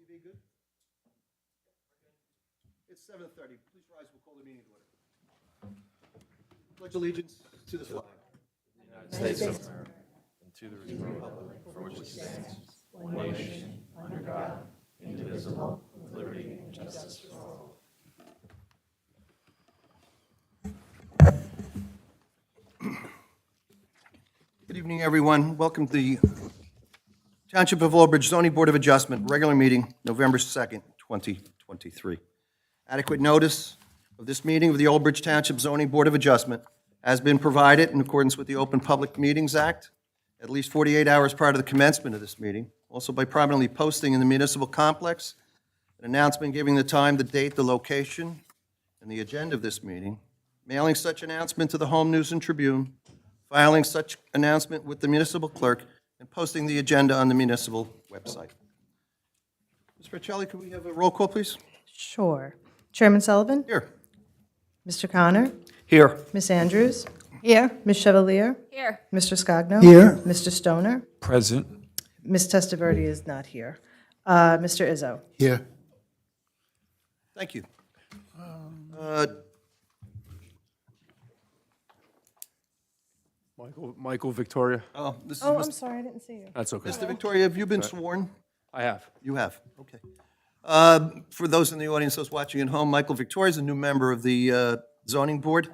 TV good? It's 7:30. Please rise. We'll call the meeting to order. Pledge allegiance to the flag. United States of America, and to the republic for which it stands, one nation, under God, indivisible, with liberty and justice for all. Good evening, everyone. Welcome to the Township of Old Bridge Zoning Board of Adjustment, regular meeting, November 2nd, 2023. Adequate notice of this meeting of the Old Bridge Township Zoning Board of Adjustment has been provided in accordance with the Open Public Meetings Act at least 48 hours prior to the commencement of this meeting, also by prominently posting in the municipal complex an announcement giving the time, the date, the location, and the agenda of this meeting, mailing such announcement to the Home News and Tribune, filing such announcement with the municipal clerk, and posting the agenda on the municipal website. Ms. Percelli, could we have a roll call, please? Sure. Chairman Sullivan? Here. Mr. Connor? Here. Miss Andrews? Here. Ms. Chevalier? Here. Mr. Scogno? Here. Mr. Stoner? Present. Ms. Testaverde is not here. Mr. Izzo? Here. Thank you. Michael Victoria. This is Oh, I'm sorry, I didn't see you. That's okay. Mr. Victoria, have you been sworn? I have. You have, okay. For those in the audience, those watching at home, Michael Victoria is a new member of the zoning board.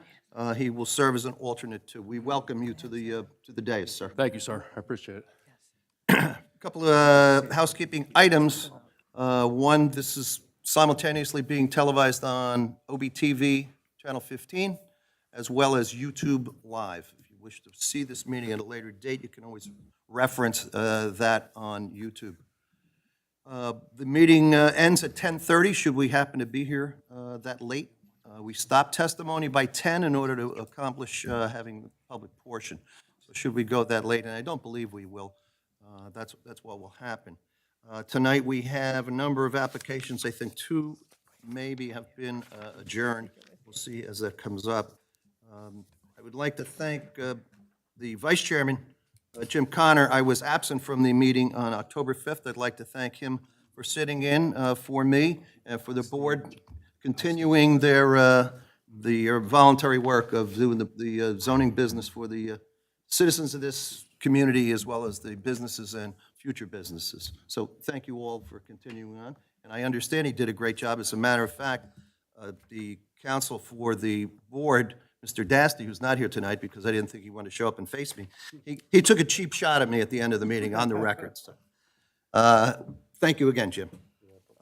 He will serve as an alternate, too. We welcome you to the dais, sir. Thank you, sir. I appreciate it. A couple of housekeeping items. One, this is simultaneously being televised on OBTV, Channel 15, as well as YouTube Live. If you wish to see this meeting at a later date, you can always reference that on YouTube. The meeting ends at 10:30, should we happen to be here that late. We stop testimony by 10 in order to accomplish having the public portion. So should we go that late, and I don't believe we will, that's what will happen. Tonight, we have a number of applications. I think two maybe have been adjourned. We'll see as that comes up. I would like to thank the Vice Chairman, Jim Connor. I was absent from the meeting on October 5th. I'd like to thank him for sitting in for me and for the board continuing their voluntary work of doing the zoning business for the citizens of this community as well as the businesses and future businesses. So thank you all for continuing on. And I understand he did a great job. As a matter of fact, the counsel for the board, Mr. Dasty, who's not here tonight because I didn't think he wanted to show up and face me, he took a cheap shot at me at the end of the meeting on the record. So, thank you again, Jim.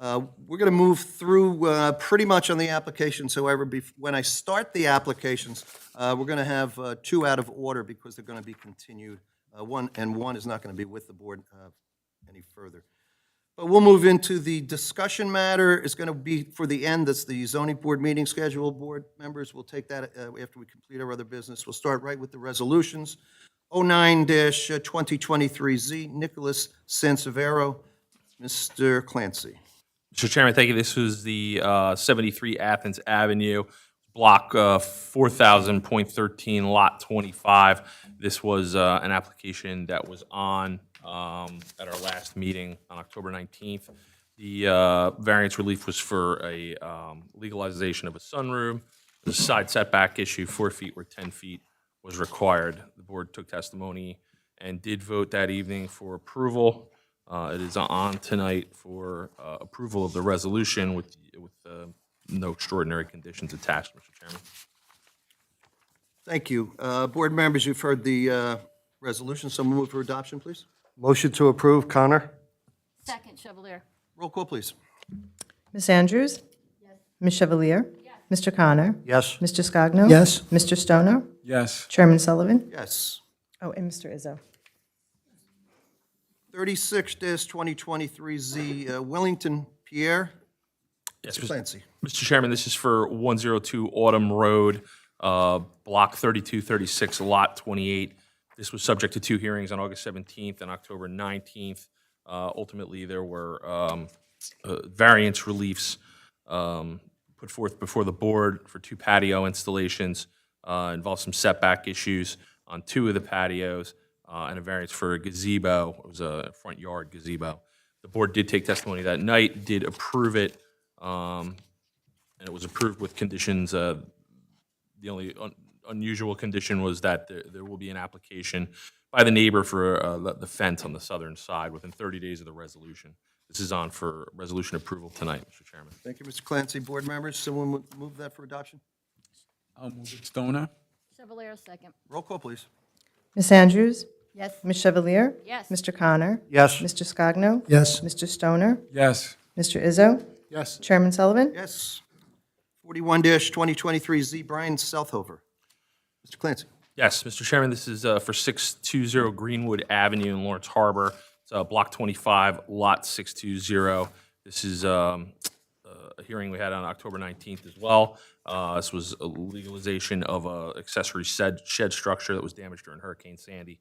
We're going to move through pretty much on the applications. However, when I start the applications, we're going to have two out of order because they're going to be continued. One is not going to be with the board any further. But we'll move into the discussion matter. It's going to be for the end. That's the zoning board meeting schedule. Board members, we'll take that after we complete our other business. We'll start right with the resolutions. 09-2023Z, Nicholas Sansevero. Mr. Clancy. Mr. Chairman, thank you. This was the 73 Athens Avenue, block 4000.13, lot 25. This was an application that was on at our last meeting on October 19th. The variance relief was for a legalization of a sunroom. The side setback issue, 4 feet where 10 feet was required. The board took testimony and did vote that evening for approval. It is on tonight for approval of the resolution with no extraordinary conditions attached, Mr. Chairman. Thank you. Board members, you've heard the resolution. Someone move for adoption, please. Motion to approve, Connor? Second, Chevalier. Roll call, please. Miss Andrews? Yes. Ms. Chevalier? Yes. Mr. Connor? Yes. Mr. Scogno? Yes. Mr. Stoner? Yes. Chairman Sullivan? Yes. Oh, and Mr. Izzo. 36-2023Z, Wellington Pierre. Yes, Mr. Clancy. Mr. Chairman, this is for 102 Autumn Road, Block 3236, Lot 28. This was subject to two hearings on August 17th and October 19th. Ultimately, there were variance reliefs put forth before the board for two patio installations, involved some setback issues on two of the patios, and a variance for a gazebo. It was a front yard gazebo. The board did take testimony that night, did approve it, and it was approved with conditions. The only unusual condition was that there will be an application by the neighbor for the fence on the southern side within 30 days of the resolution. This is on for resolution approval tonight, Mr. Chairman. Thank you, Mr. Clancy. Board members, someone would move that for adoption? I'll move it. Stoner? Chevalier, second. Roll call, please. Ms. Andrews? Yes. Ms. Chevalier? Yes. Mr. Connor? Yes. Mr. Scogno? Yes. Mr. Stoner? Yes. Mr. Izzo? Yes. Chairman Sullivan? Yes. 41-2023Z, Brian Southover. Mr. Clancy. Yes, Mr. Chairman, this is for 620 Greenwood Avenue in Lawrence Harbor. It's Block 25, Lot 620. This is a hearing we had on October 19th as well. This was a legalization of a accessory shed structure that was damaged during Hurricane Sandy.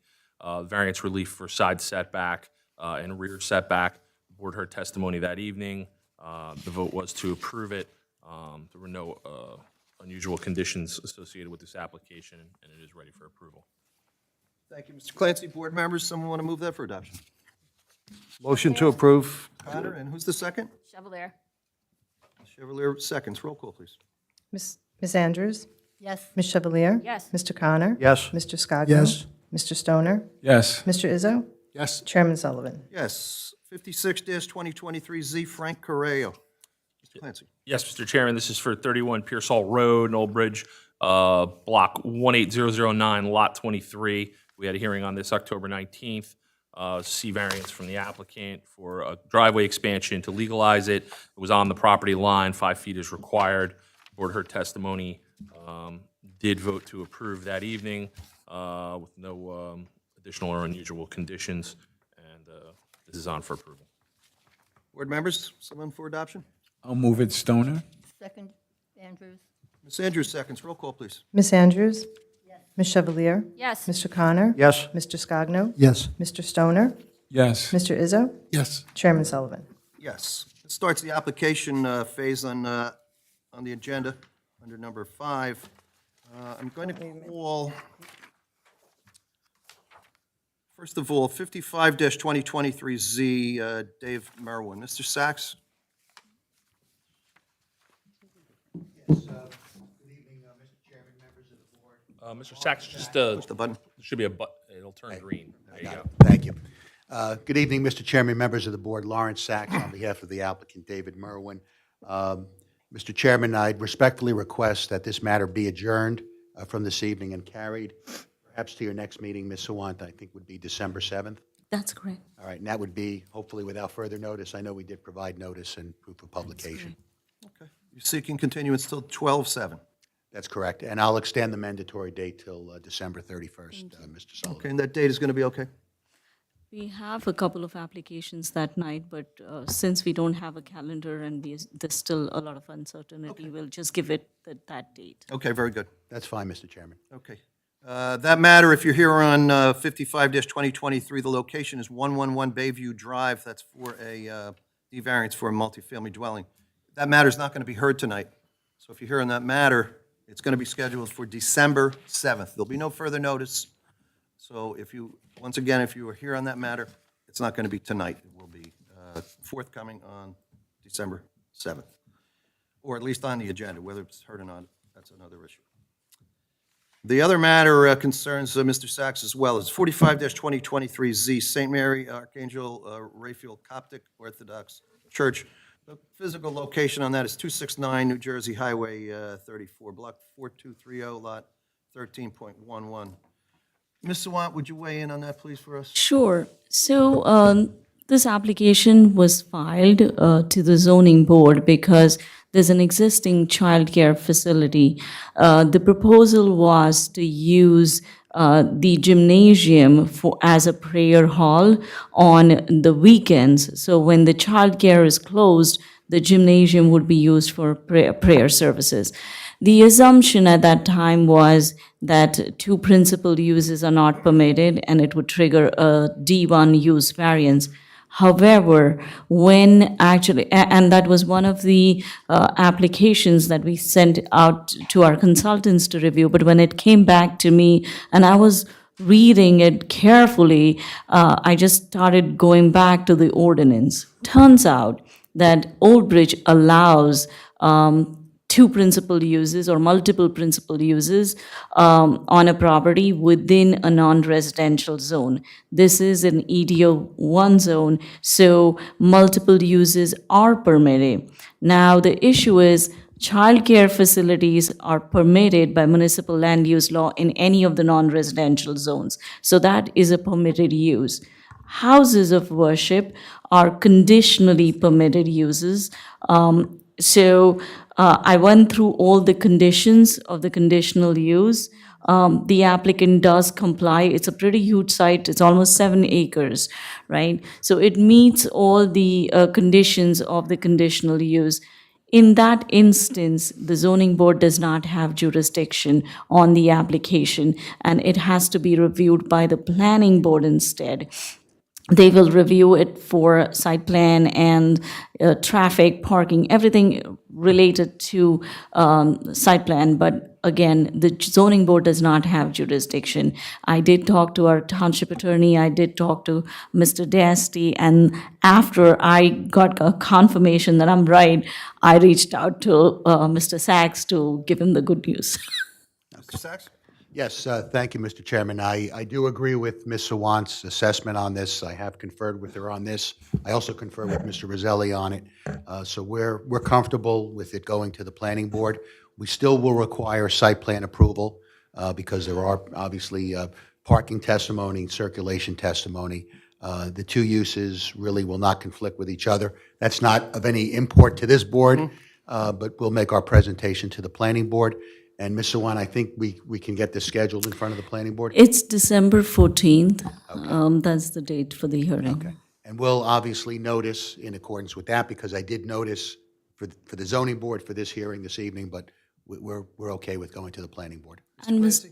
Variance relief for side setback and rear setback. The board heard testimony that evening. The vote was to approve it. There were no unusual conditions associated with this application, and it is ready for approval. Thank you, Mr. Clancy. Board members, someone want to move that for adoption? Motion to approve. Connor, and who's the second? Chevalier. Chevalier seconds. Roll call, please. Ms. Andrews? Yes. Ms. Chevalier? Yes. Mr. Connor? Yes. Mr. Scogno? Yes. Mr. Stoner? Yes. Mr. Izzo? Yes. Chairman Sullivan? Yes. 56-2023Z, Frank Correo. Mr. Clancy. Yes, Mr. Chairman, this is for 31 Pearsall Road in Old Bridge, Block 18009, Lot 23. We had a hearing on this October 19th. C variance from the applicant for a driveway expansion to legalize it. It was on the property line, 5 feet is required. Board heard testimony, did vote to approve that evening with no additional or unusual conditions, and this is on for approval. Board members, someone for adoption? I'll move it. Stoner? Second, Andrews. Ms. Andrews seconds. Roll call, please. Ms. Andrews? Ms. Chevalier? Yes. Mr. Connor? Yes. Mr. Scogno? Yes. Mr. Stoner? Yes. Mr. Izzo? Yes. Chairman Sullivan? Yes. This starts the application phase on the agenda under number 5. I'm going to call, first of all, 55-2023Z, Dave Merwin. Mr. Sachs? Yes, good evening, Mr. Chairman, members of the board. Mr. Sachs, just Push the button. there should be a button. It'll turn green. There you go. Thank you. Good evening, Mr. Chairman, members of the board. Lawrence Sachs on behalf of the applicant, David Merwin. Mr. Chairman, I respectfully request that this matter be adjourned from this evening and carried perhaps to your next meeting, Ms. Sawant, I think would be December 7th. That's correct. All right, and that would be hopefully without further notice. I know we did provide notice and proof of publication. Okay. You're seeking continuance till 12/7. That's correct. And I'll extend the mandatory date till December 31st, Mr. Sullivan. Okay, and that date is going to be okay? We have a couple of applications that night, but since we don't have a calendar and there's still a lot of uncertainty, we'll just give it that date. Okay, very good. That's fine, Mr. Chairman. Okay. That matter, if you're here on 55-2023, the location is 111 Bayview Drive. That's for a D variance for a multifamily dwelling. That matter is not going to be heard tonight. So if you're here on that matter, it's going to be scheduled for December 7th. There'll be no further notice. So if you, once again, if you are here on that matter, it's not going to be tonight. It will be forthcoming on December 7th, or at least on the agenda. Whether it's heard or not, that's another issue. The other matter concerns Mr. Sachs as well. It's 45-2023Z, St. Mary Archangel Raphael Coptic Orthodox Church. The physical location on that is 269 New Jersey Highway 34, Block 4230, Lot 13.11. Ms. Sawant, would you weigh in on that, please, for us? Sure. So This application was filed to the zoning board because there's an existing childcare facility. The proposal was to use the gymnasium as a prayer hall on the weekends. So when the childcare is closed, the gymnasium would be used for prayer services. The assumption at that time was that two principal uses are not permitted and it would trigger a D1 use variance. However, when actually, and that was one of the applications that we sent out to our consultants to review, but when it came back to me and I was reading it carefully, I just started going back to the ordinance. Turns out that Old Bridge allows two principal uses or multiple principal uses on a property within a non-residential zone. This is an EDO 1 zone, so multiple uses are permitted. Now, the issue is childcare facilities are permitted by municipal land use law in any of the non-residential zones. So that is a permitted use. Houses of worship are conditionally permitted uses. I went through all the conditions of the conditional use. The applicant does comply. It's a pretty huge site. It's almost 7 acres, right? So it meets all the conditions of the conditional use. In that instance, the zoning board does not have jurisdiction on the application, and it has to be reviewed by the planning board instead. They will review it for site plan and traffic, parking, everything related to site plan. But again, the zoning board does not have jurisdiction. I did talk to our township attorney. I did talk to Mr. Dasty. And after I got a confirmation that I'm right, I reached out to Mr. Sachs to give him the good news. Mr. Sachs? Yes, thank you, Mr. Chairman. I do agree with Ms. Sawant's assessment on this. I have conferred with her on this. I also conferred with Mr. Roselli on it. So we're comfortable with it going to the planning board. We still will require site plan approval because there are obviously parking testimony, circulation testimony. The two uses really will not conflict with each other. That's not of any import to this board, but we'll make our presentation to the planning board. And Ms. Sawant, I think we can get this scheduled in front of the planning board? It's December 14th. That's the date for the hearing. Okay. And we'll obviously notice in accordance with that, because I did notice for the zoning board for this hearing this evening, but we're okay with going to the planning board. And Ms.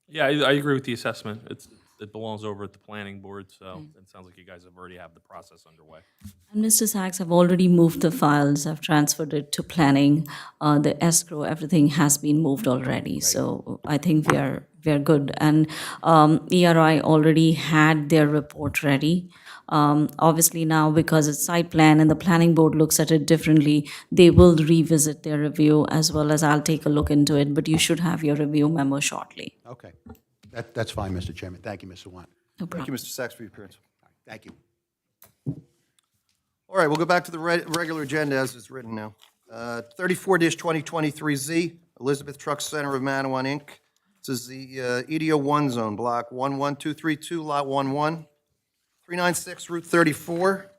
Yeah, I agree with the assessment. It belongs over at the planning board, so it sounds like you guys have already have the process underway. And Mr. Sachs, I've already moved the files. I've transferred it to planning. The escrow, everything has been moved already. So I think we are good. And ERI already had their report ready. Obviously now, because it's site plan and the planning board looks at it differently, they will revisit their review as well as I'll take a look into it. But you should have your review memo shortly. Okay. That's fine, Mr. Chairman. Thank you, Ms. Sawant. No Thank problem. you, Mr. Sachs, for your appearance. Thank you. All right, we'll go back to the regular agenda as it's written now. 34-2023Z, Elizabeth Truck Center of Manawan, Inc. This is the EDO 1 zone, block 11232, lot 11, 396 Route 34.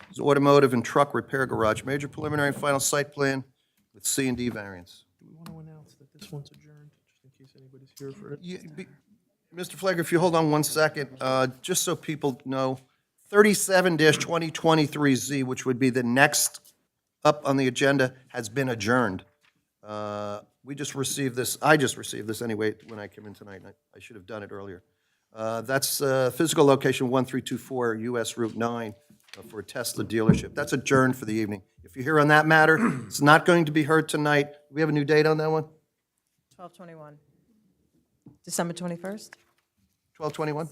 This is automotive and truck repair garage. Major preliminary and final site plan with C&D variance. Do we want to announce that this one's adjourned, just in case anybody's here for it? Mr. Flagler, if you hold on one second, just so people know, 37-2023Z, which would be the next up on the agenda, has been adjourned. We just received this, I just received this anyway when I came in tonight, and I should have done it earlier. That's physical location 1324 US Route 9 for a Tesla dealership. That's adjourned for the evening. If you're here on that matter, it's not going to be heard tonight. Do we have a new date on that one? 12/21. December 21st? 12/21?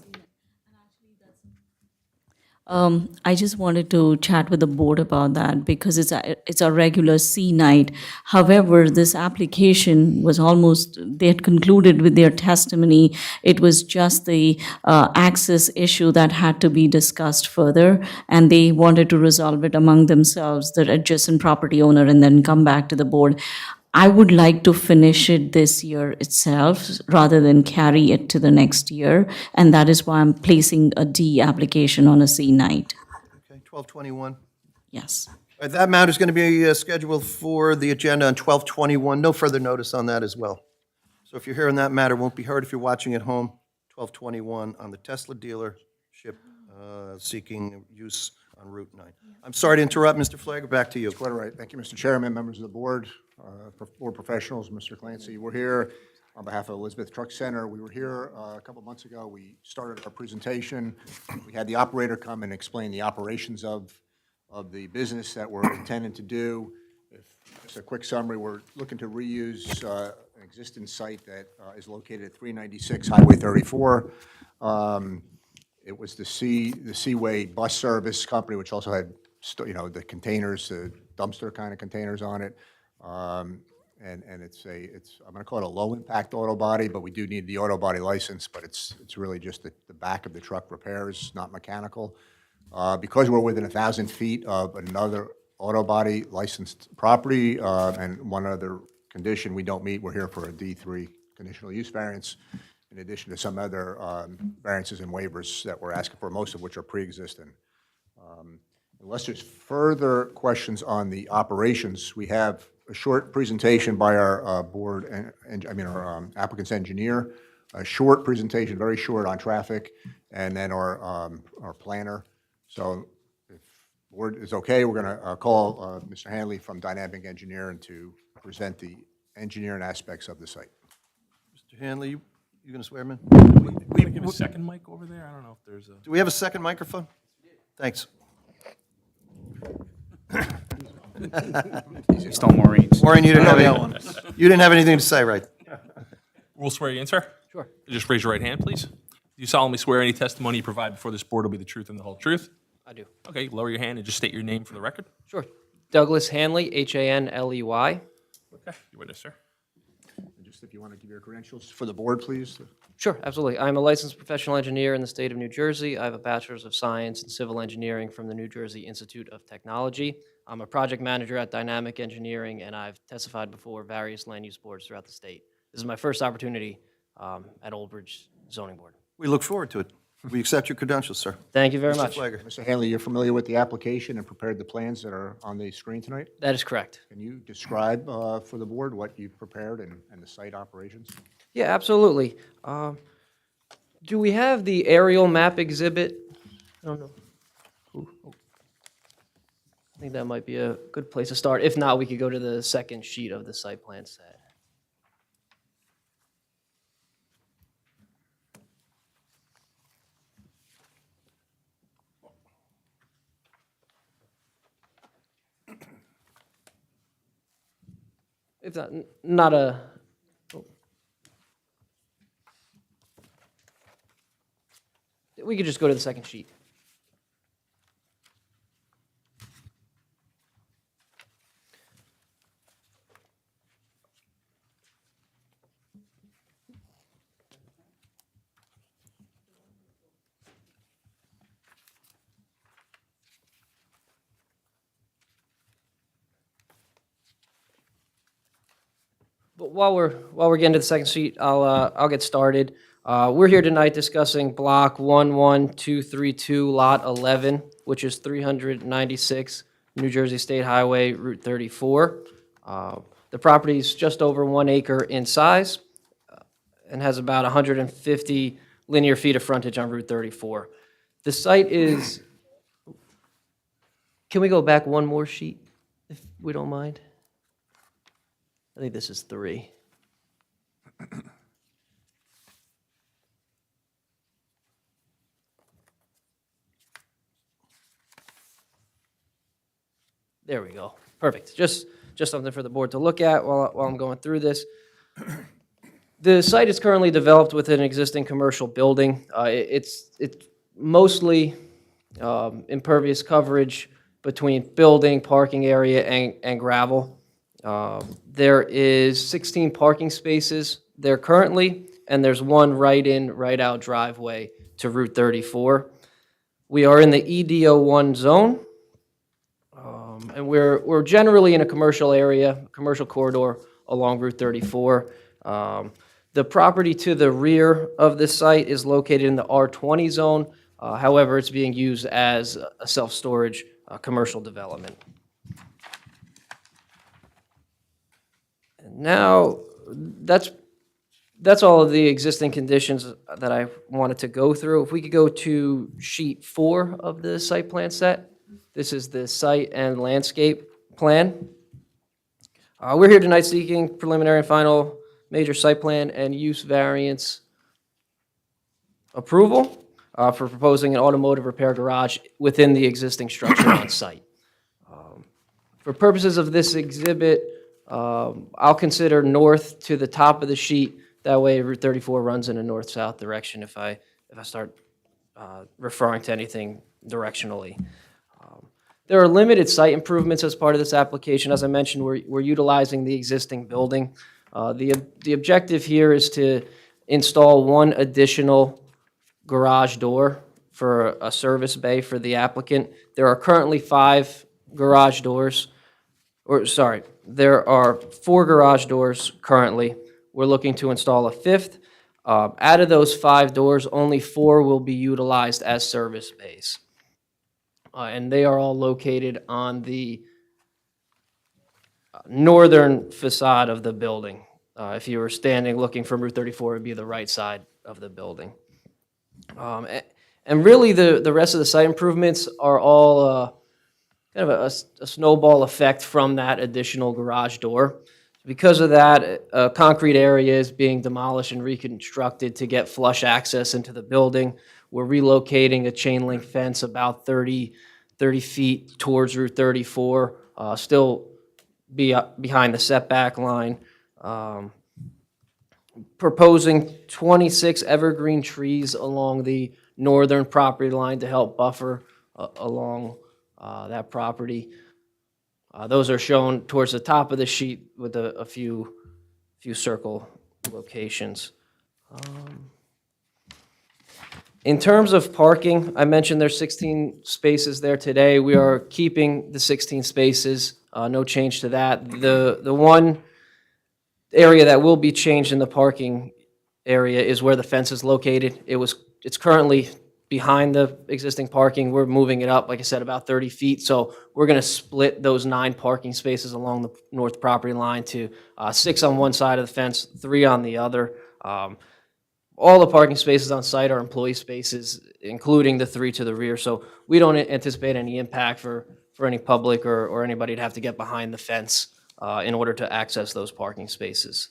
I just wanted to chat with the board about that because it's a regular C night. However, this application was almost, they had concluded with their testimony. It was just the access issue that had to be discussed further, and they wanted to resolve it among themselves, the adjacent property owner, and then come back to the board. I would like to finish it this year itself rather than carry it to the next year, and that is why I'm placing a D application on a C night. Okay, 12/21? Yes. All right, that matter is going to be scheduled for the agenda on 12/21. No further notice on that as well. So if you're hearing that matter, won't be heard if you're watching at home. 12/21 on the Tesla dealership seeking use on Route 9. I'm sorry to interrupt, Mr. Flagler, back to you. Quite all right. Thank you, Mr. Chairman, members of the board, board professionals, Mr. Clancy. We're here on behalf of Elizabeth Truck Center. We were here a couple months ago. We started our presentation. We had the operator come and explain the operations of the business that we're intending to do. Just a quick summary, we're looking to reuse an existing site that is located at 396 Highway 34. It was the Seaway Bus Service Company, which also had, the containers, the dumpster kind of containers on it. And it's I'm going to call it a low-impact auto body, but we do need the auto body license, but it's really just the back of the truck repairs, not mechanical. Because we're within 1,000 feet of another auto body licensed property, and one other condition we don't meet, we're here for a D3 conditional use variance, in addition to some other variances and waivers that we're asking for, most of which are pre-existing. Unless there's further questions on the operations, we have a short presentation by our our applicant's engineer, a short presentation, very short, on traffic, and then our planner. So if the board is okay, we're going to call Mr. Hanley from Dynamic Engineering to present the engineering aspects of the site. Mr. Hanley, you going to swear him in? We give a second mic over there? I don't know if there's a... Do we have a second microphone? Thanks. Stone Maureen's. Maureen, you didn't have anything to say, right? We'll swear you in, sir? Sure. Just raise your right hand, please. Do you solemnly swear any testimony you provide before this board will be the truth and the whole truth? I do. Okay, lower your hand and just state your name for the record. Sure. Douglas Hanley, Hanley. Okay, you witness, sir. And just if you want to give your credentials for the board, please. Sure, absolutely. I'm a licensed professional engineer in the state of New Jersey. I have a bachelor's of science in civil engineering from the New Jersey Institute of Technology. I'm a project manager at Dynamic Engineering, and I've testified before various land use boards throughout the state. This is my first opportunity at Old Bridge Zoning Board. We look forward to it. We accept your credentials, sir. Thank you very Mr. much. Flagler. Mr. Hanley, you're familiar with the application and prepared the plans that are on the screen tonight? That is correct. Can you describe for the board what you've prepared and the site operations? Yeah, absolutely. Do we have the aerial map exhibit? I don't know. I think that might be a good place to start. If not, we could go to the second sheet of the site plan set. If not, not a... oh. We could just go to the second sheet. But while we're getting to the second sheet, I'll get started. We're here tonight discussing block 11232, lot 11, which is 396 New Jersey State Highway, Route 34. The property is just over 1 acre in size and has about 150 linear feet of frontage on Route 34. The site is. Can we go back one more sheet, if we don't mind? I think this is 3. There we go. Perfect. Just something for the board to look at while I'm going through this. The site is currently developed with an existing commercial building. It's mostly impervious coverage between building, parking area, and gravel. There is 16 parking spaces there currently, and there's one right-in, right-out driveway to Route 34. We are in the EDO1 zone, and we're generally in a commercial area, commercial corridor along Route 34. The property to the rear of this site is located in the R20 zone. However, it's being used as a self-storage commercial development. And now, that's all of the existing conditions that I wanted to go through. If we could go to sheet 4 of the site plan set. This is the site and landscape plan. We're here tonight seeking preliminary and final major site plan and use variance approval for proposing an automotive repair garage within the existing structure on site. For purposes of this exhibit, I'll consider north to the top of the sheet. That way Route 34 runs in a north-south direction if I start referring to anything directionally. There are limited site improvements as part of this application. As I mentioned, we're utilizing the existing building. The objective here is to install one additional garage door for a service bay for the applicant. There are currently 5 garage doors, there are 4 garage doors currently. We're looking to install a 5th. Out of those 5 doors, only 4 will be utilized as service bays. And they are all located on the northern facade of the building. If you were standing looking from Route 34, it would be the right side of the building. And really, the rest of the site improvements are all kind of a snowball effect from that additional garage door. Because of that, a concrete area is being demolished and reconstructed to get flush access into the building. We're relocating a chain link fence about 30 feet towards Route 34, still behind the setback line. Proposing 26 evergreen trees along the northern property line to help buffer along that property. Those are shown towards the top of the sheet with a few circle locations. In terms of parking, I mentioned there's 16 spaces there today. We are keeping the 16 spaces, no change to that. The one area that will be changed in the parking area is where the fence is located. It's currently behind the existing parking. We're moving it up, like I said, about 30 feet. So we're going to split those 9 parking spaces along the north property line to 6 on one side of the fence, 3 on the other. All the parking spaces on site are employee spaces, including the 3 to the rear. So we don't anticipate any impact for any public or anybody to have to get behind the fence in order to access those parking spaces.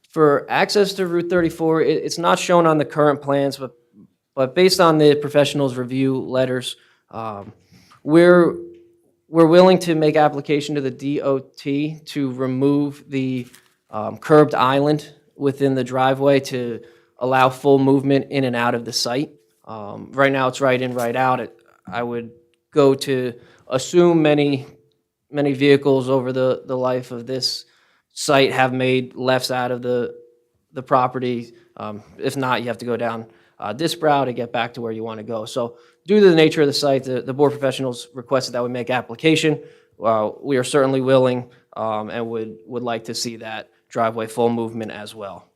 For access to Route 34, it's not shown on the current plans, but based on the professionals' review letters, we're willing to make application to the DOT to remove the curbed island within the driveway to allow full movement in and out of the site. Right now, it's right in, right out. I would go to assume many vehicles over the life of this site have made lefts out of the property. If not, you have to go down this route to get back to where you want to go. So due to the nature of the site, the board professionals requested that we make application. We are certainly willing and would like to see that driveway full movement as well.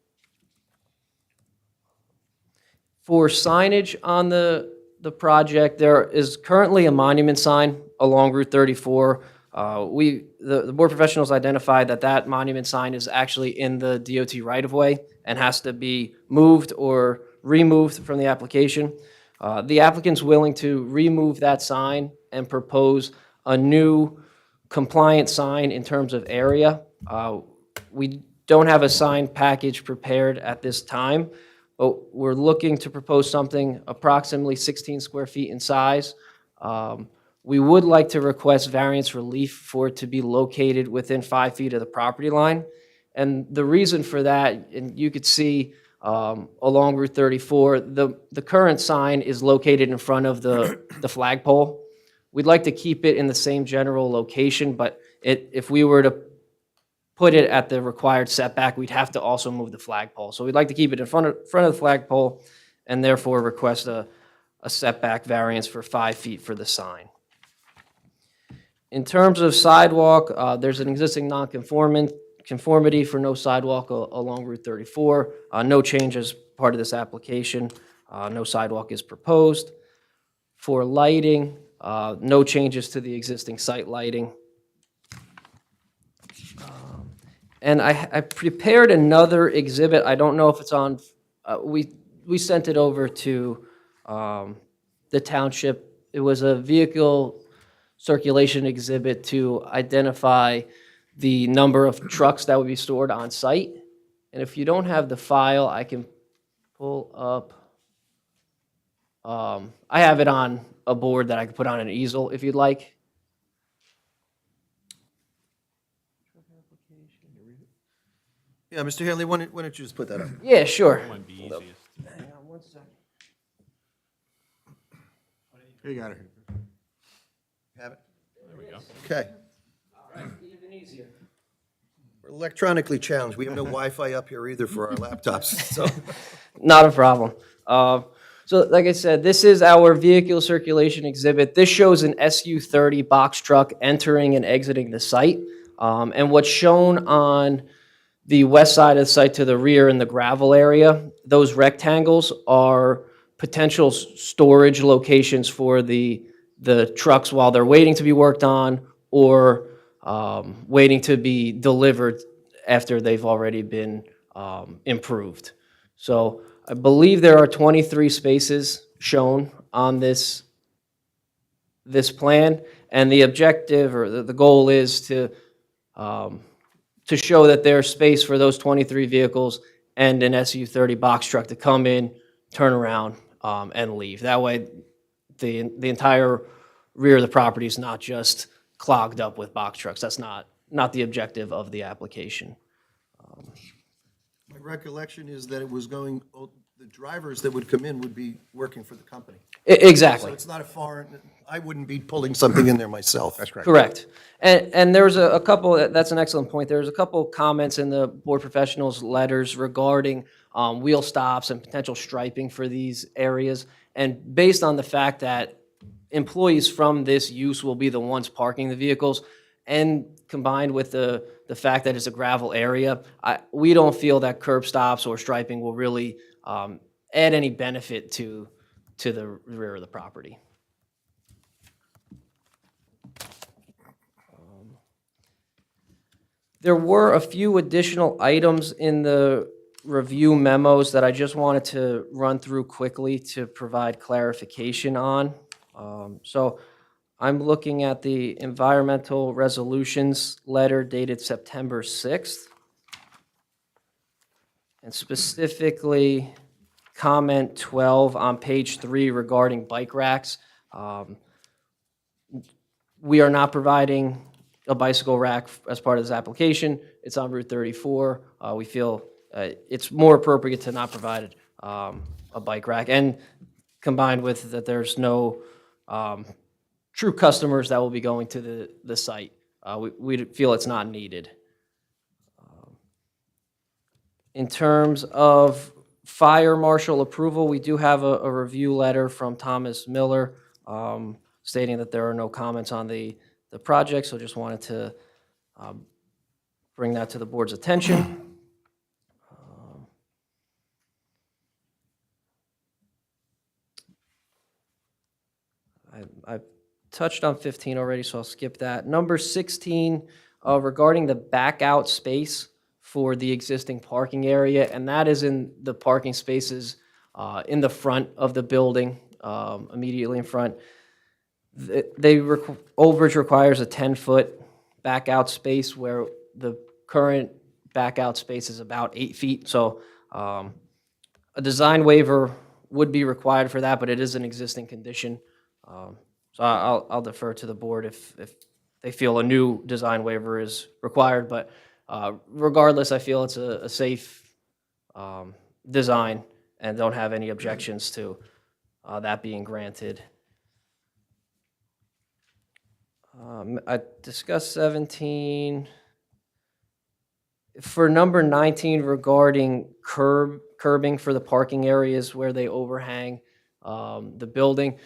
For signage on the project, there is currently a monument sign along Route 34. The board professionals identified that monument sign is actually in the DOT right-of-way and has to be moved or removed from the application. The applicant's willing to remove that sign and propose a new compliant sign in terms of area. We don't have a sign package prepared at this time, but we're looking to propose something approximately 16 square feet in size. We would like to request variance relief for it to be located within 5 feet of the property line. And the reason for that, and you could see along Route 34, the current sign is located in front of the flagpole. We'd like to keep it in the same general location, but if we were to put it at the required setback, we'd have to also move the flagpole. So we'd like to keep it in front of the flagpole and therefore request a setback variance for 5 feet for the sign. In terms of sidewalk, there's an existing conformity for no sidewalk along Route 34. No change as part of this application. No sidewalk is proposed. For lighting, no changes to the existing site lighting. And I prepared another exhibit. I don't know if it's on, we sent it over to the township. It was a vehicle circulation exhibit to identify the number of trucks that would be stored on site. And if you don't have the file, I can pull up. I have it on a board that I can put on an easel if you'd like. Yeah, Mr. Haley, why don't you just put that up? Yeah, sure. Might be easiest. Hang on one second. Here you got it. Have it? There we go. Okay. Even easier. We're electronically challenged. We have no Wi-Fi up here either for our laptops, so. Not a problem. So like I said, this is our vehicle circulation exhibit. This shows an SU-30 box truck entering and exiting the site. And what's shown on the west side of the site to the rear in the gravel area, those rectangles are potential storage locations for the trucks while they're waiting to be worked on or waiting to be delivered after they've already been improved. So I believe there are 23 spaces shown on this plan, and the objective or the goal is to show that there's space for those 23 vehicles and an SU-30 box truck to come in, turn around, and leave. That way, the entire rear of the property is not just clogged up with box trucks. That's not the objective of the application. My recollection is that it was going, the drivers that would come in would be working for the company. Exactly. So it's not a foreign, I wouldn't be pulling something in there myself. That's correct. Correct. And there's a couple, that's an excellent point. There's a couple comments in the board professionals' letters regarding wheel stops and potential striping for these areas. And based on the fact that employees from this use will be the ones parking the vehicles, and combined with the fact that it's a gravel area, we don't feel that curb stops or striping will really add any benefit to the rear of the property. There were a few additional items in the review memos that I just wanted to run through quickly to provide clarification on. So I'm looking at the environmental resolutions letter dated September 6th. And specifically, comment 12 on page 3 regarding bike racks. We are not providing a bicycle rack as part of this application. It's on Route 34. We feel it's more appropriate to not provide a bike rack. And combined with that, there's no true customers that will be going to the site. We feel it's not needed. In terms of fire marshal approval, we do have a review letter from Thomas Miller stating that there are no comments on the project, so just wanted to bring that to the board's attention. I've touched on 15 already, so I'll skip that. Number 16, regarding the back out space for the existing parking area, and that is in the parking spaces in the front of the building, immediately in front. Overage requires a 10-foot back out space where the current back out space is about 8 feet. So a design waiver would be required for that, but it is an existing condition. So I'll defer to the board if they feel a new design waiver is required. But regardless, I feel it's a safe design and don't have any objections to that being granted. I discussed 17. For number 19 regarding curbing for the parking areas where they overhang the building,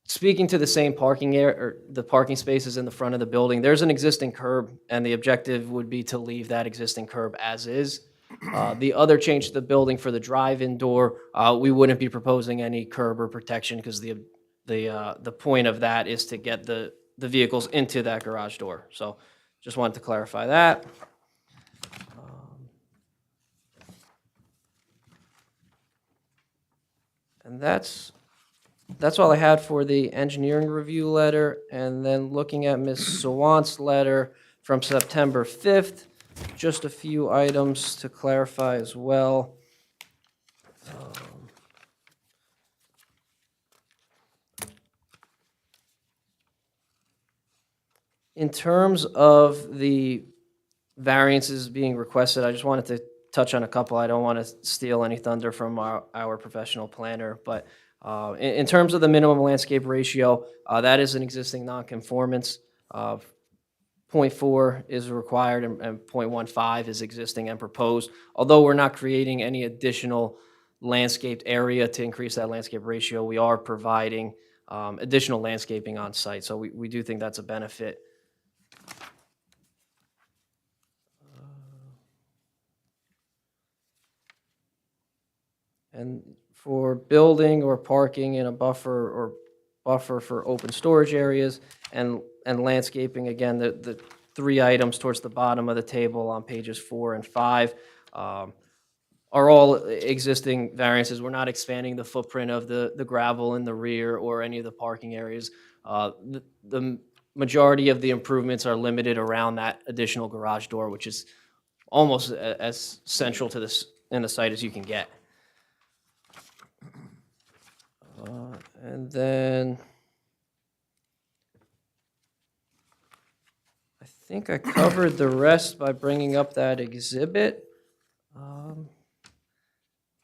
speaking to the same parking area or the parking spaces in the front of the building, there's an existing curb, and the objective would be to leave that existing curb as is. The other change to the building for the drive-in door, we wouldn't be proposing any curb or protection because the point of that is to get the vehicles into that garage door. So just wanted to clarify that. And that's all I had for the engineering review letter. And then looking at Ms. Sawant's letter from September 5th, just a few items to clarify as well. In terms of the variances being requested, I just wanted to touch on a couple. I don't want to steal any thunder from our professional planner, but in terms of the minimum landscape ratio, that is an existing nonconformance. 0.4 is required and 0.15 is existing and proposed. Although we're not creating any additional landscaped area to increase that landscape ratio, we are providing additional landscaping on site. So we do think that's a benefit. And for building or parking in a buffer for open storage areas and landscaping, again, the three items towards the bottom of the table on pages 4 and 5 are all existing variances. We're not expanding the footprint of the gravel in the rear or any of the parking areas. The majority of the improvements are limited around that additional garage door, which is almost as central to this in the site as you can get. And then I think I covered the rest by bringing up that exhibit.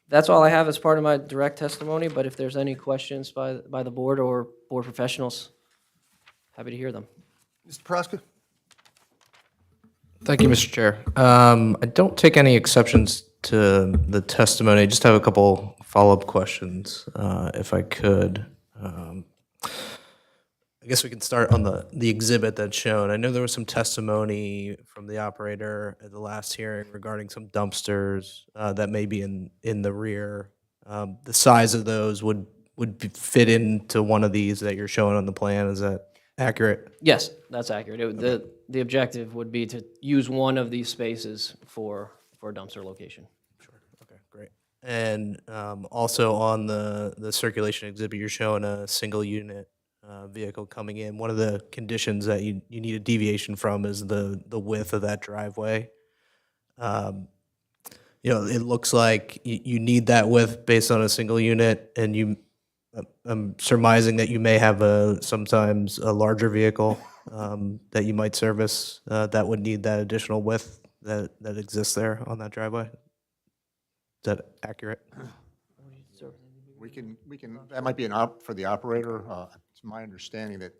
That's all I have as part of my direct testimony, but if there's any questions by the board or board professionals, happy to hear them. Mr. Praska? Thank you, Mr. Chair. I don't take any exceptions to the testimony. I just have a couple follow-up questions, if I could. I guess we can start on the exhibit that's shown. I know there was some testimony from the operator at the last hearing regarding some dumpsters that may be in the rear. The size of those would fit into one of these that you're showing on the plan. Is that accurate? Yes, that's accurate. The objective would be to use one of these spaces for a dumpster location. Okay, great. And also on the circulation exhibit, you're showing a single unit vehicle coming in. One of the conditions that you need a deviation from is the width of that driveway. It looks like you need that width based on a single unit, and I'm surmising that you may have sometimes a larger vehicle that you might service that would need that additional width that exists there on that driveway. Is that accurate? We can, that might be for the operator. It's my understanding that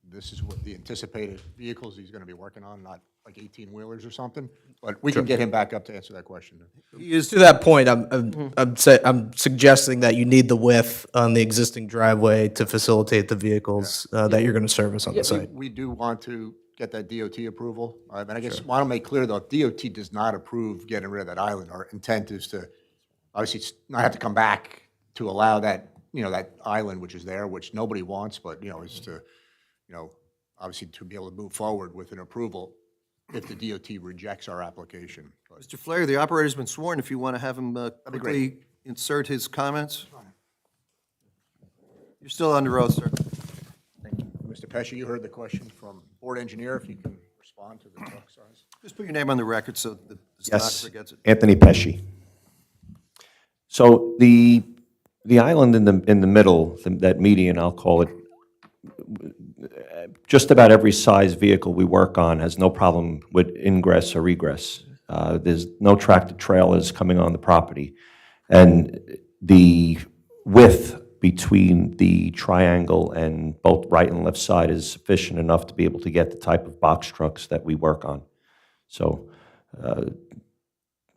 this is what the anticipated vehicles he's going to be working on, not like 18-wheelers or something, but we can get him back up to answer that question. To that point, I'm suggesting that you need the width on the existing driveway to facilitate the vehicles that you're going to service on the site. We do want to get that DOT approval. And I guess I want to make clear, though, DOT does not approve getting rid of that island. Our intent is to, obviously, not have to come back to allow that, that island which is there, which nobody wants, but, is to, obviously to be able to move forward with an approval if the DOT rejects our application. But Mr. Flair, the operator's been sworn. If you want to have him quickly insert his comments. You're still under oath, sir. Thank you. Mr. Pesci, you heard the question from board engineer, if you can respond to the truck size. Just put your name on the record so the stock Yes, forgets it. Anthony Pesci. So the island in the middle, that median, I'll call it, just about every size vehicle we work on has no problem with ingress or egress. There's no tractor trailers coming on the property. And the width between the triangle and both right and left side is sufficient enough to be able to get the type of box trucks that we work on. So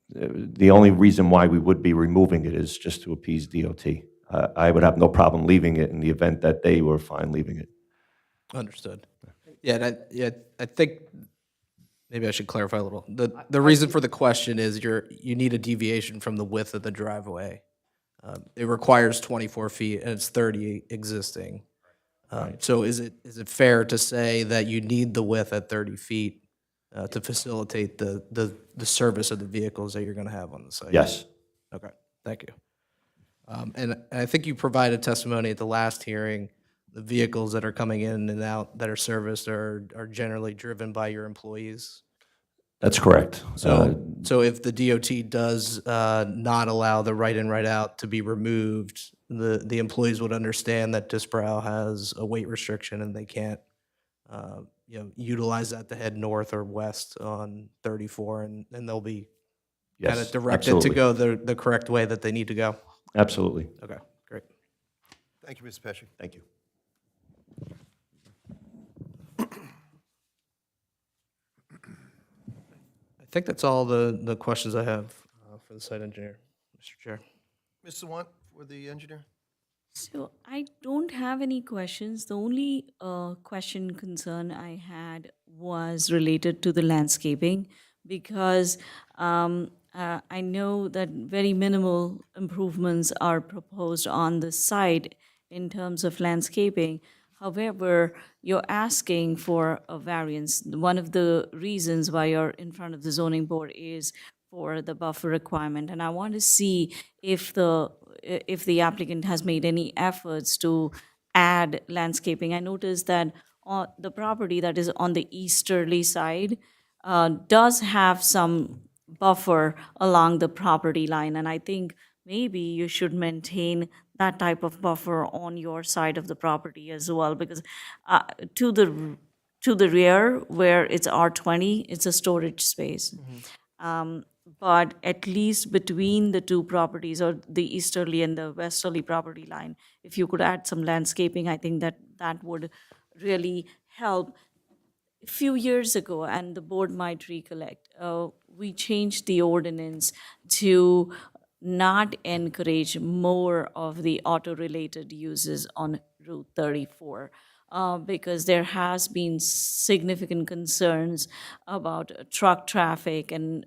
the only reason why we would be removing it is just to appease DOT. I would have no problem leaving it in the event that they were fine leaving it. Understood. Yeah, I think maybe I should clarify a little. The reason for the question is you need a deviation from the width of the driveway. It requires 24 feet and it's 30 existing. So is it fair to say that you need the width at 30 feet to facilitate the service of the vehicles that you're going to have on the site? Yes. Okay, thank you. And I think you provided testimony at the last hearing. The vehicles that are coming in and out that are serviced are generally driven by your employees. That's correct. So if the DOT does not allow the right in, right out to be removed, the employees would understand that Disbrow has a weight restriction and they can't, utilize that to head north or west on 34, and they'll be kind Yes, of directed to go the correct way that they need to go. Absolutely. Okay, great. Thank you, Mr. Pesci. Thank you. I think that's all the questions I have for the site engineer, Mr. Chair. Ms. Sawant for the engineer? So I don't have any questions. The only concern I had was related to the landscaping, because I know that very minimal improvements are proposed on the site in terms of landscaping. However, you're asking for a variance. One of the reasons why you're in front of the zoning board is for the buffer requirement, and I want to see if the applicant has made any efforts to add landscaping. I noticed that the property that is on the easterly side does have some buffer along the property line, and I think maybe you should maintain that type of buffer on your side of the property as well, because to the rear, where it's R20, it's a storage space. But at least between the two properties, or the easterly and the westerly property line, if you could add some landscaping, I think that would really help. A few years ago, and the board might recollect, we changed the ordinance to not encourage more of the auto-related uses on Route 34. Because there has been significant concerns about truck traffic and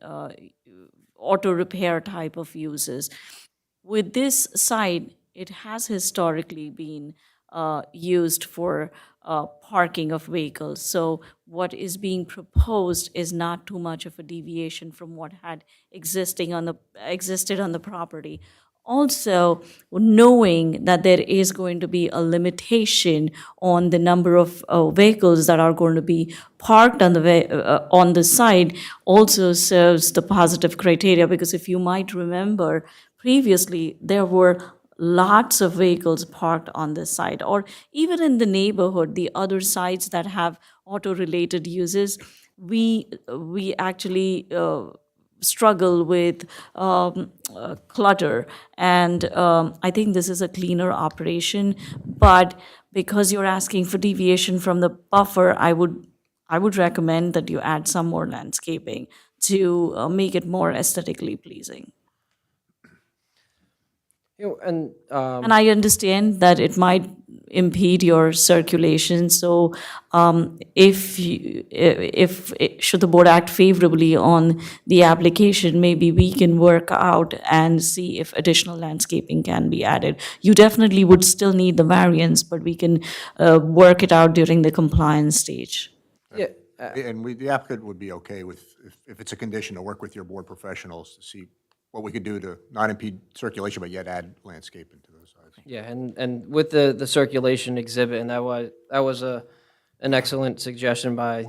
auto repair type of uses. With this site, it has historically been used for parking of vehicles. So what is being proposed is not too much of a deviation from what had existed on the property. Also, knowing that there is going to be a limitation on the number of vehicles that are going to be parked on the site also serves the positive criteria, because if you might remember, previously there were lots of vehicles parked on this site, or even in the neighborhood, the other sites that have auto-related uses, we actually struggle with clutter, and I think this is a cleaner operation. But because you're asking for deviation from the buffer, I would recommend that you add some more landscaping to make it more aesthetically pleasing. And And I understand that it might impede your circulation, so should the board act favorably on the application, maybe we can work out and see if additional landscaping can be added. You definitely would still need the variance, but we can work it out during the compliance stage. yeah, And the applicant would be okay with, if it's a condition, to work with your board professionals to see what we could do to not impede circulation, but yet add landscaping to those sides. yeah, and with the circulation exhibit, and that was an excellent suggestion by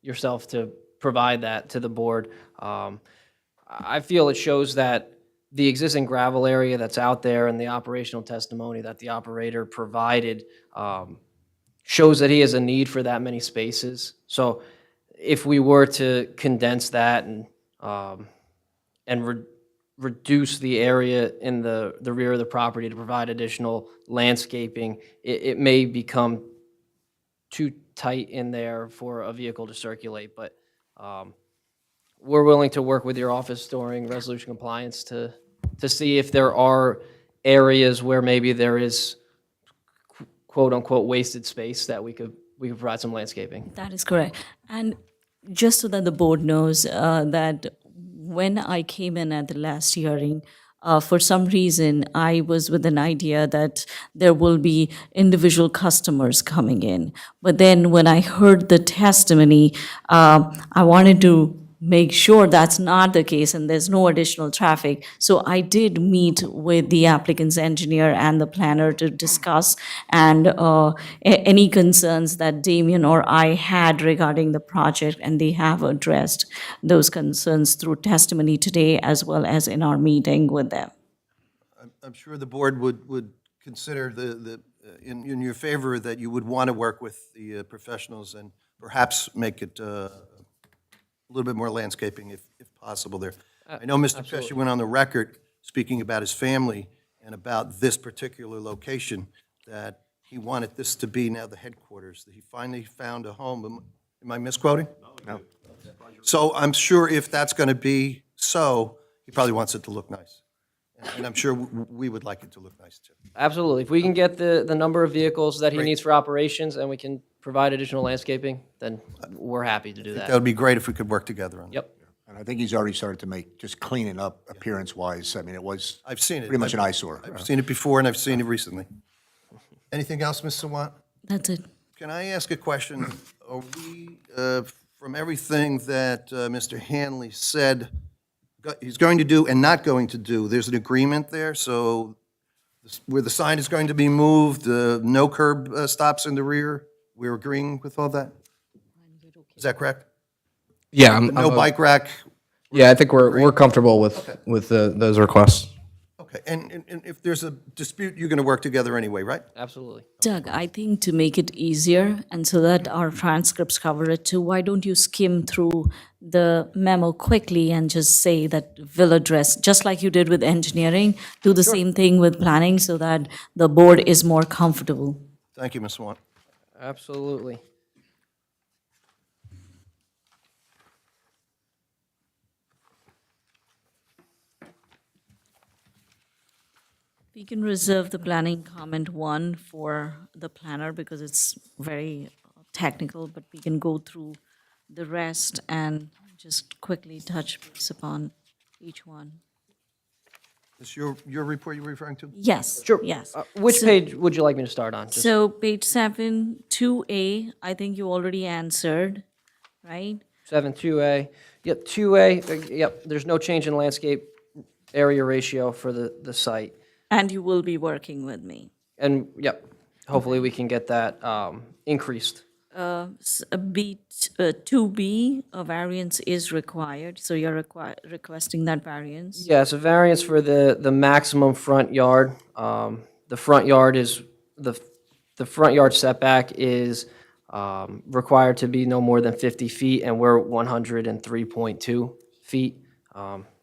yourself to provide that to the board. I feel it shows that the existing gravel area that's out there and the operational testimony that the operator provided shows that he has a need for that many spaces. So if we were to condense that and reduce the area in the rear of the property to provide additional landscaping, it may become too tight in there for a vehicle to circulate. But we're willing to work with your office during resolution compliance to see if there are areas where maybe there is quote-unquote wasted space that we could provide some landscaping. That is correct. And just so that the board knows that when I came in at the last hearing, for some reason, I was with an idea that there will be individual customers coming in. But then when I heard the testimony, I wanted to make sure that's not the case and there's no additional traffic. So I did meet with the applicant's engineer and the planner to discuss, and any concerns that Damien or I had regarding the project, and they have addressed those concerns through testimony today as well as in our meeting with them. I'm sure the board would consider in your favor that you would want to work with the professionals and perhaps make it a little bit more landscaping if possible there. I know Mr. Pesci went on the record speaking about his family and about this particular location, that he wanted this to be now the headquarters, that he finally found a home. Am I misquoting? No. So I'm sure if that's going to be so, he probably wants it to look nice. And I'm sure we would like it to look nice, too. Absolutely. If we can get the number of vehicles that he needs for operations and we can provide additional landscaping, then we're happy to do That that. would be great if we could work together on it. Yep. And I think he's already started to make, just cleaning up appearance-wise. I mean, it was I've seen it. pretty much an eyesore. I've seen it before, and I've seen it recently. Anything else, Ms. Sawant? That's it. Can I ask a question? Are we, from everything that Mr. Hanley said, he's going to do and not going to do, there's an agreement there? So where the sign is going to be moved, no curb stops in the rear, we're agreeing with all that? Is that correct? Yeah, No bike rack? Yeah, I think we're comfortable with those requests. Okay, and if there's a dispute, you're going to work together anyway, right? Absolutely. Doug, I think to make it easier and so that our transcripts cover it too, why don't you skim through the memo quickly and just say that will address, just like you did with engineering, do the same thing with planning so that the board is more comfortable. Thank you, Ms. Sawant. Absolutely. We can reserve the planning comment one for the planner because it's very technical, but we can go through the rest and just quickly touch base upon each one. Is your report you're referring to? Yes. Sure. Yes. Which So- page would you like me to start on? Just- So page 7, 2A, I think you already answered, right? 7-2A. Yep, 2A, yep, there's no change in landscape area ratio for the site. And you will be working with me. And, yep, hopefully we can get that increased. 2B, a variance is required, so you're requesting that variance? Yeah, it's a variance for the maximum front yard. The front yard is, the front yard setback is required to be no more than 50 feet, and we're 103.2 feet.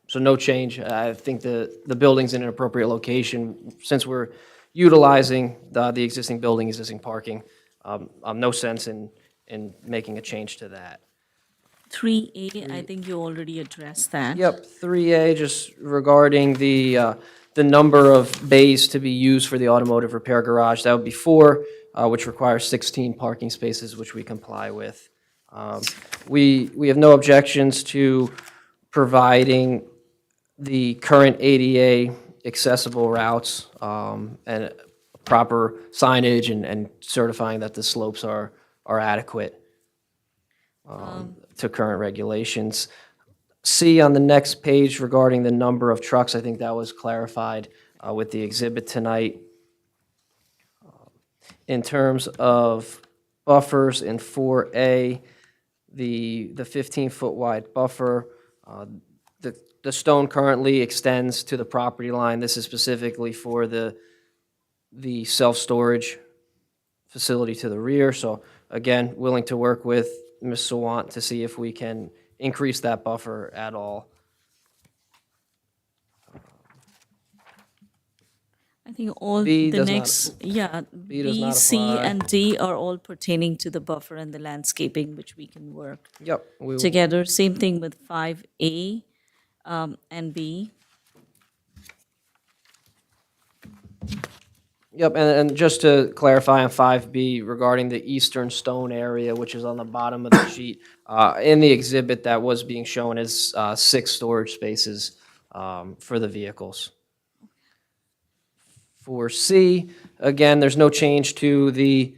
So no change. I think the building's in an appropriate location. Since we're utilizing the existing building, existing parking, no sense in making a change to that. 3A, I think you already addressed that. Yep, 3A, just regarding the number of bays to be used for the automotive repair garage. That would be 4, which requires 16 parking spaces, which we comply with. We have no objections to providing the current ADA accessible routes and proper signage and certifying that the slopes are adequate to current regulations. C on the next page regarding the number of trucks, I think that was clarified with the exhibit tonight. In terms of buffers in 4A, the 15-foot wide buffer, the stone currently extends to the property line. This is specifically for the self-storage facility to the rear. So again, willing to work with Ms. Sawant to see if we can increase that buffer at all. I think all B the does not- next, yeah, does B, not C, apply. and D are all pertaining to the buffer and the landscaping, which we can work Yep. we will- together. Same thing with 5A and B. Yep, and just to clarify on 5B regarding the eastern stone area, which is on the bottom of the sheet, in the exhibit that was being shown as 6 storage spaces for the vehicles. For C, again, there's no change to the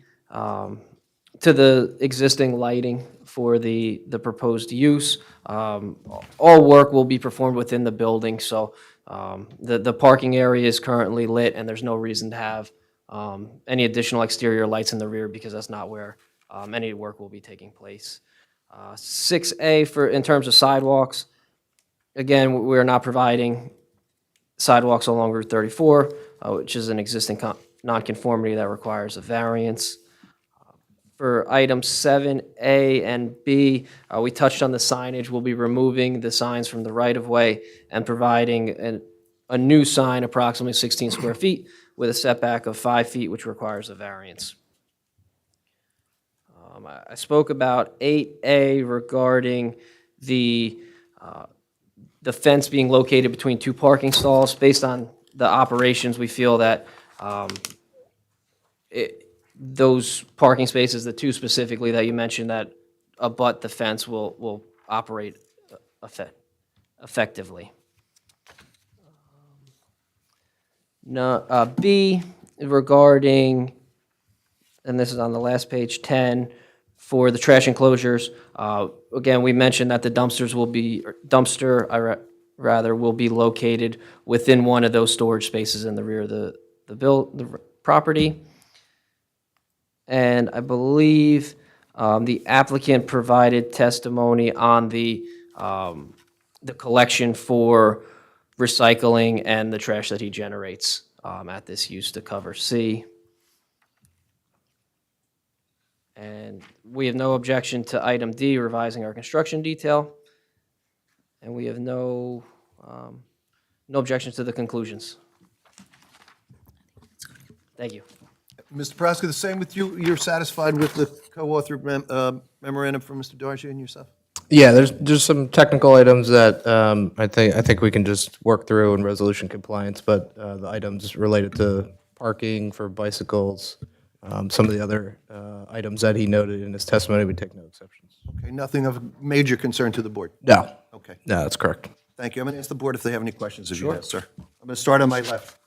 existing lighting for the proposed use. All work will be performed within the building, so the parking area is currently lit, and there's no reason to have any additional exterior lights in the rear because that's not where any work will be taking place. 6A in terms of sidewalks, again, we're not providing sidewalks along Route 34, which is an existing nonconformity that requires a variance. For items 7A and B, we touched on the signage. We'll be removing the signs from the right-of-way and providing a new sign approximately 16 square feet with a setback of 5 feet, which requires a variance. I spoke about 8A regarding the fence being located between 2 parking stalls. Based on the operations, we feel that those parking spaces, the 2 specifically that you mentioned that abut the fence, will operate effectively. B, regarding, and this is on the last page, 10, for the trash enclosures, again, we mentioned that the dumpster will be located within one of those storage spaces in the rear of the property. And I believe the applicant provided testimony on the collection for recycling and the trash that he generates at this use to cover C. And we have no objection to item D, revising our construction detail. And we have no objections to the conclusions. Thank you. Mr. Praska, the same with you? You're satisfied with the co-authored memorandum from Mr. Dargy and yourself? Yeah, there's some technical items that I think we can just work through in resolution compliance, but the items related to parking for bicycles, some of the other items that he noted in his testimony, we take no exceptions. Okay, nothing of major concern to the board? No. Okay, No, that's correct. thank you. I'm going to ask the board if they have any questions of you, yes, sir. I'm going to start on my left.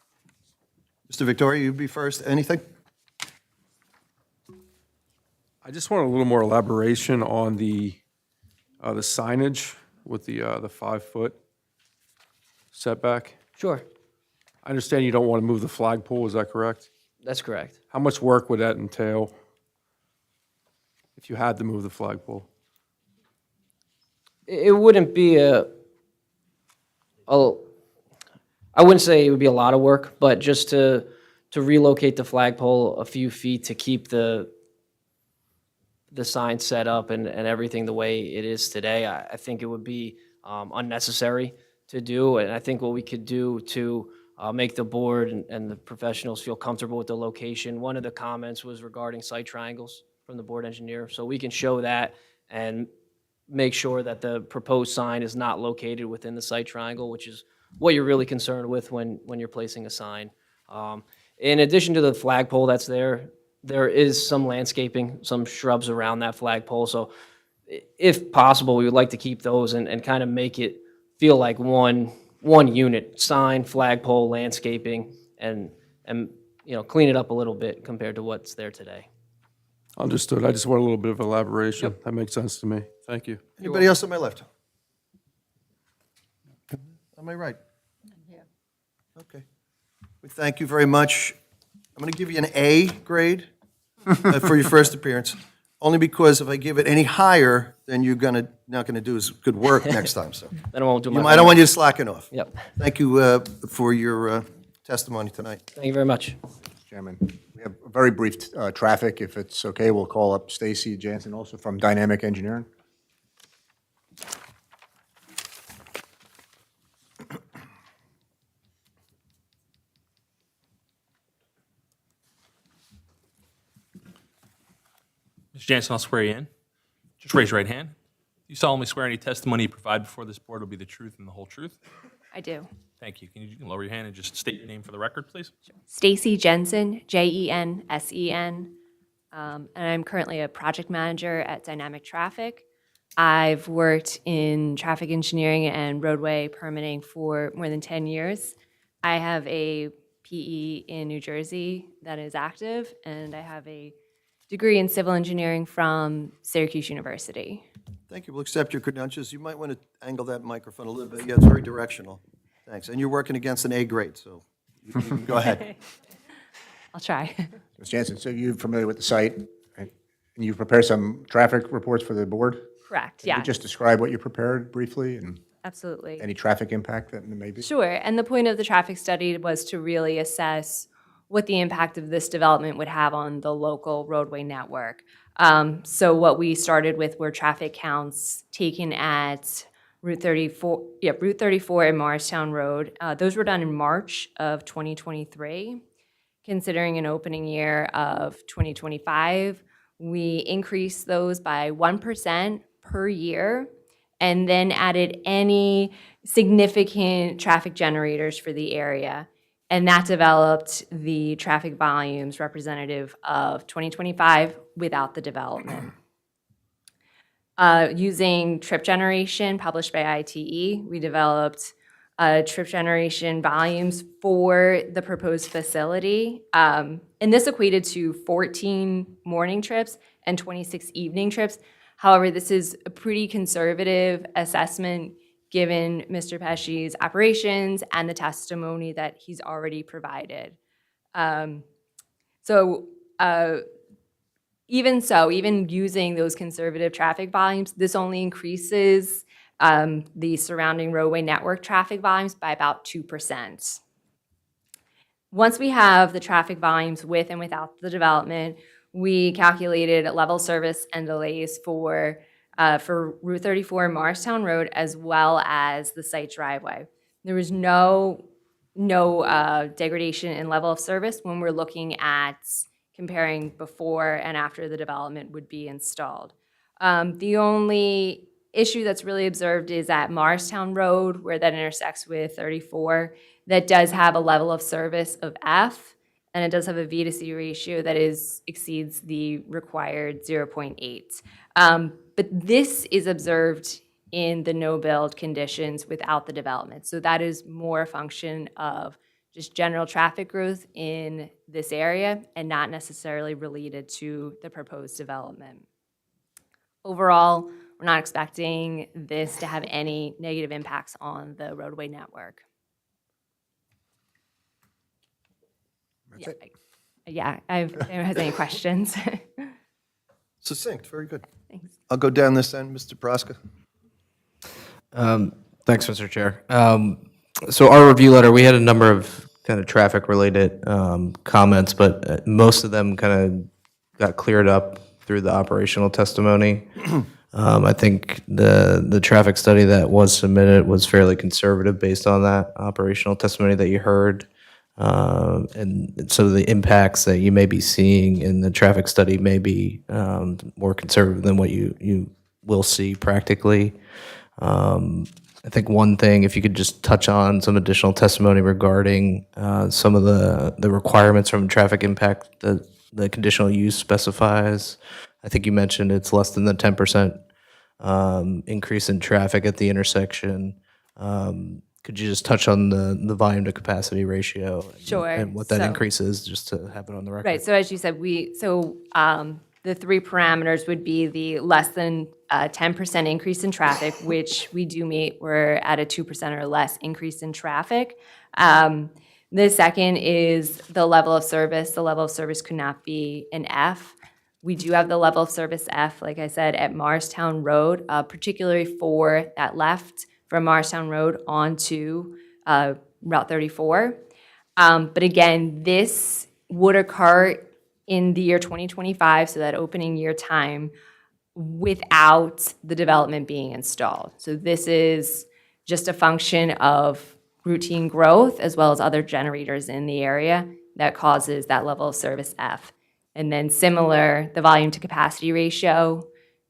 Mr. Victoria, you be first. Anything? I just want a little more elaboration on the signage with the 5-foot setback. Sure, I understand you don't want to move the flagpole, is that correct? that's correct. How much work would that entail if you had to move the flagpole? It wouldn't be I wouldn't say it would be a lot of work, but just to relocate the flagpole a few feet to keep the sign set up and everything the way it is today, I think it would be unnecessary to do. And I think what we could do to make the board and the professionals feel comfortable with the location, one of the comments was regarding site triangles from the board engineer. So we can show that and make sure that the proposed sign is not located within the site triangle, which is what you're really concerned with when you're placing a sign. In addition to the flagpole that's there is some landscaping, some shrubs around that flagpole. So if possible, we would like to keep those and kind of make it feel like one unit, sign, flagpole, landscaping, and clean it up a little bit compared to what's there today. Understood. I just want a little bit of elaboration. That makes sense to me. Thank you. Anybody else on my left? On my right? Okay. We thank you very much. I'm going to give you an A grade for your first appearance, only because if I give it any higher, then you're not going to do as good work next time. So Then I won't do my I don't want you slacking off. Yep. Thank you for your testimony tonight. Thank you very much. Chairman, we have a very brief traffic. If it's okay, we'll call up Stacy Jansen, also from Dynamic Engineering. Ms. Jansen, I'll swear you in. Just raise your right hand. You solemnly swear any testimony you provide before this board will be the truth and the whole truth? I do. Thank you. Can you lower your hand and just state your name for the record, please? Stacy Jensen, Jensen. And I'm currently a project manager at Dynamic Traffic. I've worked in traffic engineering and roadway permitting for more than 10 years. I have a PE in New Jersey that is active, and I have a degree in civil engineering from Syracuse University. Thank you. We'll accept your credentials. You might want to angle that microphone a little bit. Yeah, it's very directional. Thanks. And you're working against an A grade, so you can go ahead. I'll try. Ms. Jansen, so you're familiar with the site, right? And you prepare some traffic reports for the board? Correct, Can yeah. you just describe what you prepared briefly and Absolutely. any traffic impact that may be? Sure, and the point of the traffic study was to really assess what the impact of this development would have on the local roadway network. So what we started with were traffic counts taken at Route 34 and Morristown Road. Those were done in March of 2023. Considering an opening year of 2025, we increased those by 1% per year, and then added any significant traffic generators for the area. And that developed the traffic volumes representative of 2025 without the development. Using trip generation published by ITE, we developed trip generation volumes for the proposed facility. And this equated to 14 morning trips and 26 evening trips. However, this is a pretty conservative assessment given Mr. Pesci's operations and the testimony that he's already provided. Even using those conservative traffic volumes, this only increases the surrounding roadway network traffic volumes by about 2%. Once we have the traffic volumes with and without the development, we calculated level service and delays for Route 34 and Morristown Road, as well as the site driveway. There was no degradation in level of service when we're looking at comparing before and after the development would be installed. The only issue that's really observed is at Morristown Road, where that intersects with 34, that does have a level of service of F, and it does have a V to C ratio that exceeds the required 0.8. But this is observed in the no-build conditions without the development. So that is more a function of just general traffic growth in this area and not necessarily related to the proposed development. Overall, we're not expecting this to have any negative impacts on the roadway network. Yeah, if anyone has any questions. Succinct, very good. Thanks. I'll go down this end, Mr. Praska. Thanks, Mr. Chair. So our review letter, we had a number of kind of traffic-related comments, but most of them kind of got cleared up through the operational testimony. I think the traffic study that was submitted was fairly conservative based on that operational testimony that you heard. And so the impacts that you may be seeing in the traffic study may be more conservative than what you will see practically. I think one thing, if you could just touch on some additional testimony regarding some of the requirements from traffic impact that the conditional use specifies. I think you mentioned it's less than the 10% increase in traffic at the intersection. Could you just touch on the volume to capacity ratio? Sure. And what that So- increase is, just to have it on the record? Right, so as you said, the three parameters would be the less than 10% increase in traffic, which we do meet. We're at a 2% or less increase in traffic. The second is the level of service. The level of service could not be an F. We do have the level of service F, like I said, at Morristown Road, particularly for that left from Morristown Road onto Route 34. But again, this would occur in the year 2025, so that opening year time, without the development being installed. So this is just a function of routine growth as well as other generators in the area that causes that level of service F. And then similar, the volume to capacity ratio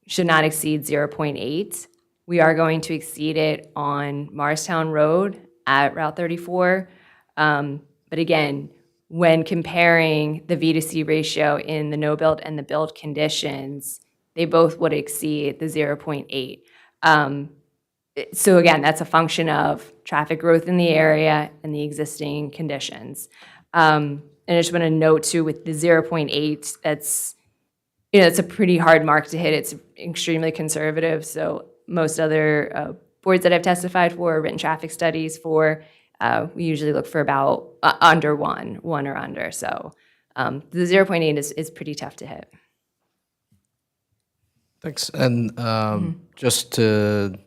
should not exceed 0.8. We are going to exceed it on Morristown Road at Route 34. But again, when comparing the V to C ratio in the no-build and the build conditions, they both would exceed the 0.8. So again, that's a function of traffic growth in the area and the existing conditions. And I just want to note too, with the 0.8, that's, it's a pretty hard mark to hit. It's extremely conservative. So most other boards that I've testified for, written traffic studies for, we usually look for about under one or under. So the 0.8 is pretty tough to hit. Thanks. And just to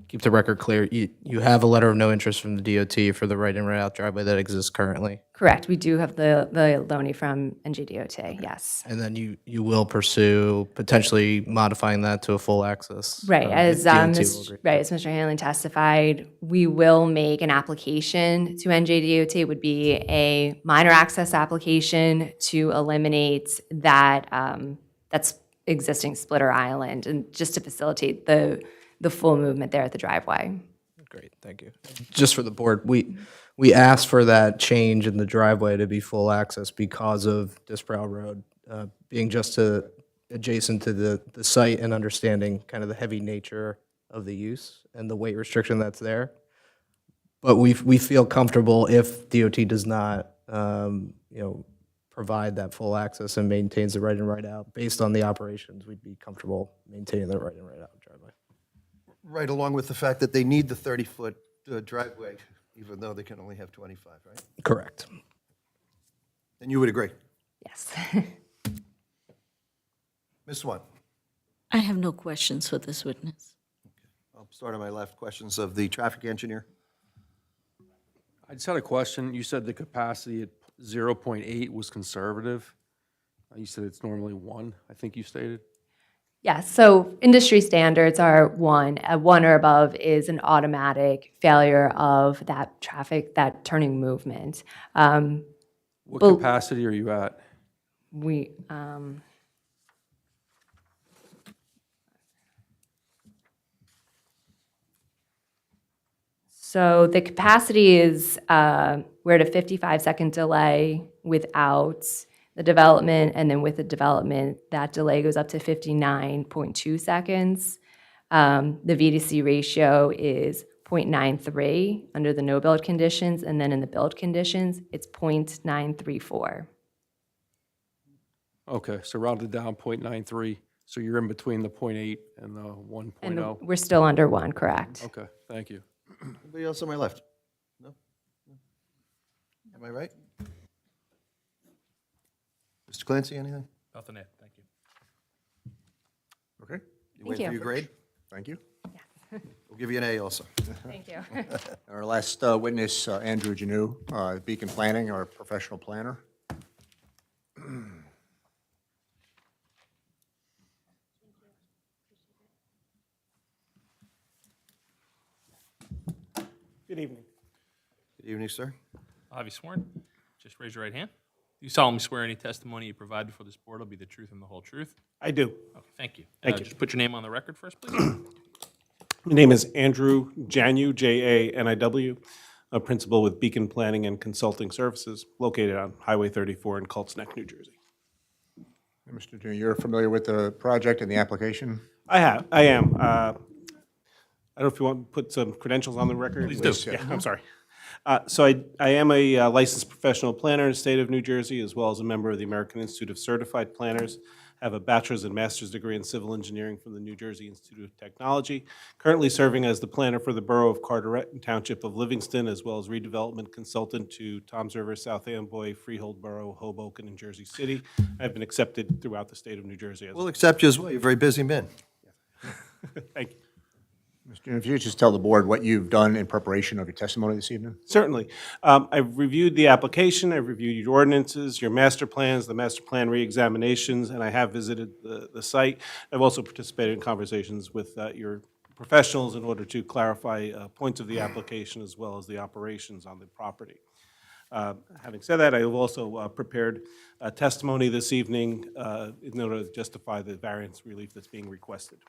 keep the record clear, you have a letter of no interest from the DOT for the right-in, right-out driveway that exists currently? Correct. We do have the LONI from NJDOT, yes. And then you will pursue potentially modifying that to a full access? Right, as DOT will agree. as Mr. Hanlon testified, we will make an application to NJDOT. It would be a minor access application to eliminate that that's existing splitter island, and just to facilitate the full movement there at the driveway. Great, thank you. Just for the board, we asked for that change in the driveway to be full access because of Disbrow Road being just adjacent to the site and understanding kind of the heavy nature of the use and the weight restriction that's there. But we feel comfortable if DOT does not, provide that full access and maintains the right-in, right-out. Based on the operations, we'd be comfortable maintaining the right-in, right-out driveway. Right along with the fact that they need the 30-foot driveway, even though they can only have 25, right? Correct. And you would agree? Yes. Ms. Swan? I have no questions for this witness. I'll start on my left. Questions of the traffic engineer? I just had a question. You said the capacity at 0.8 was conservative. You said it's normally 1, I think you stated. Yes, so industry standards are 1. 1 or above is an automatic failure of that traffic, that turning movement. What capacity are you at? So the capacity is, we're at a 55-second delay without the development, and then with the development, that delay goes up to 59.2 seconds. The V to C ratio is 0.93 under the no-build conditions, and then in the build conditions, it's 0.934. Okay, so rounded down 0.93, so you're in between the 0.8 and the 1.0. And we're still under 1, correct? Okay, thank you. Anybody else on my left? No? Am I right? Mr. Clancy, anything? Nothing to add, thank you. Okay, You waiting for your grade? thank you. We'll give you an A also. Thank you. Our last witness, Andrew Janu, Beacon Planning, our professional planner. Good evening. Good evening, sir. I'll have you sworn. Just raise your right hand. Do you solemnly swear any testimony you provide before this board will be the truth and the whole truth? I do. Okay, thank you. Thank you. Just put your name on the record first, please. My name is Andrew Janu, Janiw, a principal with Beacon Planning and Consulting Services, located on Highway 34 in Colts Neck, New Jersey. Mr. Janu, you're familiar with the project and the application? I am. I don't know if you want to put some credentials on the record. Please do. Yeah, I'm sorry. So I am a licensed professional planner in the state of New Jersey, as well as a member of the American Institute of Certified Planners. I have a bachelor's and master's degree in civil engineering from the New Jersey Institute of Technology. Currently serving as the planner for the borough of Carteret and Township of Livingston, as well as redevelopment consultant to Toms River, South Amboy, Freehold Borough, Hoboken, and Jersey City. I've been accepted throughout the state of New Jersey. We'll accept you as well. You're a very busy man. Thank you. Mr. Janu, if you could just tell the board what you've done in preparation of your testimony this evening? Certainly. I've reviewed the application, I've reviewed your ordinances, your master plans, the master plan reexaminations, and I have visited the site. I've also participated in conversations with your professionals in order to clarify points of the application as well as the operations on the property. Having said that, I have also prepared testimony this evening in order to justify the variance relief that's being requested.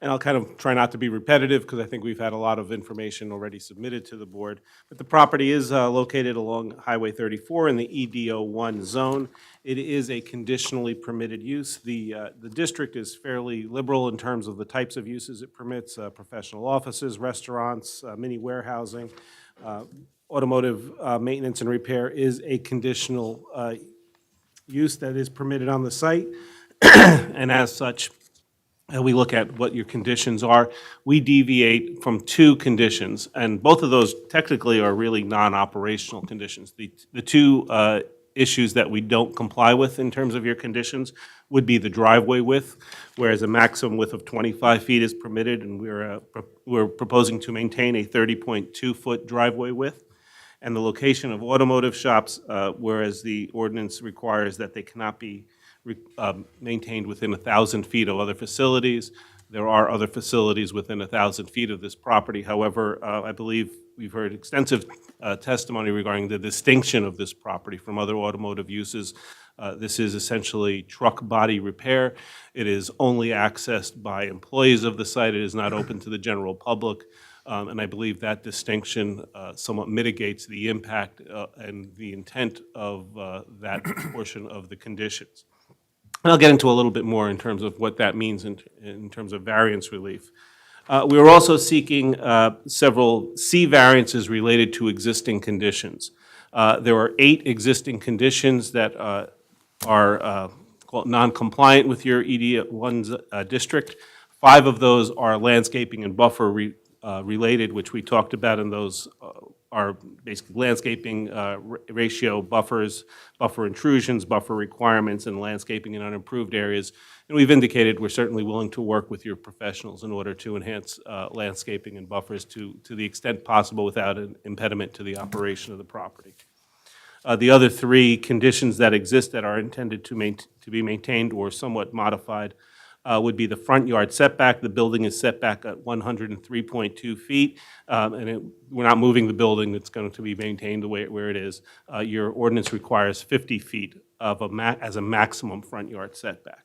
And I'll kind of try not to be repetitive because I think we've had a lot of information already submitted to the board. But the property is located along Highway 34 in the EDO1 zone. It is a conditionally permitted use. The district is fairly liberal in terms of the types of uses it permits, professional offices, restaurants, mini warehousing. Automotive maintenance and repair is a conditional use that is permitted on the site. And as such, we look at what your conditions are. We deviate from two conditions, and both of those technically are really non-operational conditions. The two issues that we don't comply with in terms of your conditions would be the driveway width, whereas a maximum width of 25 feet is permitted, and we're proposing to maintain a 30.2-foot driveway width. And the location of automotive shops, whereas the ordinance requires that they cannot be maintained within 1,000 feet of other facilities. There are other facilities within 1,000 feet of this property. However, I believe we've heard extensive testimony regarding the distinction of this property from other automotive uses. This is essentially truck body repair. It is only accessed by employees of the site. It is not open to the general public. And I believe that distinction somewhat mitigates the impact and the intent of that portion of the conditions. And I'll get into a little bit more in terms of what that means in terms of variance relief. We are also seeking several C variances related to existing conditions. There are 8 existing conditions that are non-compliant with your ED1 district. 5 of those are landscaping and buffer related, which we talked about, and those are basically landscaping ratio buffers, buffer intrusions, buffer requirements, and landscaping in unimproved areas. And we've indicated we're certainly willing to work with your professionals in order to enhance landscaping and buffers to the extent possible without an impediment to the operation of the property. The other 3 conditions that exist that are intended to be maintained or somewhat modified would be the front yard setback. The building is set back at 103.2 feet, and we're not moving the building. It's going to be maintained the way where it is. Your ordinance requires 50 feet as a maximum front yard setback.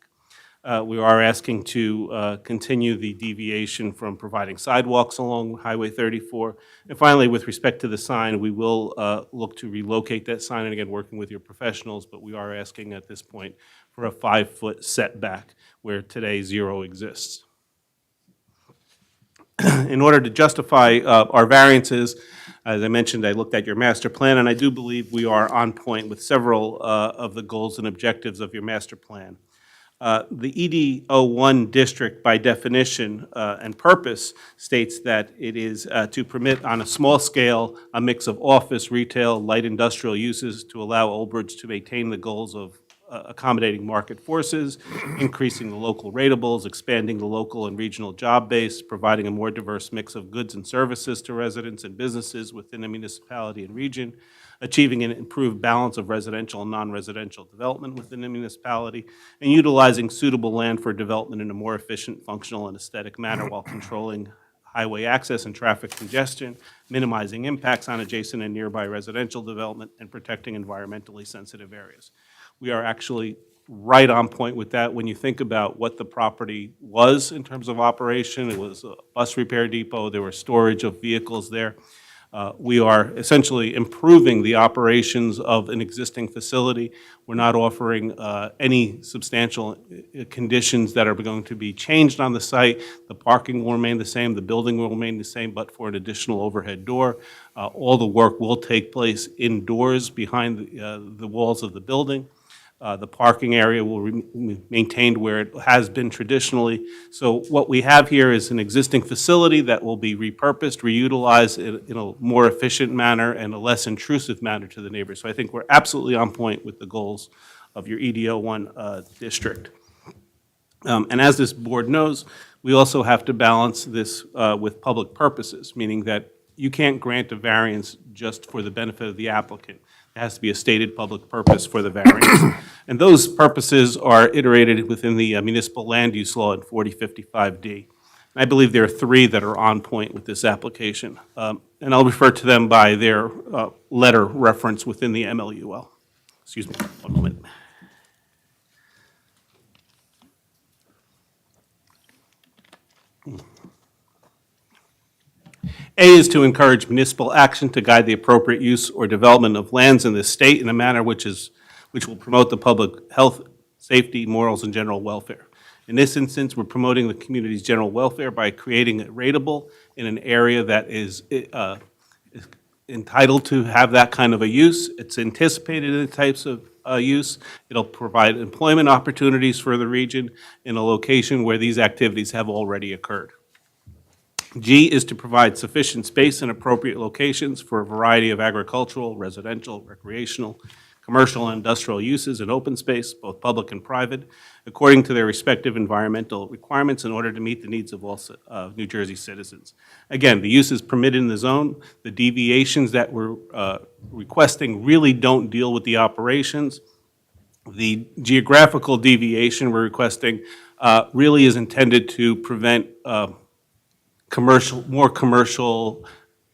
We are asking to continue the deviation from providing sidewalks along Highway 34. And finally, with respect to the sign, we will look to relocate that sign, and again, working with your professionals, but we are asking at this point for a 5-foot setback where today 0 exists. In order to justify our variances, as I mentioned, I looked at your master plan, and I do believe we are on point with several of the goals and objectives of your master plan. The ED01 district, by definition and purpose, states that it is to permit on a small scale a mix of office, retail, light industrial uses to allow Old Bridge to maintain the goals of accommodating market forces, increasing the local ratables, expanding the local and regional job base, providing a more diverse mix of goods and services to residents and businesses within a municipality and region, achieving an improved balance of residential and non-residential development within the municipality, and utilizing suitable land for development in a more efficient, functional, and aesthetic manner while controlling highway access and traffic congestion, minimizing impacts on adjacent and nearby residential development, and protecting environmentally sensitive areas. We are actually right on point with that. When you think about what the property was in terms of operation, it was a bus repair depot, there were storage of vehicles there. We are essentially improving the operations of an existing facility. We're not offering any substantial conditions that are going to be changed on the site. The parking will remain the same, the building will remain the same, but for an additional overhead door. All the work will take place indoors behind the walls of the building. The parking area will be maintained where it has been traditionally. So what we have here is an existing facility that will be repurposed, reutilized in a more efficient manner and a less intrusive manner to the neighbors. So I think we're absolutely on point with the goals of your EDO1 district. And as this board knows, we also have to balance this with public purposes, meaning that you can't grant a variance just for the benefit of the applicant. There has to be a stated public purpose for the variance. And those purposes are iterated within the municipal land use law in 4055D. And I believe there are 3 that are on point with this application. And I'll refer to them by their letter reference within the MLUL. Excuse me, one moment. A is to encourage municipal action to guide the appropriate use or development of lands in the state in a manner which will promote the public health, safety, morals, and general welfare. In this instance, we're promoting the community's general welfare by creating it rateable in an area that is entitled to have that kind of a use. It's anticipated in the types of use. It'll provide employment opportunities for the region in a location where these activities have already occurred. G is to provide sufficient space in appropriate locations for a variety of agricultural, residential, recreational, commercial, and industrial uses in open space, both public and private, according to their respective environmental requirements in order to meet the needs of all New Jersey citizens. Again, the use is permitted in the zone. The deviations that we're requesting really don't deal with the operations. The geographical deviation we're requesting really is intended to prevent more commercial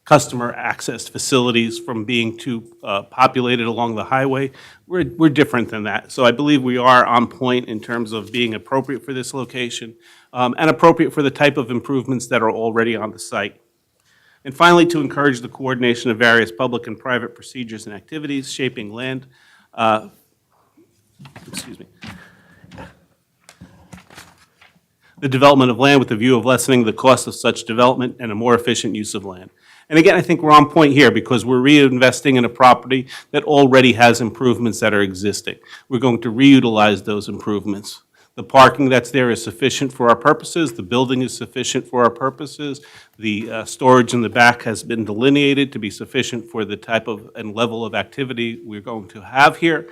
customer access facilities from being too populated along the highway. We're different than that. So I believe we are on point in terms of being appropriate for this location and appropriate for the type of improvements that are already on the site. And finally, to encourage the coordination of various public and private procedures and activities shaping land, the development of land with the view of lessening the cost of such development and a more efficient use of land. And again, I think we're on point here because we're reinvesting in a property that already has improvements that are existing. We're going to reutilize those improvements. The parking that's there is sufficient for our purposes. The building is sufficient for our purposes. The storage in the back has been delineated to be sufficient for the type of and level of activity we're going to have here.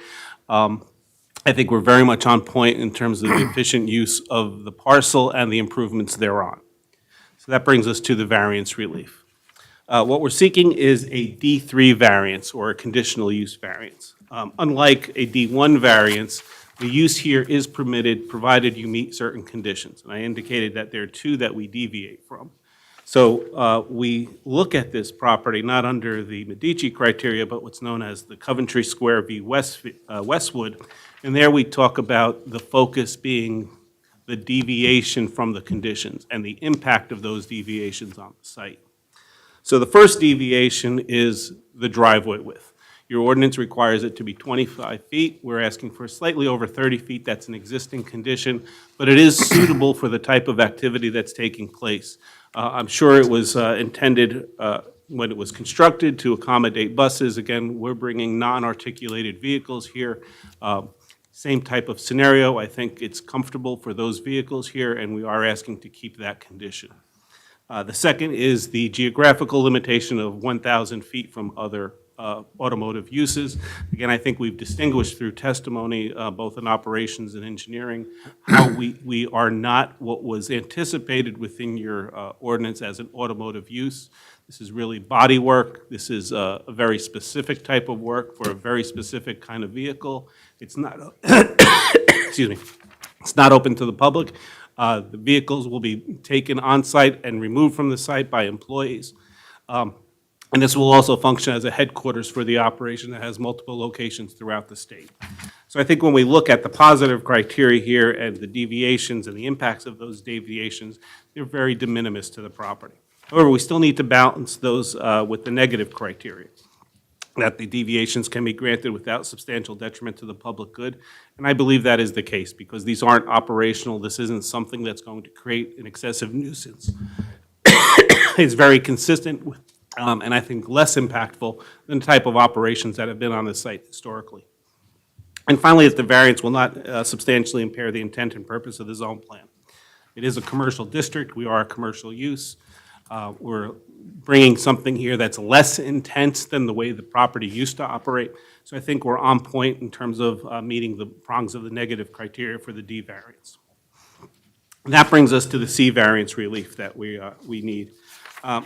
I think we're very much on point in terms of the efficient use of the parcel and the improvements thereon. So that brings us to the variance relief. What we're seeking is a D3 variance or a conditional use variance. Unlike a D1 variance, the use here is permitted provided you meet certain conditions. And I indicated that there are two that we deviate from. So we look at this property not under the Medici criteria, but what's known as the Coventry Square v. Westwood. And there we talk about the focus being the deviation from the conditions and the impact of those deviations on the site. So the first deviation is the driveway width. Your ordinance requires it to be 25 feet. We're asking for slightly over 30 feet. That's an existing condition, but it is suitable for the type of activity that's taking place. I'm sure it was intended when it was constructed to accommodate buses. Again, we're bringing non-articulated vehicles here. Same type of scenario. I think it's comfortable for those vehicles here, and we are asking to keep that condition. The second is the geographical limitation of 1,000 feet from other automotive uses. Again, I think we've distinguished through testimony, both in operations and engineering, how we are not what was anticipated within your ordinance as an automotive use. This is really body work. This is a very specific type of work for a very specific kind of vehicle. It's not, excuse me, it's not open to the public. The vehicles will be taken on-site and removed from the site by employees. And this will also function as a headquarters for the operation that has multiple locations throughout the state. So I think when we look at the positive criteria here and the deviations and the impacts of those deviations, they're very de minimis to the property. However, we still need to balance those with the negative criteria, that the deviations can be granted without substantial detriment to the public good. And I believe that is the case because these aren't operational. This isn't something that's going to create an excessive nuisance. It's very consistent with, and I think less impactful than the type of operations that have been on the site historically. And finally, that the variance will not substantially impair the intent and purpose of the zone plan. It is a commercial district. We are a commercial use. We're bringing something here that's less intense than the way the property used to operate. So I think we're on point in terms of meeting the prongs of the negative criteria for the D variance. And that brings us to the C variance relief that we need.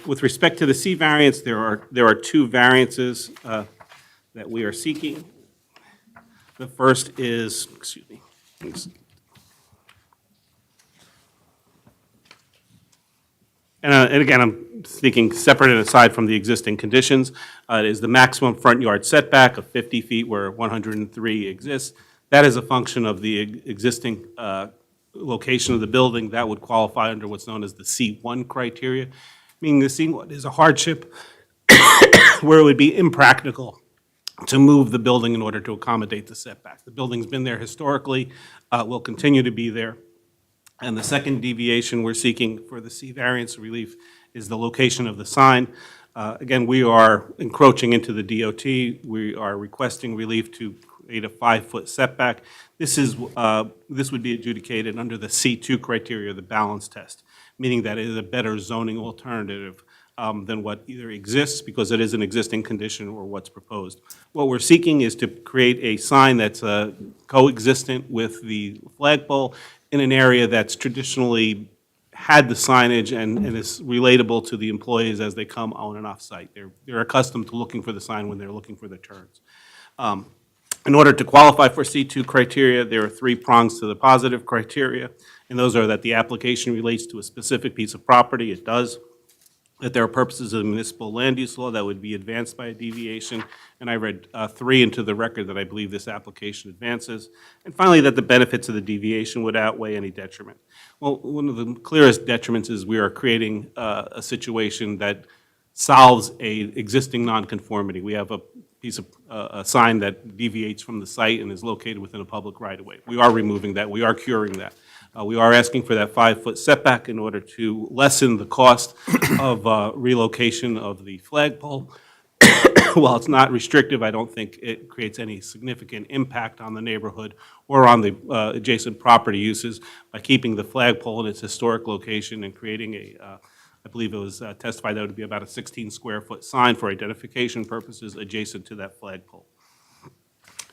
With respect to the C variance, there are two variances that we are seeking. The first is, excuse me, and again, I'm speaking separate and aside from the existing conditions. It is the maximum front yard setback of 50 feet where 103 exists. That is a function of the existing location of the building. That would qualify under what's known as the C1 criteria. meaning the seeing what is a hardship where it would be impractical to move the building in order to accommodate the setback. The building's been there historically, will continue to be there. And the second deviation we're seeking for the C variance relief is the location of the sign. Again, we are encroaching into the DOT. We are requesting relief to create a 5-foot setback. This would be adjudicated under the C2 criteria, the balance test, meaning that it is a better zoning alternative than what either exists, because it is an existing condition, or what's proposed. What we're seeking is to create a sign that's coexistent with the flagpole in an area that's traditionally had the signage and is relatable to the employees as they come on and off site. They're accustomed to looking for the sign when they're looking for the turns. In order to qualify for C2 criteria, there are 3 prongs to the positive criteria, and those are that the application relates to a specific piece of property. It does. That there are purposes of the municipal land use law that would be advanced by a deviation, and I read 3 into the record that I believe this application advances. And finally, that the benefits of the deviation would outweigh any detriment. Well, one of the clearest detriments is we are creating a situation that solves a existing nonconformity. We have a piece of, a sign that deviates from the site and is located within a public right-of-way. We are removing that. We are curing that. We are asking for that 5-foot setback in order to lessen the cost of relocation of the flagpole. While it's not restrictive, I don't think it creates any significant impact on the neighborhood or on the adjacent property uses by keeping the flagpole in its historic location and creating a, I believe it was testified that it would be about a 16-square-foot sign for identification purposes adjacent to that flagpole.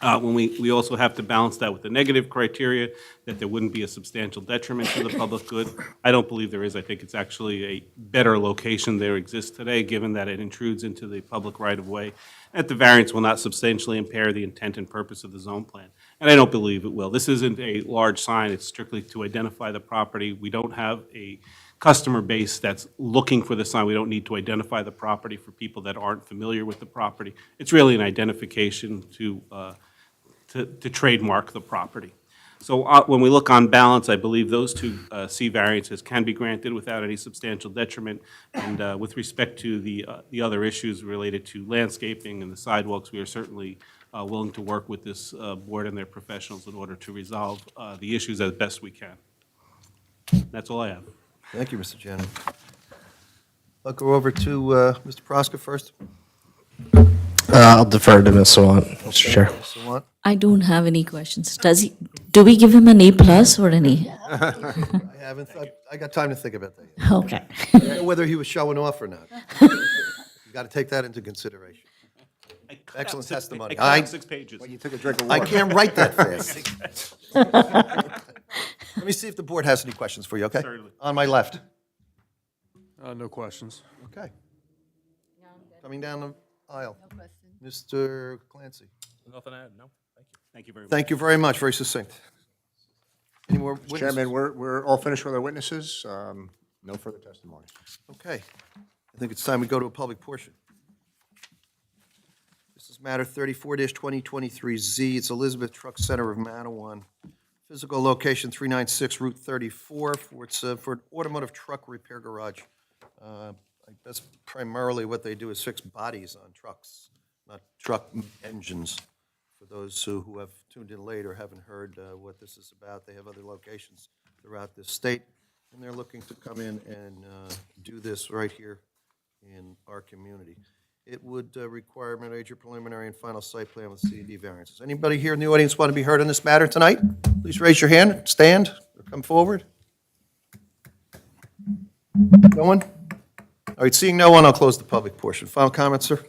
When we also have to balance that with the negative criteria, that there wouldn't be a substantial detriment to the public good. I don't believe there is. I think it's actually a better location there exists today, given that it intrudes into the public right-of-way, and the variance will not substantially impair the intent and purpose of the zone plan. And I don't believe it will. This isn't a large sign. It's strictly to identify the property. We don't have a customer base that's looking for the sign. We don't need to identify the property for people that aren't familiar with the property. It's really an identification to trademark the property. So when we look on balance, I believe those 2 C variances can be granted without any substantial detriment. And with respect to the other issues related to landscaping and the sidewalks, we are certainly willing to work with this board and their professionals in order to resolve the issues as best we can. That's all I have. Thank you, Mr. Janney. I'll go over to Mr. Proska first. I'll defer to Ms. Sawant, Mr. Chair. Mr. Sawant? I don't have any questions. Do we give him an A+ or an E? I haven't, I got time to think about that. Okay. I don't know whether he was showing off or not. You got to take that into consideration. Excellent testimony. I cut out 6 pages. You took a drink of I water. can't write that fast. Let me see if the board has any questions for you, okay? Certainly. On my left. No questions. Okay. Coming down the aisle. No question. Mr. Clancy. Nothing to add, no? Thank you. Thank you very much. Thank you very much, very succinct. Any more witnesses? Chairman, we're all finished with our witnesses. No further testimony. Okay. I think it's time we go to a public portion. This is matter 34-2023Z. It's Elizabeth Truck Center of Manawan. Physical location 396 Route 34. For an automotive truck repair garage. I guess primarily what they do is fix bodies on trucks, not truck engines. For those who have tuned in late or haven't heard what this is about, they have other locations throughout this state, and they're looking to come in and do this right here in our community. It would require major preliminary and final site plan with CED variances. Anybody here in the audience want to be heard on this matter tonight? Please raise your hand, stand, or come forward. No one? All right, seeing no one, I'll close the public portion. Final comments, sir?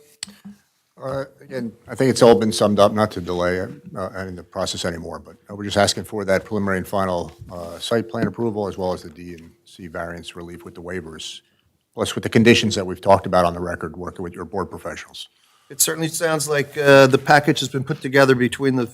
Again, I think it's all been summed up, not to delay in the process anymore, but we're just asking for that preliminary and final site plan approval, as well as the D and C variance relief with the waivers, plus with the conditions that we've talked about on the record, working with your board professionals. It certainly sounds like the package has been put together between the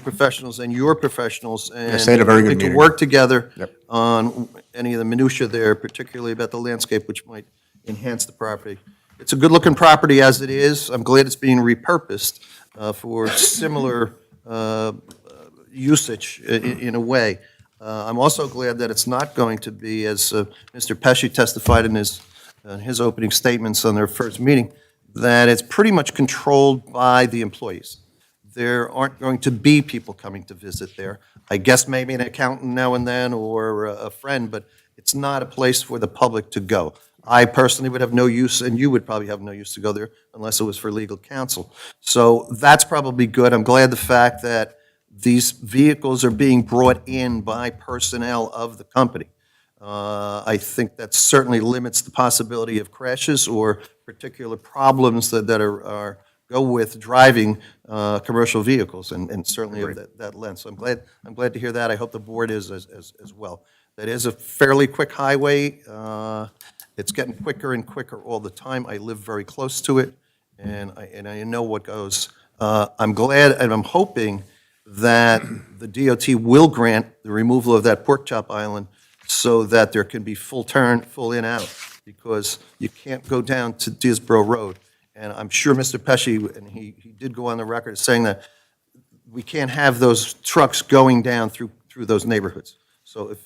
professionals and your professionals, and Yes, they had a very good we can meeting. work together Yep. on any of the minutia there, particularly about the landscape, which might enhance the property. It's a good-looking property as it is. I'm glad it's being repurposed for similar usage in a way. I'm also glad that it's not going to be, as Mr. Pesci testified in his in his opening statements on their first meeting, that it's pretty much controlled by the employees. There aren't going to be people coming to visit there. I guess maybe an accountant now and then or a friend, but it's not a place for the public to go. I personally would have no use, and you would probably have no use to go there unless it was for legal counsel. So that's probably good. I'm glad the fact that these vehicles are being brought in by personnel of the company. I think that certainly limits the possibility of crashes or particular problems that go with driving commercial vehicles, and certainly of that length. So I'm glad to hear that. I hope the board is as well. That is a fairly quick highway. It's getting quicker and quicker all the time. I live very close to it, and I know what goes. I'm glad, and I'm hoping that the DOT will grant the removal of that pork chop island so that there can be full turn, full in-out, because you can't go down to Disbro Road. And I'm sure Mr. Pesci, and he did go on the record as saying that we can't have those trucks going down through those neighborhoods. So if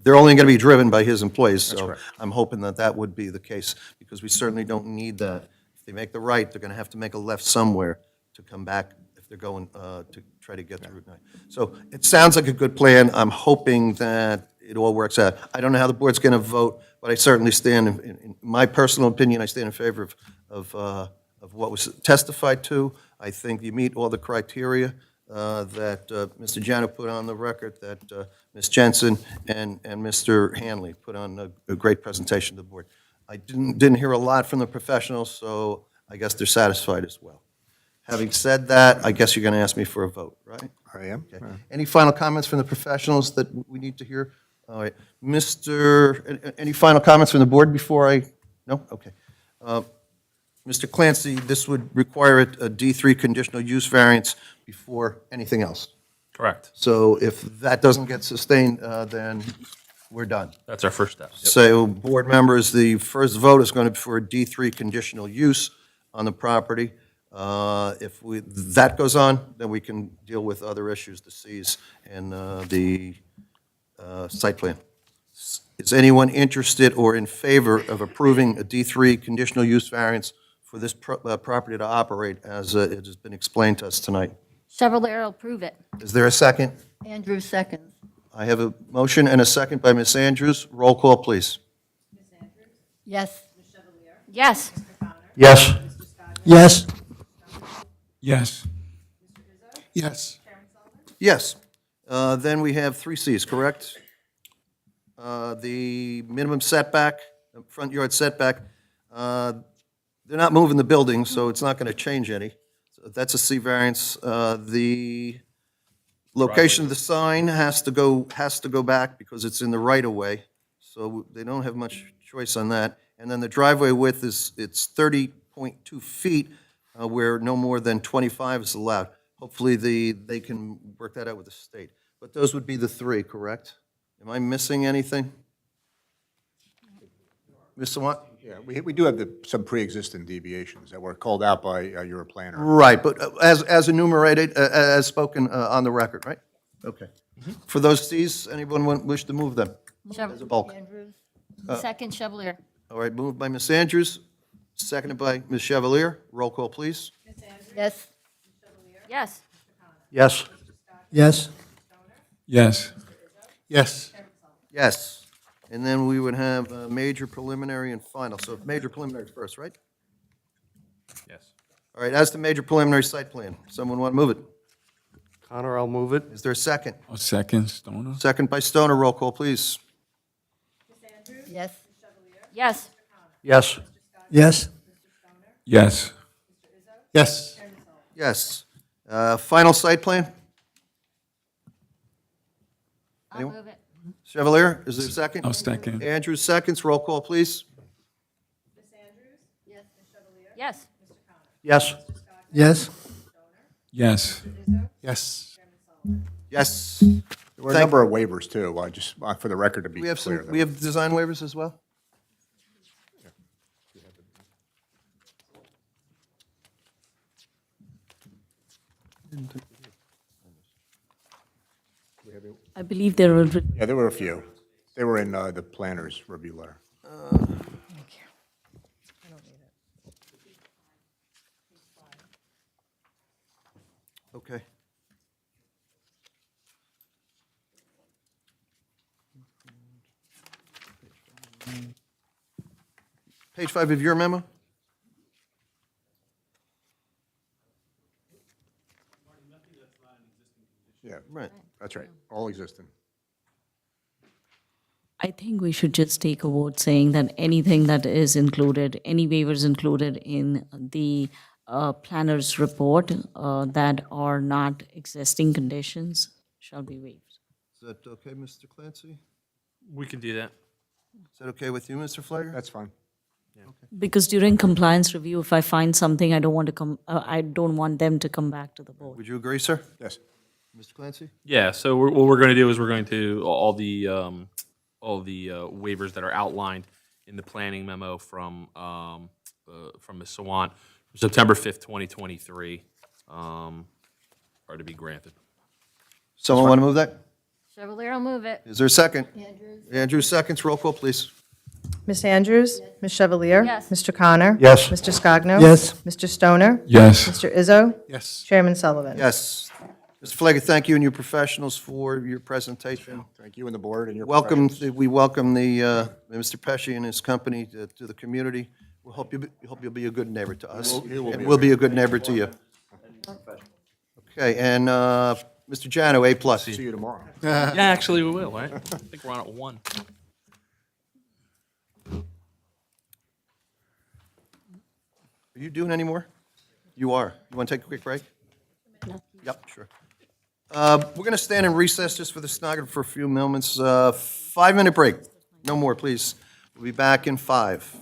they're only going to be driven by his employees, so I'm hoping that that would be the case, because we certainly don't need that. If they make the right, they're going to have to make a left somewhere to come back if they're going to try to get to Route 9. So it sounds like a good plan. I'm hoping that it all works out. I don't know how the board's going to vote, but I certainly stand, in my personal opinion, I stand in favor of what was testified to. I think you meet all the criteria that Mr. Jano put on the record, that Ms. Jensen and Mr. Hanley put on a great presentation to the board. I didn't hear a lot from the professionals, so I guess they're satisfied as well. Having said that, I guess you're going to ask me for a vote, right? I am. Okay. Any final comments from the professionals that we need to hear? All right. Any final comments from the board before I, no? Okay. Mr. Clancy, this would require a D3 conditional use variance before anything else. Correct. So if that doesn't get sustained, then we're done. That's our first step. So, board members, the first vote is going to be for a D3 conditional use on the property. If that goes on, then we can deal with other issues, the Cs and the site plan. Is anyone interested or in favor of approving a D3 conditional use variance for this property to operate as it has been explained to us tonight? Chevalier will prove it. Is there a second? Andrews seconds. I have a motion and a second by Ms. Andrews. Roll call, please. Yes. Yes. Yes. Yes. Yes. Yes. Yes. Then we have three Cs, correct? The minimum setback, front yard setback, they're not moving the building, so it's not going to change any. So that's a C variance. The location of the sign has to go back because it's in the right-of-way, so they don't have much choice on that. And then the driveway width it's 30.2 feet, where no more than 25 is allowed. Hopefully, they can work that out with the state. But those would be the three, correct? Am I missing anything? Mr. What? Yeah, we do have some pre-existing deviations that were called out by your planner. Right, but as enumerated, as spoken on the record, right? Okay. For those Cs, anyone wish to move them? As a bulk. Andrews. Second Chevalier. All right, moved by Ms. Andrews, seconded by Ms. Chevalier. Roll call, please. Yes. Yes. Yes. Yes. Yes. Yes. Yes. And then we would have major preliminary and final. So major preliminary first, right? Yes. All right, as to major preliminary site plan, someone want to move it? Connor, I'll move it. Is there a second? A second, Stoner. Second by Stoner. Roll call, please. Yes. Yes. Yes. Yes. Yes. Yes. Yes. Final site plan? I'll Anyone? move it. Chevalier, is there a second? I'll second. Andrews seconds. Roll call, please. Yes. Yes. Yes. Yes. Yes. Yes. There were a Thank- number of waivers, too, just for the record to be We have clear. we have design waivers as well? I believe there are. Yeah, there were a few. They were in the planner's review letter. Okay. Page 5 of your memo? Yeah, Right. that's right, all existing. I think we should just take a vote saying that anything that is included, any waivers included in the planner's report that are not existing conditions shall be waived. Is that okay, Mr. Clancy? We can do that. Is that okay with you, Mr. Flagger? That's fine. Because during compliance review, if I find something, I don't want to I don't want them to come back to the board. Would you agree, sir? Yes. Mr. Clancy? Yeah, so what we're going to do is we're going to, all the waivers that are outlined in the planning memo from Ms. Sawant, from September 5th, 2023, are to be granted. Someone want to move that? Chevalier will move it. Is there a second? Andrews seconds. Roll call, please. Ms. Andrews? Ms. Chevalier? Yes. Mr. Connor? Yes. Mr. Scogno? Yes. Mr. Stoner? Yes. Mr. Izzo? Yes. Chairman Sullivan? Yes. Mr. Flagger, thank you and your professionals for your presentation. Thank you and the board and your Welcome, professionals. we welcome Mr. Pesci and his company to the community. We hope you'll be a good neighbor to us. He will And be. we'll be a good neighbor to you. Okay, and Mr. Jano, A+. See you tomorrow. Yeah, actually, we will, right? I think we're on at 1. Are you doing any more? You are. You want to take a quick break? Yep, sure. We're going to stand in recess just for the stenographer for a few moments. 5-minute break. No more, please. We'll be back in 5.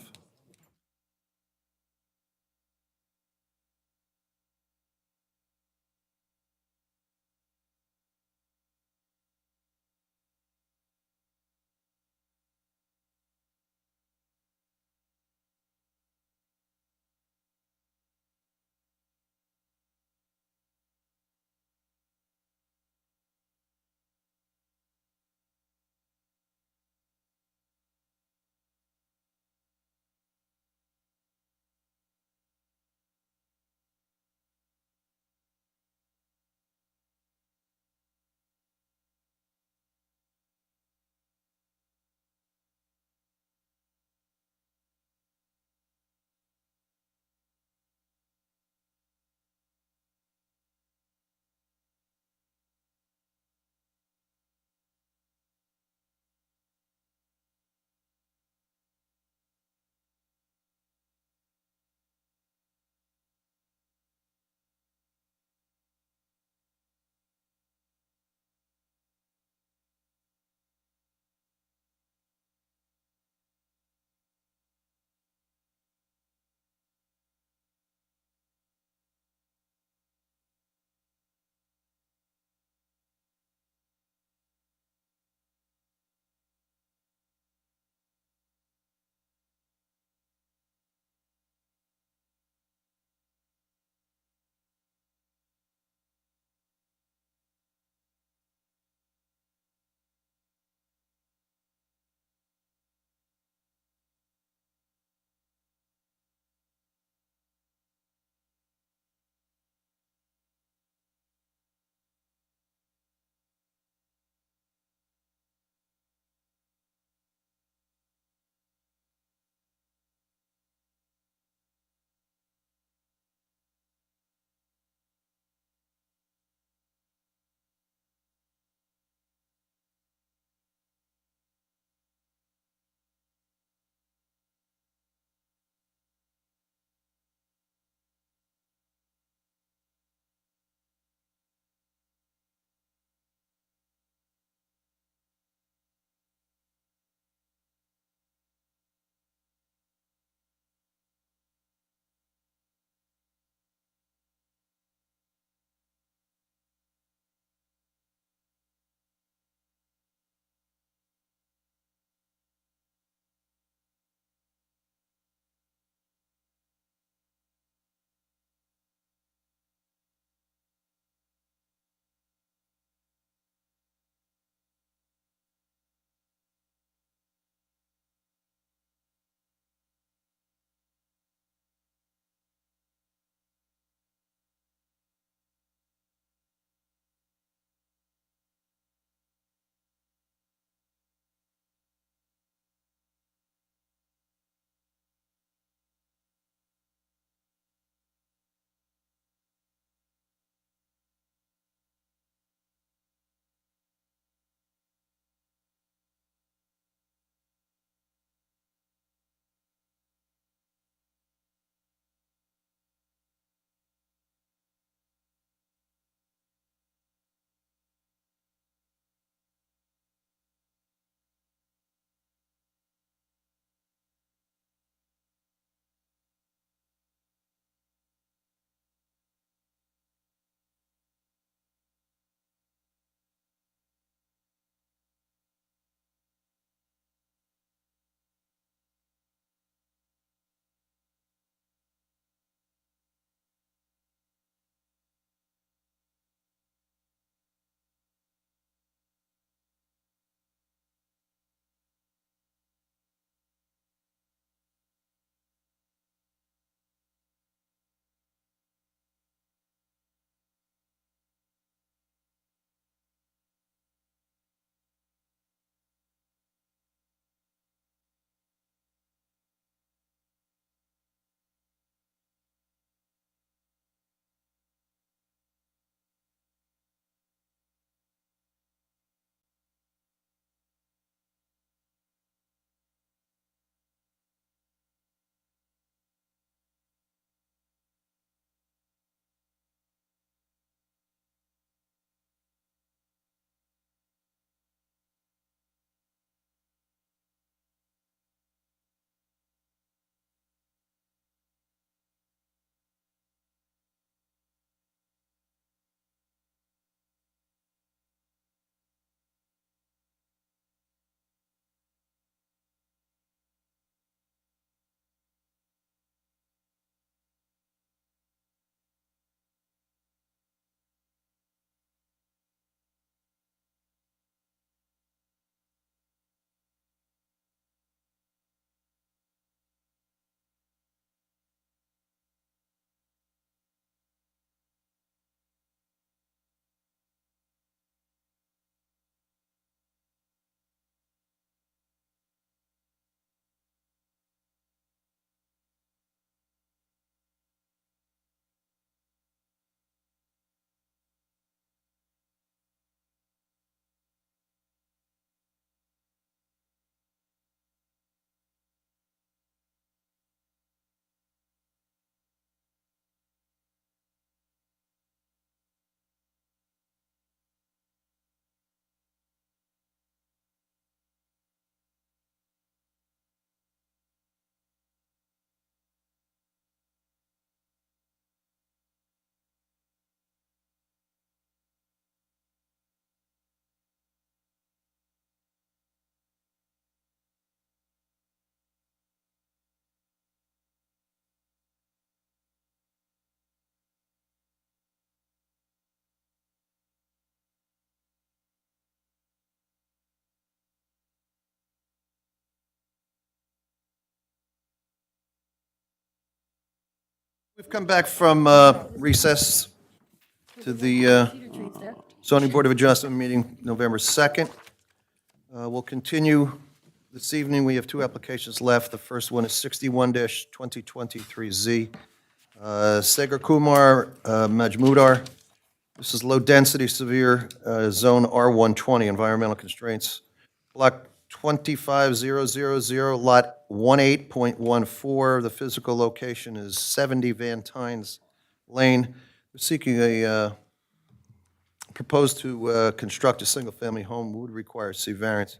We've come back from recess to the zoning board of adjustment meeting November 2nd. We'll continue this evening. We have two applications left. The first one is 61-2023Z. Sagar Kumar Majmudar. This is low-density, severe zone R120, environmental constraints. Block 25000, lot 18.14. The physical location is 70 Van Tynes Lane. We're seeking proposed to construct a single-family home, would require C variance.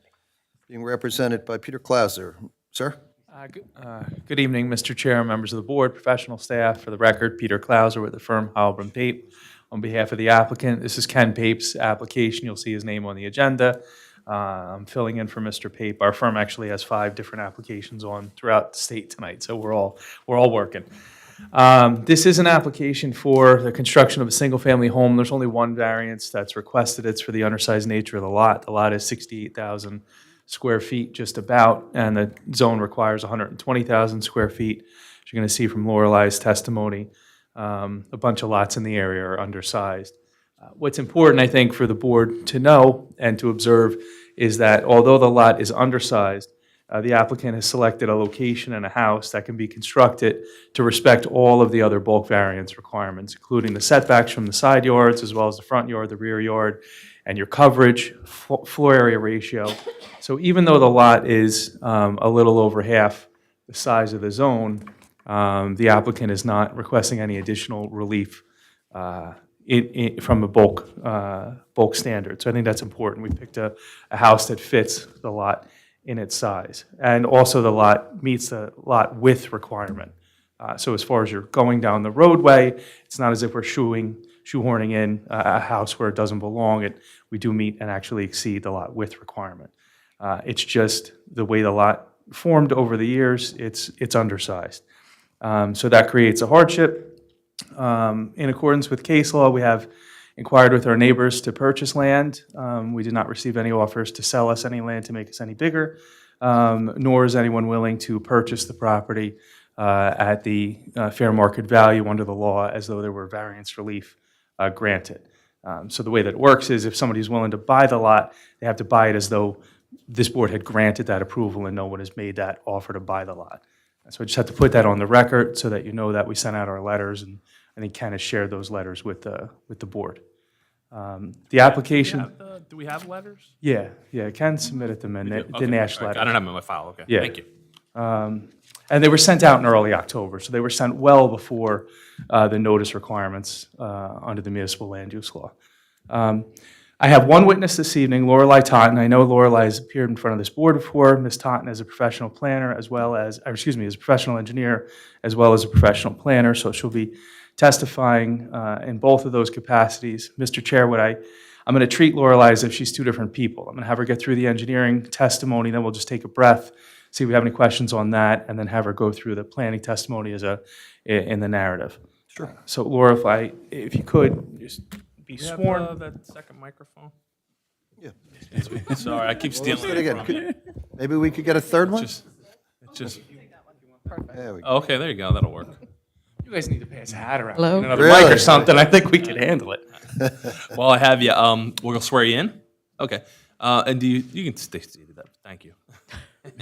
Being represented by Peter Klauser. Sir? Good evening, Mr. Chair, members of the board, professional staff. For the record, Peter Klauser with the firm Halbram Pape. On behalf of the applicant, this is Ken Pape's application. You'll see his name on the agenda. I'm filling in for Mr. Pape. Our firm actually has 5 different applications on throughout the state tonight, so we're all working. This is an application for the construction of a single-family home. There's only one variance that's requested. It's for the undersized nature of the lot. The lot is 68,000 square feet, just about, and the zone requires 120,000 square feet. As you're going to see from Lorelei's testimony, a bunch of lots in the area are undersized. What's important, I think, for the board to know and to observe is that although the lot is undersized, the applicant has selected a location and a house that can be constructed to respect all of the other bulk variance requirements, including the setbacks from the side yards, as well as the front yard, the rear yard, and your coverage, floor area ratio. So even though the lot is a little over half the size of the zone, the applicant is not requesting any additional relief from a bulk standard. So I think that's important. We picked a house that fits the lot in its size. And also the lot meets the lot width requirement. So as far as you're going down the roadway, it's not as if we're shoehorning in a house where it doesn't belong. We do meet and actually exceed the lot width requirement. It's just the way the lot formed over the years, it's undersized. So that creates a hardship. In accordance with case law, we have inquired with our neighbors to purchase land. We did not receive any offers to sell us any land to make us any bigger, nor is anyone willing to purchase the property at the fair market value under the law as though there were variance relief granted. So the way that it works is if somebody's willing to buy the lot, they have to buy it as though this board had granted that approval and no one has made that offer to buy the lot. So I just have to put that on the record so that you know that we sent out our letters, and I think Ken has shared those letters with the board. The application. Do we have letters? Yeah, Ken submitted them in the Nash letter. I don't have them in my file, okay. Yeah. Thank you. And they were sent out in early October, so they were sent well before the notice requirements under the municipal land use law. I have one witness this evening, Lorelei Totten. I know Lorelei has appeared in front of this board before. Ms. Totten is a professional planner as well as, is a professional engineer as well as a professional planner, so she'll be testifying in both of those capacities. Mr. Chair, I'm going to treat Lorelei as if she's 2 different people. I'm going to have her get through the engineering testimony, then we'll just take a breath, see if we have any questions on that, and then have her go through the planning testimony in the narrative. Sure. So Laura, if you could just be Do you sworn. have that second microphone? Yeah. Sorry, I keep Let's stealing do it it again. from you. Maybe we could get a third one? There we go. Okay, there you go, that'll work. You guys need to pass a hat around. Hello? Get another Really? mic or something. I think we can handle it. While I have you, we'll swear you in? Okay. And you can stay seated, thank you.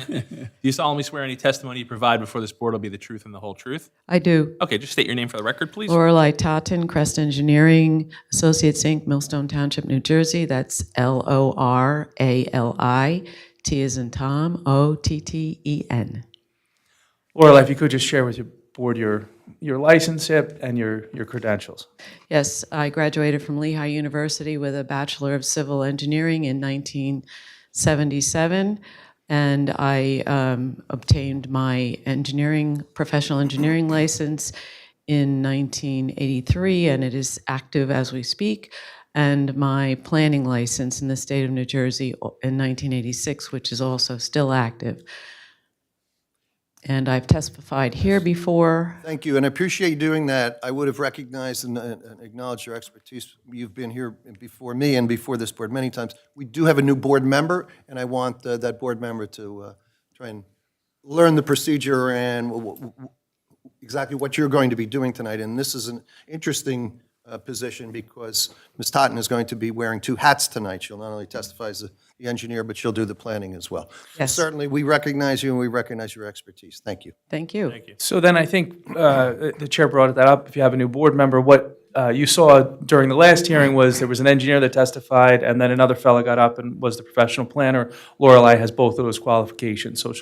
Do you solemnly swear any testimony you provide before this board will be the truth and the whole truth? I do. Okay, just state your name for the record, please. Lorelei Totten, Crest Engineering Associates, Inc., Millstone Township, New Jersey. That's Lorali, T as in Tom, Otten. Laura, if you could just share with your board your licenseship and your credentials. Yes, I graduated from Lehigh University with a Bachelor of Civil Engineering in 1977, and I obtained my professional engineering license in 1983, and it is active as we speak, and my planning license in the state of New Jersey in 1986, which is also still active. And I've testified here before. Thank you, and I appreciate you doing that. I would have recognized and acknowledged your expertise. You've been here before me and before this board many times. We do have a new board member, and I want that board member to try and learn the procedure and exactly what you're going to be doing tonight, and this is an interesting position because Ms. Totten is going to be wearing two hats tonight. She'll not only testify as the engineer, but she'll do the planning as well. Yes. Certainly, we recognize you and we recognize your expertise. Thank you. Thank you. So then I think the chair brought that up. If you have a new board member, what you saw during the last hearing was there was an engineer that testified, and then another fellow got up and was the professional planner. Lorelei has both of those qualifications, so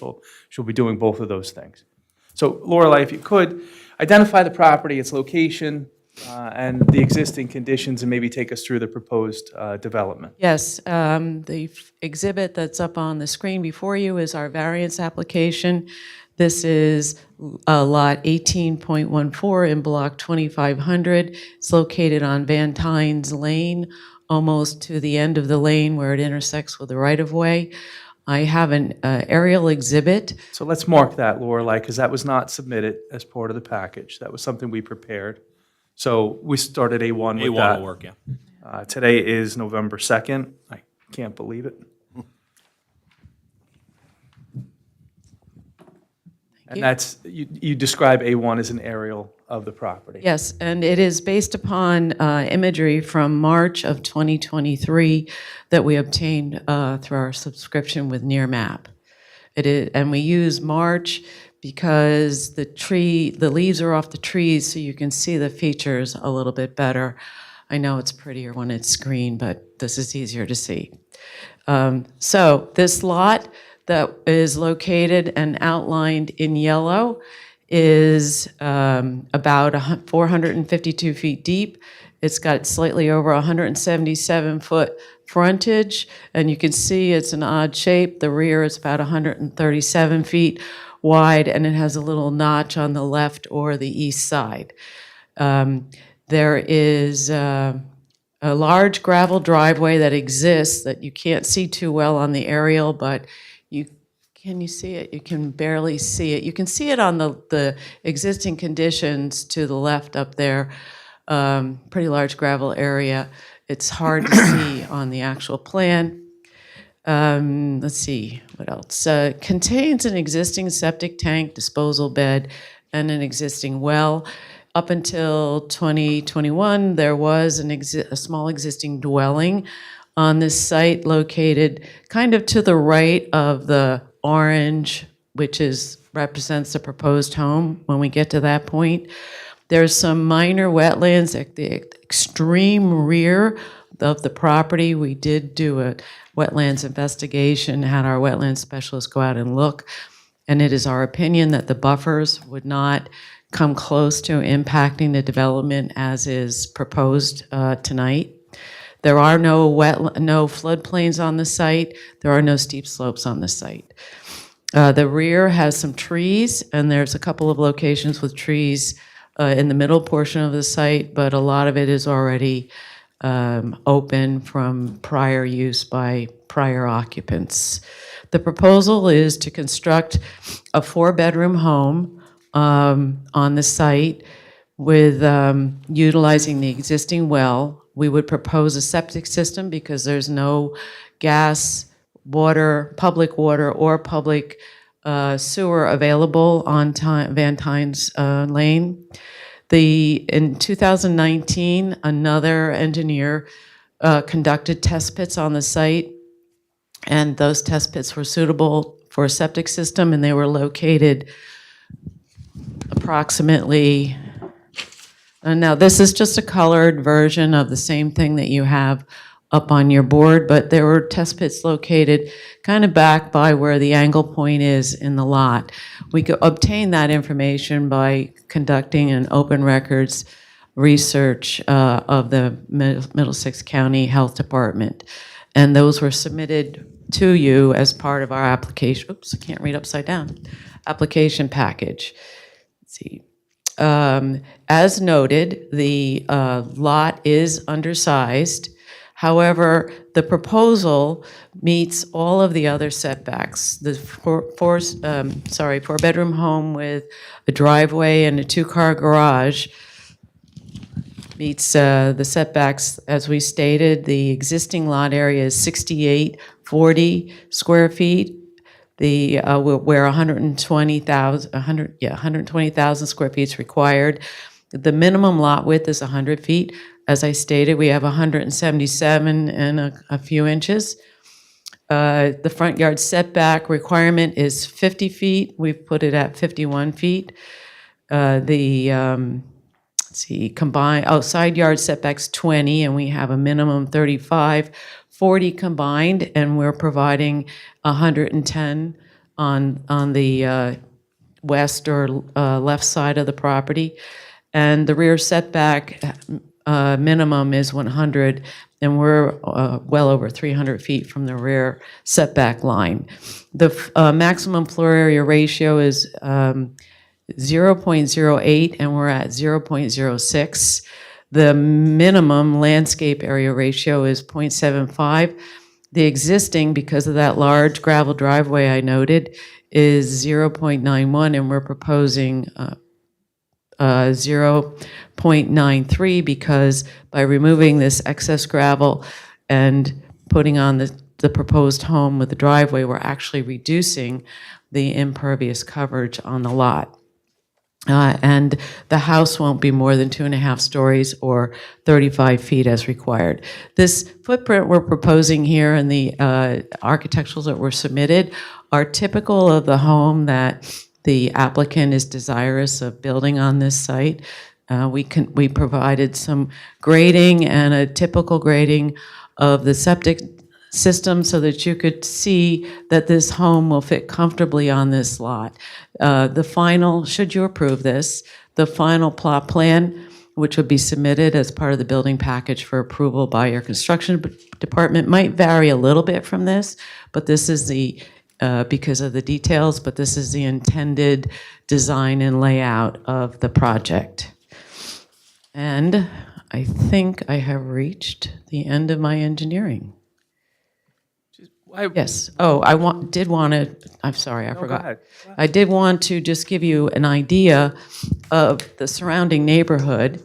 she'll be doing both of those things. So Lorelei, if you could, identify the property, its location, and the existing conditions, and maybe take us through the proposed development. Yes, the exhibit that's up on the screen before you is our variance application. This is lot 18.14 in block 2500. It's located on Van Tynes Lane, almost to the end of the lane where it intersects with the right-of-way. I have an aerial exhibit. So let's mark that, Lorelei, because that was not submitted as part of the package. That was something we prepared. So we started A1 with that. A1 will work, yeah. Today is November 2nd. I can't believe it. And that's, you describe A1 as an aerial of the property. Yes, and it is based upon imagery from March of 2023 that we obtained through our subscription with Nearmap. And we use March because the leaves are off the trees, so you can see the features a little bit better. I know it's prettier when it's green, but this is easier to see. So this lot that is located and outlined in yellow is about 452 feet deep. It's got slightly over 177-foot frontage, and you can see it's an odd shape. The rear is about 137 feet wide, and it has a little notch on the left or the east side. There is a large gravel driveway that exists that you can't see too well on the aerial, but can you see it? You can barely see it. You can see it on the existing conditions to the left up there. Pretty large gravel area. It's hard to see on the actual plan. Let's see, what else? Contains an existing septic tank, disposal bed, and an existing well. Up until 2021, there was a small existing dwelling on this site located kind of to the right of the orange, which represents the proposed home when we get to that point. There's some minor wetlands at the extreme rear of the property. We did do a wetlands investigation, had our wetlands specialist go out and look, and it is our opinion that the buffers would not come close to impacting the development as is proposed tonight. There are no floodplains on the site. There are no steep slopes on the site. The rear has some trees, and there's a couple of locations with trees in the middle portion of the site, but a lot of it is already open from prior use by prior occupants. The proposal is to construct a 4-bedroom home on the site with utilizing the existing well. We would propose a septic system because there's no gas, water, public water, or public sewer available on Van Tynes Lane. In 2019, another engineer conducted test pits on the site, and those test pits were suitable for a septic system, and they were located approximately. Now, this is just a colored version of the same thing that you have up on your board, but there were test pits located kind of back by where the angle point is in the lot. We could obtain that information by conducting an open records research of the Middlesex County Health Department. And those were submitted to you as part of our application. Oops, I can't read upside down. Application package. Let's see. As noted, the lot is undersized. However, the proposal meets all of the other setbacks. The 4-bedroom home with a driveway and a 2-car garage meets the setbacks as we stated. The existing lot area is 6840 square feet. Where 120,000 square feet is required. The minimum lot width is 100 feet. As I stated, we have 177 and a few inches. The front yard setback requirement is 50 feet. We've put it at 51 feet. Combined, side yard setback's 20, and we have a minimum 35, 40 combined, and we're providing 110 on the west or left side of the property. And the rear setback minimum is 100, and we're well over 300 feet from the rear setback line. The maximum floor area ratio is 0.08, and we're at 0.06. The minimum landscape area ratio is 0.75. The existing, because of that large gravel driveway I noted, is 0.91, and we're proposing 0.93, because by removing this excess gravel and putting on the proposed home with the driveway, we're actually reducing the impervious coverage on the lot. And the house won't be more than 2.5 stories or 35 feet as required. This footprint we're proposing here and the architecturals that were submitted are typical of the home that the applicant is desirous of building on this site. We provided some grading and a typical grading of the septic system so that you could see that this home will fit comfortably on this lot. Should you approve this, the final plot plan, which would be submitted as part of the building package for approval by your construction department, might vary a little bit from this, but this is because of the details, but this is the intended design and layout of the project. And I think I have reached the end of my engineering. Yes. Oh, I'm sorry, I forgot. Go ahead. I did want to just give you an idea of the surrounding neighborhood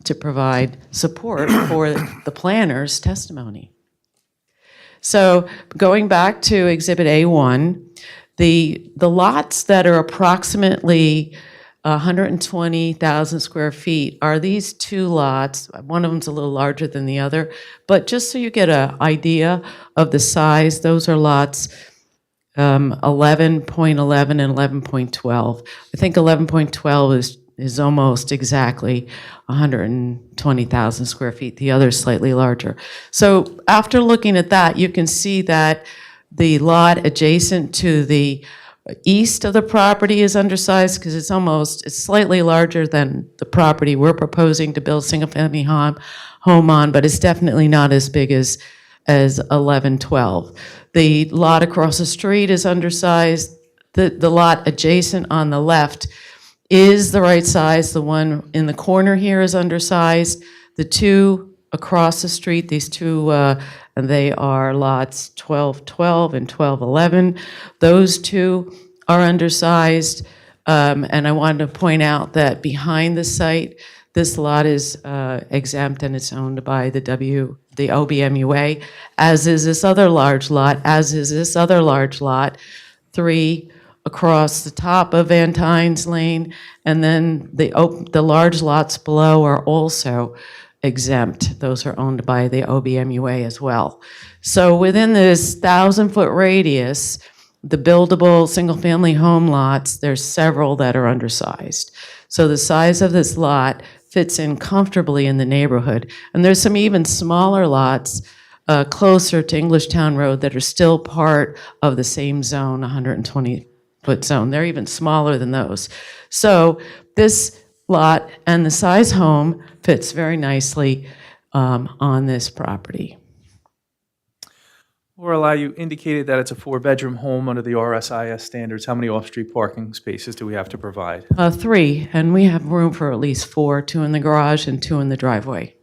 to provide support for the planner's testimony. So going back to Exhibit A1, the lots that are approximately 120,000 square feet are these two lots. One of them's a little larger than the other, but just so you get an idea of the size, those are lots 11.11 and 11.12. I think 11.12 is almost exactly 120,000 square feet. The other is slightly larger. So after looking at that, you can see that the lot adjacent to the east of the property is undersized because it's slightly larger than the property we're proposing to build single-family home on, but it's definitely not as big as 1112. The lot across the street is undersized. The lot adjacent on the left is the right size. The one in the corner here is undersized. The two across the street, these two, they are lots 1212 and 1211. Those two are undersized. And I wanted to point out that behind the site, this lot is exempt and it's owned by the OBMUA, as is this other large lot, 3 across the top of Van Tynes Lane, and then the large lots below are also exempt. Those are owned by the OBMUA as well. So within this 1,000-foot radius, the buildable single-family home lots, there's several that are undersized. So the size of this lot fits in comfortably in the neighborhood. And there's some even smaller lots closer to Englishtown Road that are still part of the same zone, 120-foot zone. They're even smaller than those. So this lot and the size home fits very nicely on this property. Lorelei, you indicated that it's a 4-bedroom home under the RSIS standards. How many off-street parking spaces do we have to provide? 3, and we have room for at least 4, 2 in the garage and 2 in the driveway.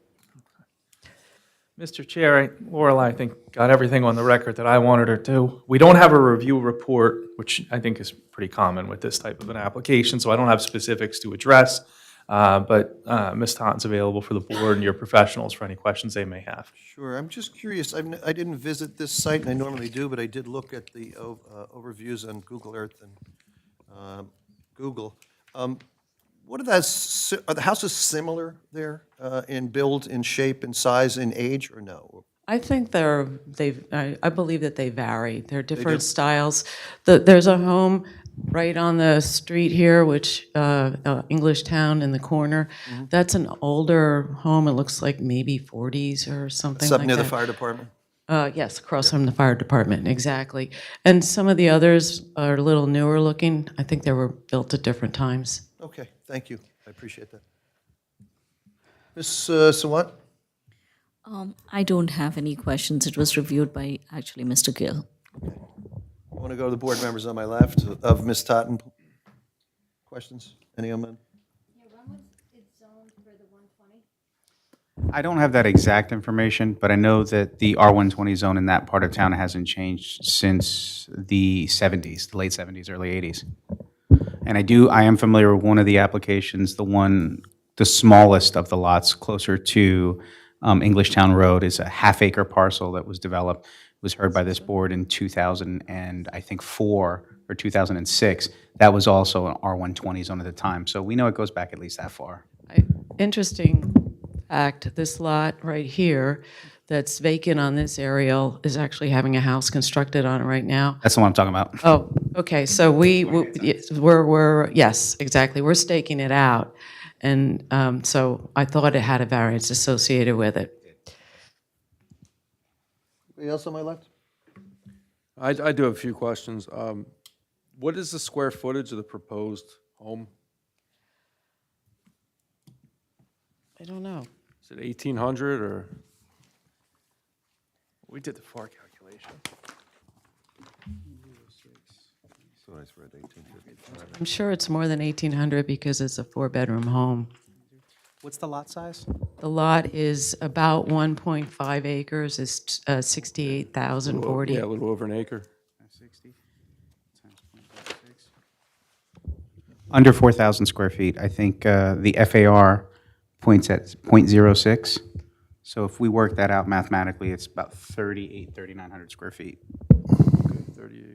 Mr. Chair, Lorelei, I think, got everything on the record that I wanted her to. We don't have a review report, which I think is pretty common with this type of an application, so I don't have specifics to address. But Ms. Taunton's available for the board and your professionals for any questions they may have. Sure, I'm just curious, I didn't visit this site, and I normally do, but I did look at the overviews on Google Earth and Google. What are those, are the houses similar there in build, in shape, in size, in age, or no? I think I believe that they vary. They're different styles. There's a home right on the street here, which, English Town in the corner. That's an older home. It looks like maybe 40s or something It's like up near the that. fire department? Yes, across from the fire department, exactly. And some of the others are a little newer looking. I think they were built at different times. Okay, thank you, I appreciate that. Ms. Sawant? I don't have any questions. It was reviewed by actually Mr. Gill. I want to go to the board members on my left of Ms. Totten. Questions? Any of them? I don't have that exact information, but I know that the R120 zone in that part of town hasn't changed since the 70s, the late 70s, early 80s. And I am familiar with one of the applications, the smallest of the lots closer to Englishtown Road is a half-acre parcel that was developed, was heard by this board in 2004 or 2006. That was also an R120 zone at the time. So we know it goes back at least that far. Interesting fact, this lot right here that's vacant on this aerial is actually having a house constructed on it right now. That's the one I'm talking about. Oh, okay, so yes, exactly, we're staking it out. And so I thought it had a variance associated with it. Anybody else on my left? I do have a few questions. What is the square footage of the proposed home? I don't know. Is it 1,800 or? We did the FAR calculation. I'm sure it's more than 1,800 because it's a 4-bedroom home. What's the lot size? The lot is about 1.5 acres, it's 68,040. Yeah, a little over an acre. 60 times 0.06. Under 4,000 square feet. I think the FAR points at 0.06. So if we work that out mathematically, it's about 3,900 square feet.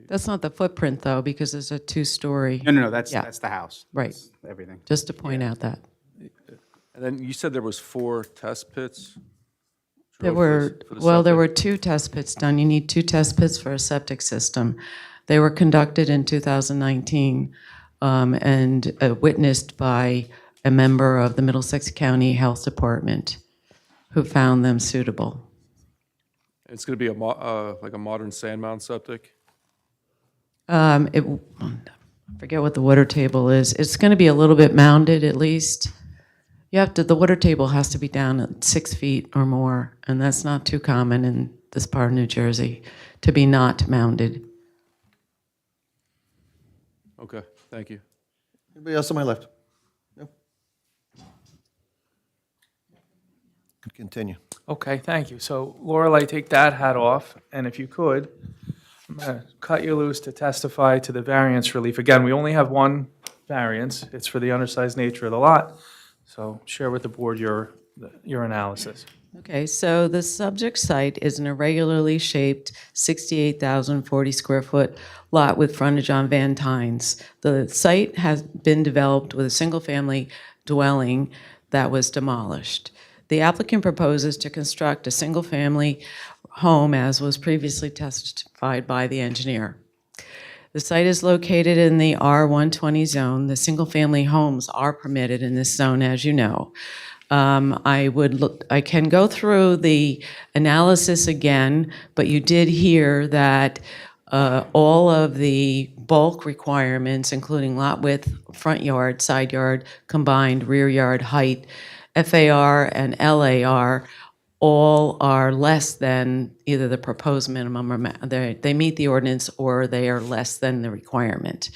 That's not the footprint, though, because it's a 2-story. No, that's Yeah. the house. Right. That's everything. Just to point out that. And then you said there was 4 test pits? There drilled for were, the well, there septic? were 2 test pits done. You need 2 test pits for a septic system. They were conducted in 2019 and witnessed by a member of the Middlesex County Health Department who found them suitable. It's going to be like a modern sand mound septic? I forget what the water table is. It's going to be a little bit mounded at least. The water table has to be down at 6 feet or more, and that's not too common in this part of New Jersey to be not mounded. Okay, thank you. Anybody else on my left? No? Continue. Okay, thank you. So Lorelei, take that hat off, and if you could, I'm going to cut you loose to testify to the variance relief. Again, we only have one variance. It's for the undersized nature of the lot. So share with the board your analysis. Okay, so the subject site is an irregularly shaped 68,040 square foot lot with frontage on Van Tynes. The site has been developed with a single-family dwelling that was demolished. The applicant proposes to construct a single-family home as was previously testified by the engineer. The site is located in the R120 zone. The single-family homes are permitted in this zone, as you know. I can go through the analysis again, but you did hear that all of the bulk requirements, including lot width, front yard, side yard, combined rear yard height, FAR and LAR, all are less than either the proposed minimum or they meet the ordinance or they are less than the requirement.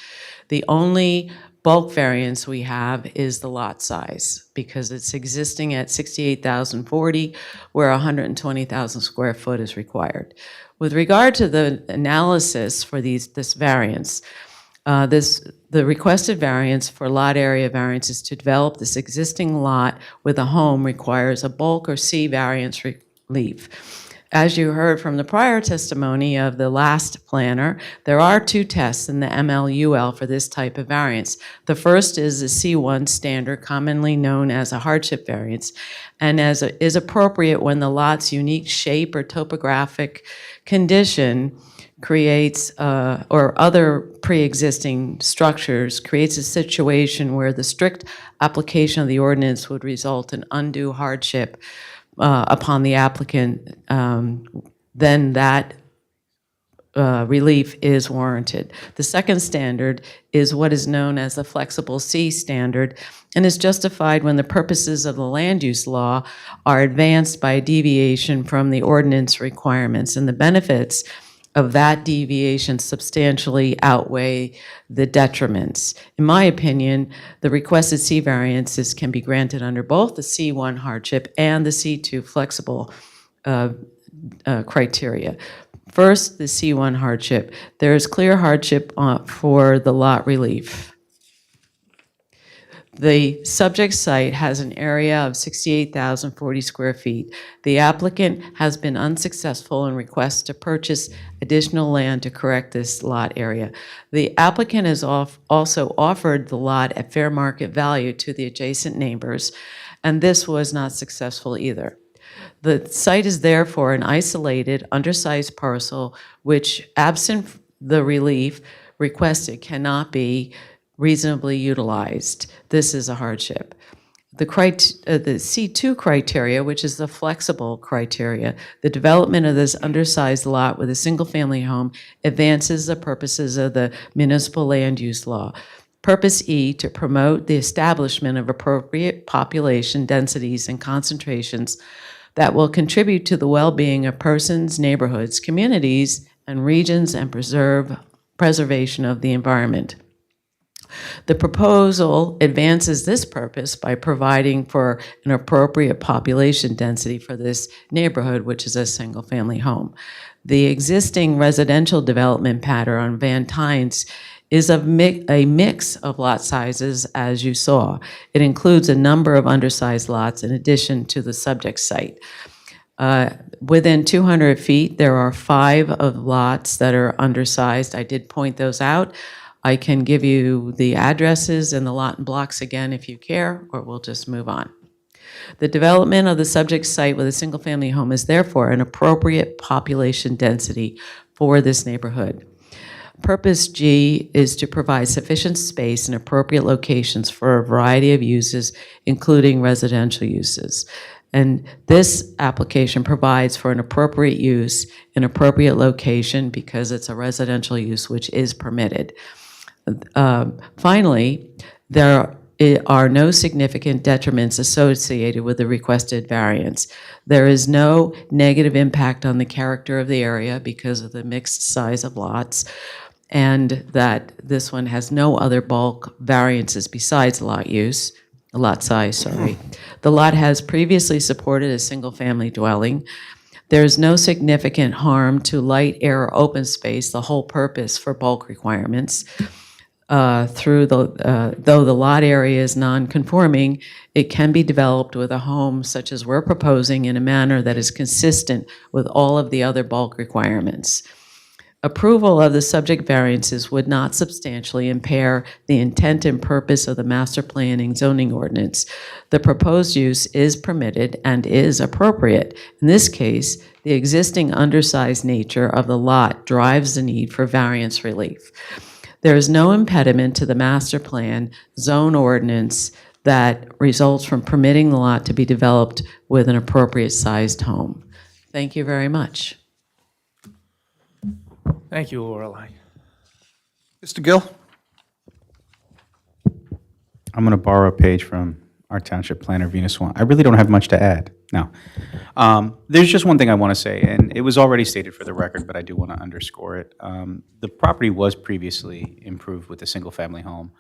The only bulk variance we have is the lot size because it's existing at 68,040 where 120,000 square foot is required. With regard to the analysis for this variance, this The requested variance for lot area variances to develop this existing lot with a home requires a bulk or C variance relief. As you heard from the prior testimony of the last planner, there are two tests in the MLUL for this type of variance. The first is the C1 standard, commonly known as a hardship variance, and is appropriate when the lot's unique shape or topographic condition creates, or other pre-existing structures, creates a situation where the strict application of the ordinance would result in undue hardship upon the applicant, then that relief is warranted. The second standard is what is known as the flexible C standard and is justified when the purposes of the land use law are advanced by a deviation from the ordinance requirements, and the benefits of that deviation substantially outweigh the detriments. In my opinion, the requested C variances can be granted under both the C1 hardship and the C2 flexible criteria. First, the C1 hardship. There is clear hardship for the lot relief. The subject site has an area of 68,040 square feet. The applicant has been unsuccessful in requests to purchase additional land to correct this lot area. The applicant has also offered the lot at fair market value to the adjacent neighbors, and this was not successful either. The site is therefore an isolated, undersized parcel which, absent the relief requested, cannot be reasonably utilized. This is a hardship. The C2 criteria, which is the flexible criteria, the development of this undersized lot with a single-family home advances the purposes of the municipal land use law. Purpose E, to promote the establishment of appropriate population densities and concentrations that will contribute to the well-being of persons, neighborhoods, communities, and regions, and preservation of the environment. The proposal advances this purpose by providing for an appropriate population density for this neighborhood, which is a single-family home. The existing residential development pattern on Van Tynes is a mix of lot sizes, as you saw. It includes a number of undersized lots in addition to the subject site. Within 200 feet, there are 5 of lots that are undersized. I did point those out. I can give you the addresses and the lot and blocks again if you care, or we'll just move on. The development of the subject site with a single-family home is therefore an appropriate population density for this neighborhood. Purpose G is to provide sufficient space and appropriate locations for a variety of uses, including residential uses. And this application provides for an appropriate use in appropriate location because it's a residential use which is permitted. Finally, there are no significant detriments associated with the requested variance. There is no negative impact on the character of the area because of the mixed size of lots, and that this one has no other bulk variances besides lot size, sorry. The lot has previously supported a single-family dwelling. There is no significant harm to light, air, or open space, the whole purpose for bulk requirements. Though the lot area is non-conforming, it can be developed with a home such as we're proposing in a manner that is consistent with all of the other bulk requirements. Approval of the subject variances would not substantially impair the intent and purpose of the master planning zoning ordinance. The proposed use is permitted and is appropriate. In this case, the existing undersized nature of the lot drives the need for variance relief. There is no impediment to the master plan zone ordinance that results from permitting the lot to be developed with an appropriate sized home. Thank you very much. Thank you, Lorelei. Mr. Gill? I'm going to borrow a page from our township planner, Venus Swan. I really don't have much to add. No. There's just one thing I want to say, and it was already stated for the record, but I do want to underscore it. The property was previously improved with a single-family home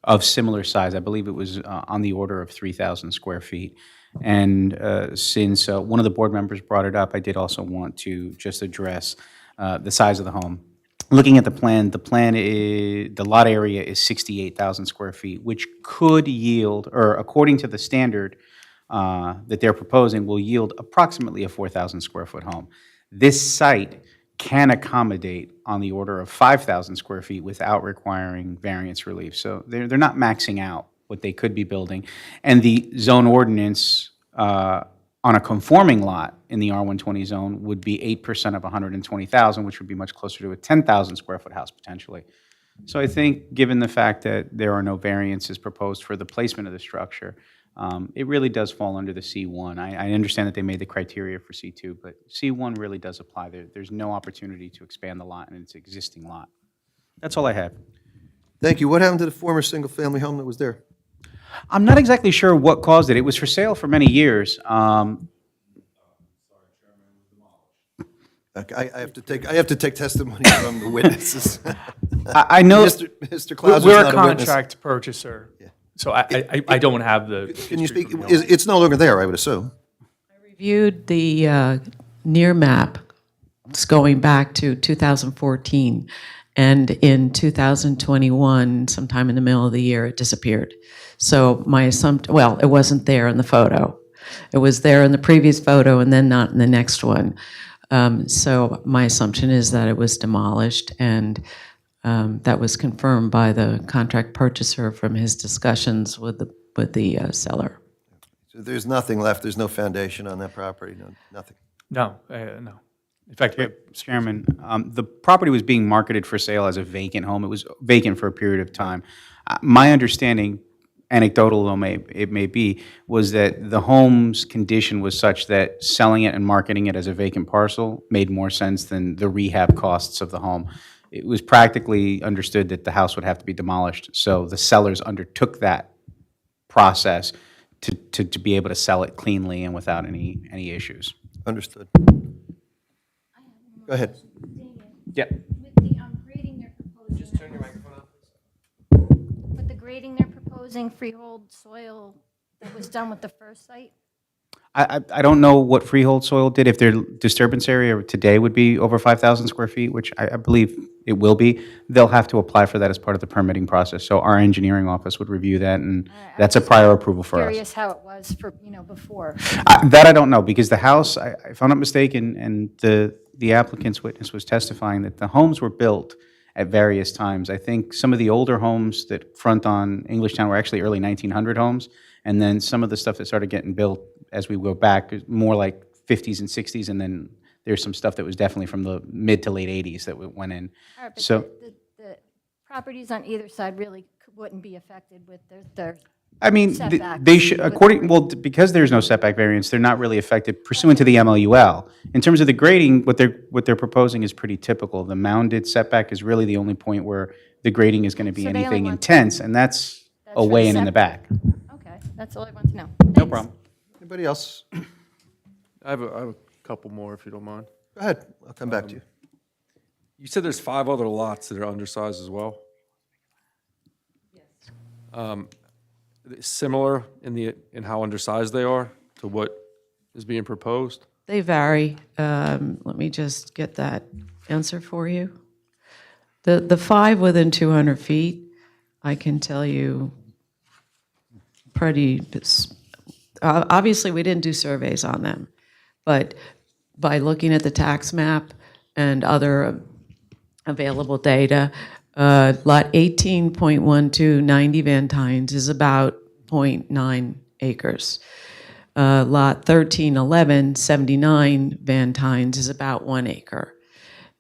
of similar size. I believe it was on the order of 3,000 square feet. And since one of the board members brought it up, I did also want to just address the size of the home. looking at the plan, the lot area is 68,000 square feet, which could yield, or according to the standard that they're proposing, will yield approximately a 4,000 square foot home. This site can accommodate on the order of 5,000 square feet without requiring variance relief. So they're not maxing out what they could be building. And the zone ordinance on a conforming lot in the R120 zone would be 8% of 120,000, which would be much closer to a 10,000 square foot house potentially. So I think, given the fact that there are no variances proposed for the placement of the structure, it really does fall under the C1. I understand that they made the criteria for C2, but C1 really does apply. There's no opportunity to expand the lot in its existing lot. That's all I have. Thank you. What happened to the former single-family home that was there? I'm not exactly sure what caused it. It was for sale for many years. I have to take testimony from the witnesses. I know Mr. Clauser's We're not a a witness. contract purchaser, so I don't have the. Can you speak? history from the owner. It's no longer there, I would assume. Reviewed the near map. It's going back to 2014. And in 2021, sometime in the middle of the year, it disappeared. So my assumption, well, it wasn't there in the photo. It was there in the previous photo and then not in the next one. So my assumption is that it was demolished, and that was confirmed by the contract purchaser from his discussions with the seller. So there's nothing left, there's no foundation on that property, nothing. No, no. In fact, Mr. Chairman, the property was being marketed for sale as a vacant home. It was vacant for a period of time. My understanding, anecdotal though it may be, was that the home's condition was such that selling it and marketing it as a vacant parcel made more sense than the rehab costs of the home. It was practically understood that the house would have to be demolished, so the sellers undertook that process to be able to sell it cleanly and without any issues. Understood. Go ahead. Yeah. With the grading they're proposing. Just turn your microphone on, please. With the grading they're proposing, freehold soil that was done with the first site? I don't know what freehold soil did. If their disturbance area today would be over 5,000 square feet, which I believe it will be, they'll have to apply for that as part of the permitting process. So our engineering office would review that, and that's a prior approval for us. Curious how it was for, before. That I don't know, because the house, if I'm not mistaken, and the applicant's witness was testifying that the homes were built at various times. I think some of the older homes that front on Englishtown were actually early 1900 homes, and then some of the stuff that started getting built as we go back is more like 50s and 60s, and then there's some stuff that was definitely from the mid to late 80s that went in. All right, but So, the properties on either side really wouldn't be affected with their I mean, setbacks they should, with- because there's no setback variance, they're not really affected pursuant to the MLUL. In terms of the grading, what they're proposing is pretty typical. The mounded setback is really the only point where the grading is going to be So they only anything want- intense, and that's for away the and in the back. Okay, that's all I want to know. No problem. Anybody else? I have a couple more, if you don't mind. Go ahead, I'll come back to you. You said there's 5 other lots that are undersized as well? Yes. Similar in how undersized they are to what is being proposed? They vary. Let me just get that answer for you. The 5 within 200 feet, I can tell you pretty, obviously, we didn't do surveys on them, but by looking at the tax map and other available data, lot 18.12, 90 Van Tines is about 0.9 acres. Lot 1311, 79 Van Tines is about 1 acre.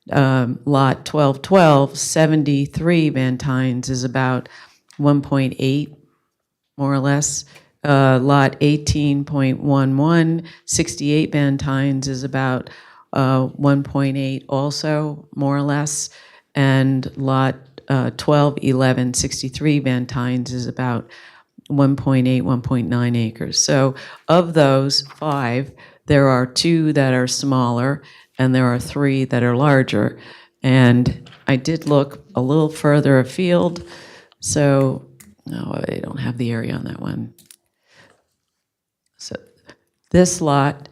Lot 1212, 73 Van Tines is about 1.8, more or less. Lot 18.11, 68 Van Tines is about 1.8 also, more or less. And lot 1211, 63 Van Tines is about 1.8, 1.9 acres. So of those 5, there are 2 that are smaller, and there are 3 that are larger. And I did look a little further afield, so, no, I don't have the area on that one. So this lot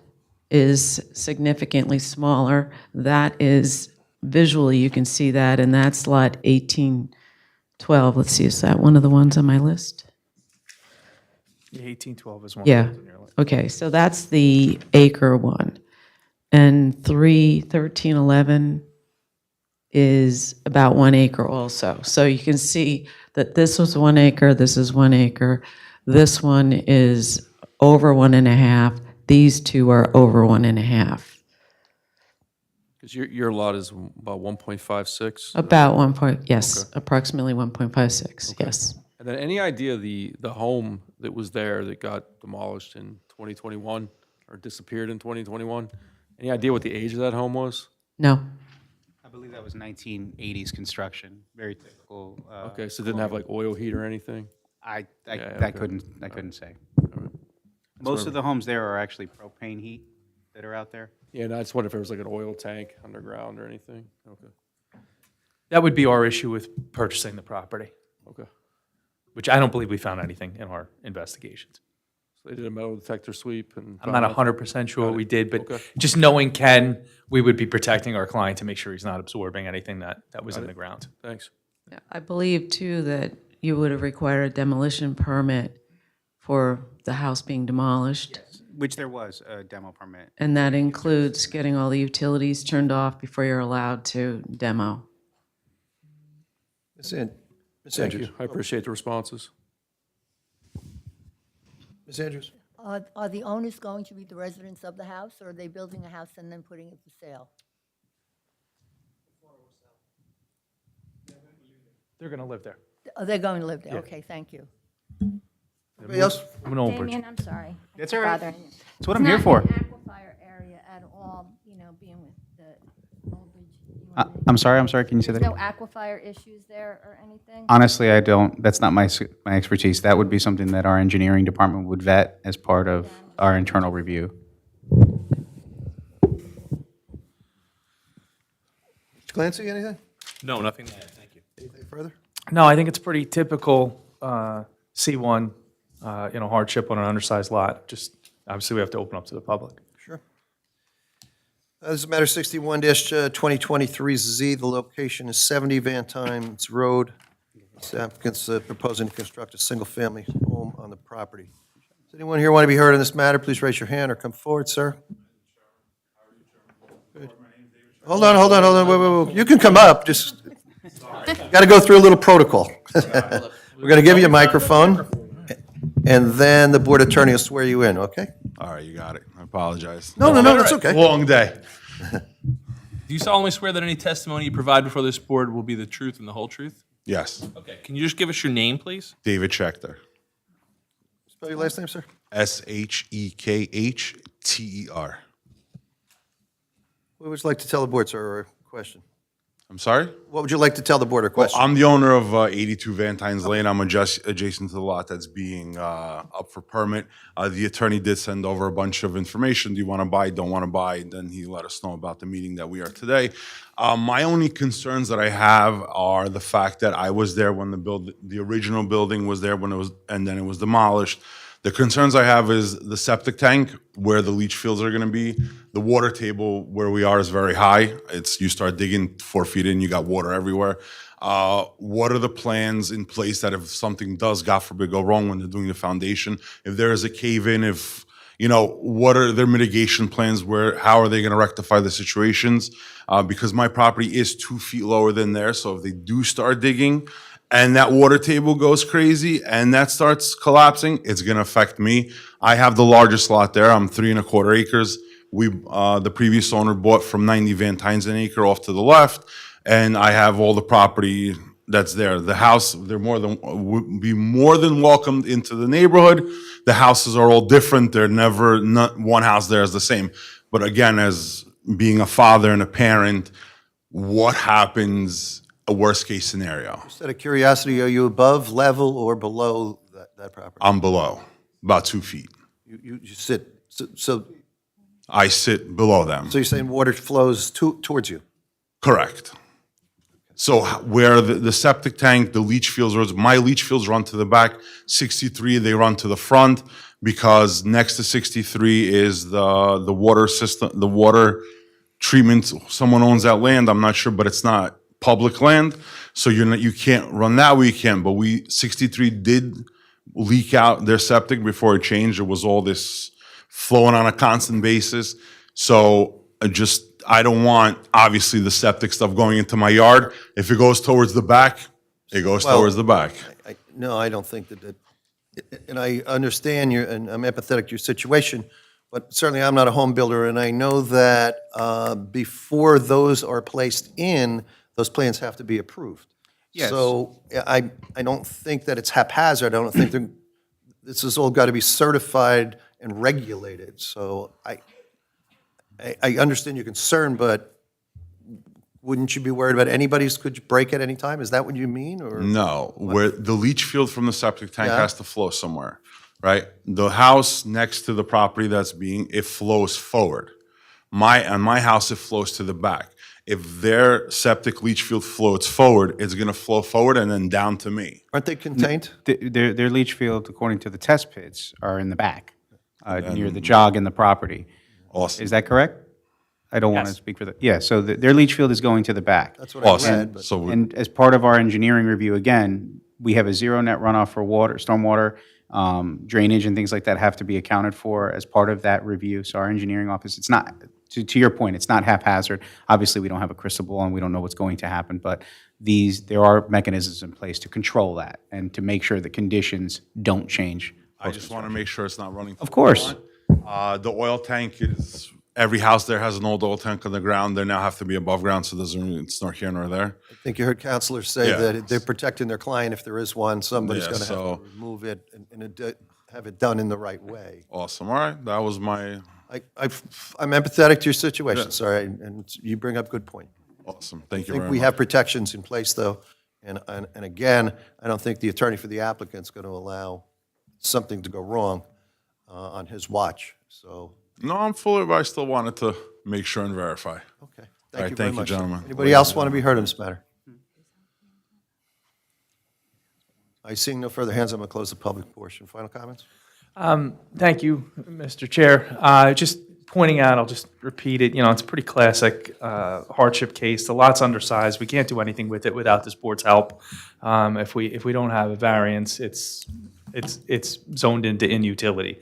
is significantly smaller. That is visually you can see that, and that's lot 1812. Let's see, is that one of the ones on my list? Yeah, 1812 is one. Yeah, okay, so that's the acre one. And 1311 is about 1 acre also. So you can see that this was 1 acre, this is 1 acre, this one is over 1.5, these two are over 1.5. Because your lot is about 1.56? About 1 point, yes, approximately 1.56, yes. And then any idea the home that was there that got demolished in 2021 or disappeared in 2021? Any idea what the age of that home was? No. I believe that was 1980s construction, very typical. Okay, so it didn't have like oil heat or anything? I okay. couldn't say. what Most of the homes there are actually propane heat that are out there. Yeah, and I just wonder if there was like an oil tank underground or anything. Okay. That would be our issue with purchasing the property, Okay. which I don't believe we found anything in our investigations. So they did a metal detector sweep and. I'm not 100% sure what we did, but Okay. just knowing Ken, we would be protecting our client to make sure he's not absorbing anything that was in the ground. Thanks. Yeah, I believe too that you would have required a demolition permit for the house being demolished. Which there was a demo permit. And that includes getting all the utilities turned off before you're allowed to demo. Ms. Thank Andrews. you. I appreciate the responses. Ms. Andrews. Are the owners going to be the residents of the house, or are they building a house and then putting it for sale? They're going to live there. Are they going to live there? Yeah. Okay, thank you. Anybody else? I'm an old bridge. Damien, I'm sorry. That's I keep all right. bothering you. That's what I'm here for. It's not an aquifer area at all, you know, being with the Old Bridge. You want me to- I'm sorry, can you say that? There's no aquifer issues there or anything? Honestly, I don't, that's not my expertise. That would be something that our engineering department would vet as part of our internal review. Mr. Clancy, anything? No, nothing to add, thank you. Anything further? No, I think it's pretty typical C1, hardship on an undersized lot. Just, obviously, we have to open up to the public. Sure. This is matter 61-2023Z. The location is 70 Van Times Road. This applicant's proposing to construct a single-family home on the property. Does anyone here want to be heard on this matter? Please raise your hand or come forward, sir. Good. Hold on. Wait. You can come up, just, got to go through a little protocol. We're going to give you a microphone, and then the board attorney will swear you in, okay? All right, you got it. I apologize. No, that's okay. Long day. Do you solemnly swear that any testimony you provide before this board will be the truth and the whole truth? Yes. Okay, can you just give us your name, please? David Schechter. Spell your last name, sir. Schekhter. What would you like to tell the board, sir, or a question? I'm sorry? What would you like to tell the board or question? I'm the owner of 82 Van Tines Lane. I'm adjacent to the lot that's being up for permit. The attorney did send over a bunch of information. Do you want to buy? Don't want to buy? Then he let us know about the meeting that we are today. My only concerns that I have are the fact that I was there when the original building was there when it was, and then it was demolished. The concerns I have is the septic tank, where the leach fields are going to be. The water table where we are is very high. You start digging 4 feet in, you got water everywhere. What are the plans in place that if something does, God forbid, go wrong when they're doing the foundation? If there is a cave-in, what are their mitigation plans? How are they going to rectify the situations? Because my property is 2 feet lower than theirs, so if they do start digging, and that water table goes crazy and that starts collapsing, it's going to affect me. I have the largest lot there. I'm 3.25 acres. The previous owner bought from 90 Van Tines an acre off to the left, and I have all the property that's there. The house, would be more than welcomed into the neighborhood. The houses are all different. Not one house there is the same. But again, as being a father and a parent, what happens? A worst case scenario. Just out of curiosity, are you above, level, or below that property? I'm below, about 2 feet. You sit, so I sit below them. So you're saying water flows towards you? Correct. So where the septic tank, the leach fields, my leach fields run to the back, 63, they run to the front, because next to 63 is the water system, the water treatment, someone owns that land, I'm not sure, but it's not public land, so you can't run that weekend, but 63 did leak out their septic before it changed. It was all this flowing on a constant basis. So I don't want, obviously, the septic stuff going into my yard. If it goes towards the back, it goes Well, towards the back. No, I don't think that, and I understand and I'm empathetic to your situation, but certainly I'm not a home builder, and I know that before those are placed in, those plans have to be approved. Yes. So I don't think that it's haphazard. I don't think this has all got to be certified and regulated. So I understand your concern, but wouldn't you be worried about anybody's could break at any time? Is that what you mean, or? No, where the leach field from the septic tank Yeah. has to flow somewhere, right? The house next to the property it flows forward. On my house, it flows to the back. If their septic leach field floats forward, it's gonna flow forward and then down to me. Aren't they contained? Their leach field, according to the test pits, are in the back, near the jog in the property. Awesome. Is that correct? I don't want to speak for the, yeah, so their leach field is going to the back. That's what I Awesome. read, but. And as part of our engineering review, again, we have a zero net runoff for water, stormwater, drainage and things like that have to be accounted for as part of that review. So our engineering office, it's not, to your point, it's not haphazard. Obviously, we don't have a crystal ball and we don't know what's going to happen, but there are mechanisms in place to control that and to make sure the conditions don't change. I just wanna make sure it's not running. Of course. The oil tank is, every house there has an old oil tank on the ground. They now have to be above ground, so it's nor here nor there. I think you heard counselors say Yeah. that they're protecting their client. If there is one, somebody's Yeah, going to have so- to remove it and have it done in the right way. Awesome, all right, that was my, I'm empathetic to your situation, Yeah. sorry, and you bring up a good point. awesome, thank you I think very we much. have protections in place, though, and again, I don't think the attorney for the applicant's going to allow something to go wrong on his watch, so, No, I'm fully, but I still wanted to make sure and verify. okay. All right, Thank you very thank you, much. gentlemen. Anybody else want to be heard on this matter? I seeing no further hands, I'm going to close the public portion. Final comments? Thank you, Mr. Chair. Just pointing out, I'll just repeat it, it's a pretty classic hardship case. The lot's undersized. We can't do anything with it without this board's help. If we don't have a variance, it's zoned into inutility.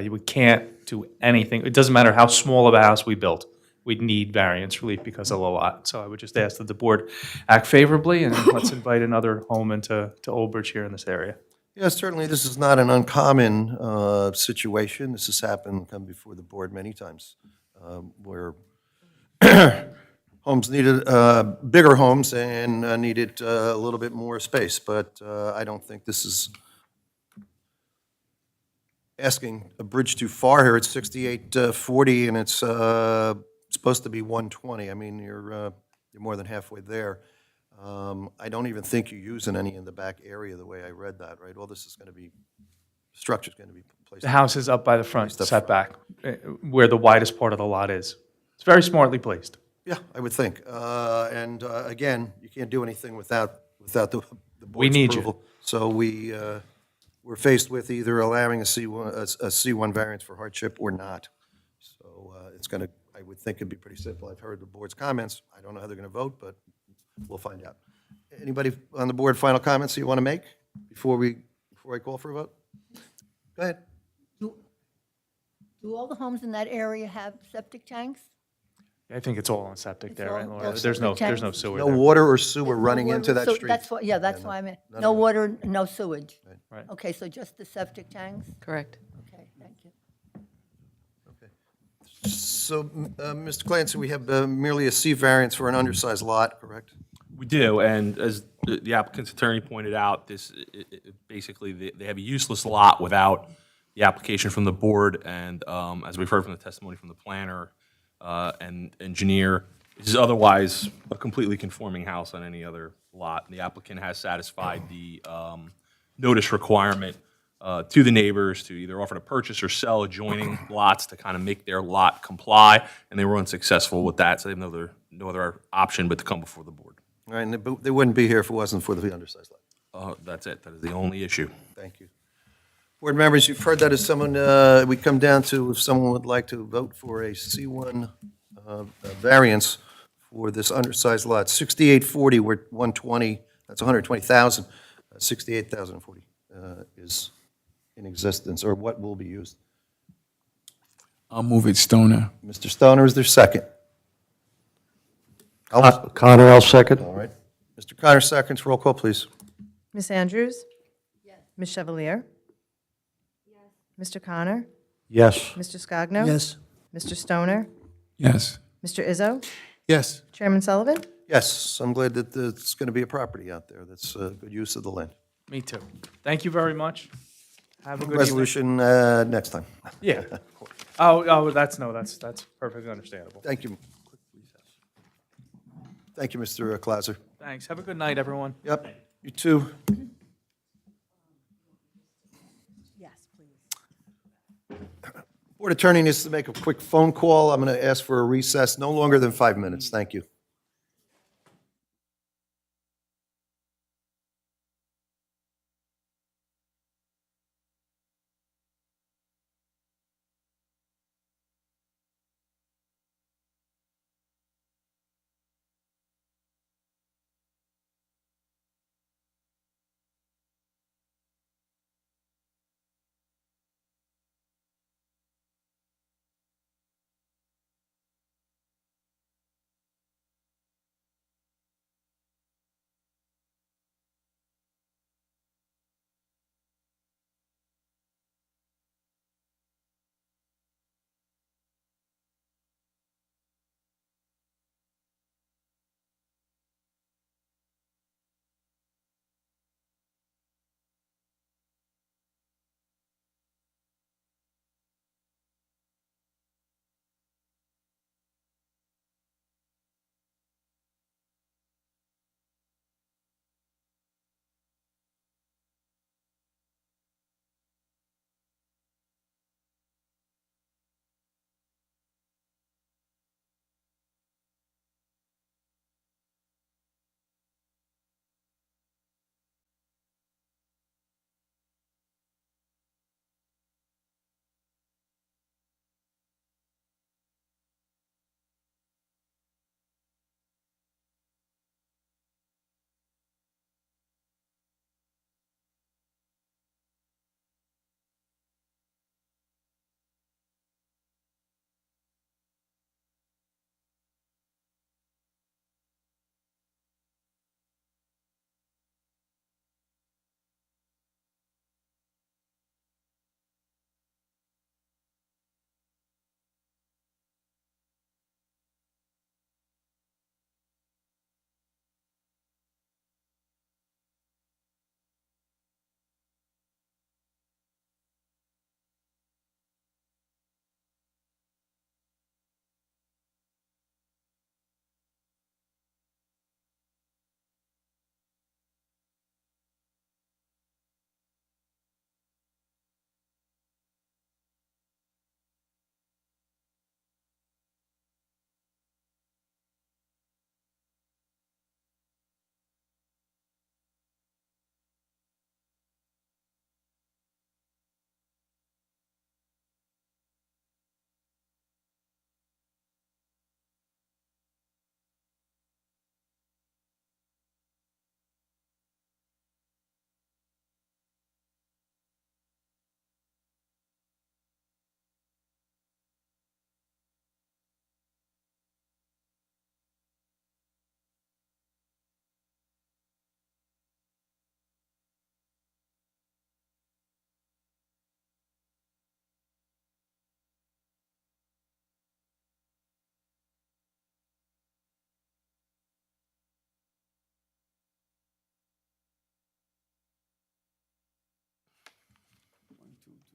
We can't do anything. It doesn't matter how small of a house we built. We'd need variance relief because of the lot. So I would just ask that the board act favorably, and let's invite another home into Old Bridge here in this area. Yes, certainly, this is not an uncommon situation. This has happened, come before the board many times, where homes needed, bigger homes and needed a little bit more space, but I don't think this is asking a bridge too far here. It's 6840, and it's supposed to be 120. I mean, you're more than halfway there. I don't even think you're using any in the back area the way I read that, right? All this is going to be, structure's going to be placed. The house is up by the front Placed up front. setback, where the widest part of the lot is. It's very smartly placed. Yeah, I would think. And again, you can't do anything without the board's need you. approval. So we're faced with either allowing a C1 variance for hardship or not. So it's going to, I would think it'd be pretty simple. I've heard the board's comments. I don't know how they're going to vote, but we'll find out. Anybody on the board, final comments you want to make before I call for a vote? Go ahead. Do all the homes in that area have septic tanks? I think it's all on septic It's there, right, all- Laura? all There's no septic tanks? sewer No there. water or sewer running Water into and that sewer- street? That's what, yeah, that's why I meant, none no of it. water, no sewage. Right. Okay, so just the septic tanks? Correct. Okay, thank you. So, Mr. Clancy, we have merely a C variance for an undersized lot, correct? We do, and as the applicant's attorney pointed out, basically, they have a useless lot without the application from the board, and as we've heard from the testimony from the planner and engineer, this is otherwise a completely conforming house on any other lot. The applicant has satisfied the notice requirement to the neighbors to either offer to purchase or sell adjoining lots to kind of make their lot comply, and they were unsuccessful with that, so they have no other option but to come before the board. All right, and they wouldn't be here if it wasn't for the undersized lot. That's it. That is the only issue. Thank you. Board members, you've heard that as someone, we come down to if someone would like to vote for a C1 variance for this undersized lot. 6840, we're 120, that's 120,000. 68,040 is in existence, or what will be used. I'll move it, Stoner. Mr. Stoner, is there a second? Connor, I'll second. All right. Mr. Connor seconds. Roll call, please. Ms. Andrews? Yes. Ms. Chevalier? Yes. Mr. Connor? Yes. Mr. Scogno? Yes. Mr. Stoner? Yes. Mr. Izzo? Yes. Chairman Sullivan? Yes, I'm glad that there's going to be a property out there that's good use of the land. Me too. Thank you very much. Have a good evening. Resolution next time. Yeah. Oh, that's perfectly understandable. Thank you. Thank you, Mr. Clauser. Thanks. Have a good night, everyone. Yep, you too. Yes, please. Board Attorney needs to make a quick phone call. I'm going to ask for a recess, no longer than 5 minutes. Thank you.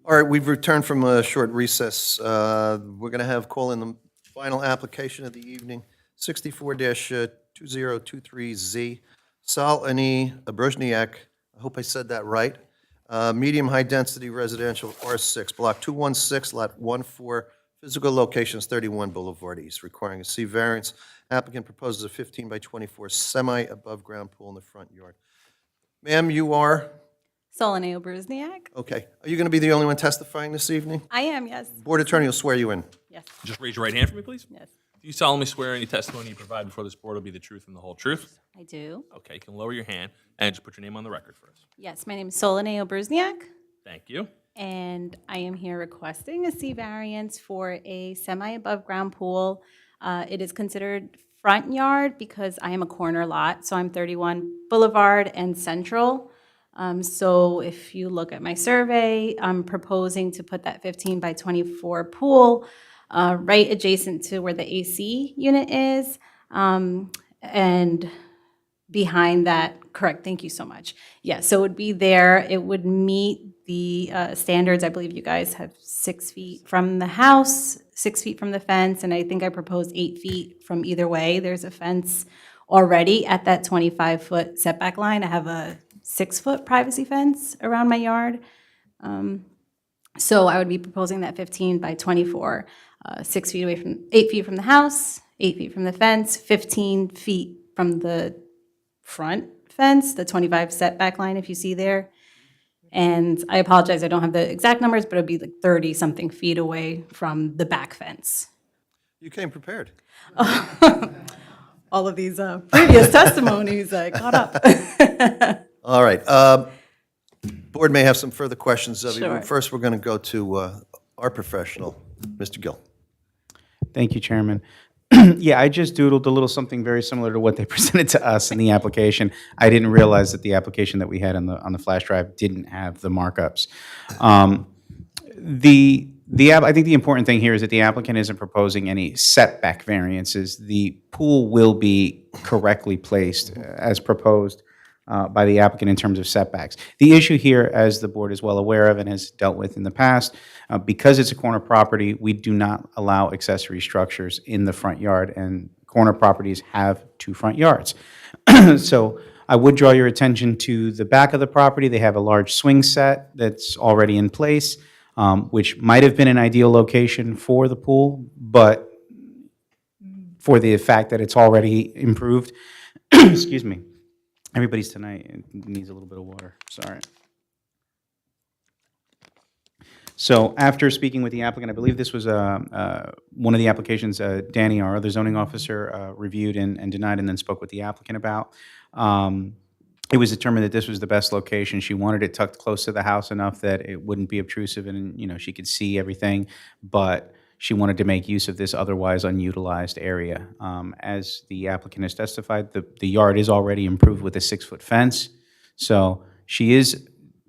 All right, we've returned from a short recess. We're going to have call in the final application of the evening, 64-2023Z, Sal Ani Abruzhniak, I hope I said that right, medium-high-density residential R6, Block 216, Lot 14, physical locations 31 Boulevard East, requiring a C variance. Applicant proposes a 15 by 24 semi-above-ground pool in the front yard. Ma'am, you are? Soloneo Bruzniak? Okay. Are you going to be the only one testifying this evening? I am, yes. Board Attorney will swear you in. Yes. Just raise your right hand for me, please. Yes. Do you solemnly swear any testimony you provide before this board will be the truth and the whole truth? I do. Okay, you can lower your hand and just put your name on the record for us. Yes, my name is Solaneo Brusniak, Thank you. and I am here requesting a C variance for a semi-above-ground pool. It is considered front yard because I am a corner lot, so I'm 31 Boulevard and Central. So if you look at my survey, I'm proposing to put that 15 by 24 pool right adjacent to where the AC unit is. And behind that, correct, thank you so much. Yeah, so it would be there, it would meet the standards, I believe you guys have 6 feet from the house, 6 feet from the fence, and I think I proposed 8 feet from either way. There's a fence already at that 25-foot setback line. I have a 6-foot privacy fence around my yard. So I would be proposing that 15 by 24, 6 feet away from, 8 feet from the house, 8 feet from the fence, 15 feet from the front fence, the 25 setback line, if you see there. And I apologize, I don't have the exact numbers, but it'd be like 30-something feet away from the back fence. You came prepared. All of these previous testimonies, I caught up. All right. Board may have some further questions of you. Sure. But first, we're going to go to our professional, Mr. Gill. Thank you, Chairman. Yeah, I just doodled a little something very similar to what they presented to us in the application. I didn't realize that the application that we had on the flash drive didn't have the markups. I think the important thing here is that the applicant isn't proposing any setback variances. The pool will be correctly placed as proposed by the applicant in terms of setbacks. The issue here, as the board is well aware of and has dealt with in the past, because it's a corner property, we do not allow accessory structures in the front yard, and corner properties have 2 front yards. So I would draw your attention to the back of the property. They have a large swing set that's already in place, which might have been an ideal location for the pool, but for the fact that it's already improved, excuse me, everybody's tonight needs a little bit of water, sorry. So after speaking with the applicant, I believe this was one of the applications Danny, our other zoning officer, reviewed and denied, and then spoke with the applicant about. It was determined that this was the best location. She wanted it tucked close to the house enough that it wouldn't be obtrusive and, you know, she could see everything, but she wanted to make use of this otherwise unutilized area. As the applicant has testified, the yard is already improved with a 6-foot fence. So she is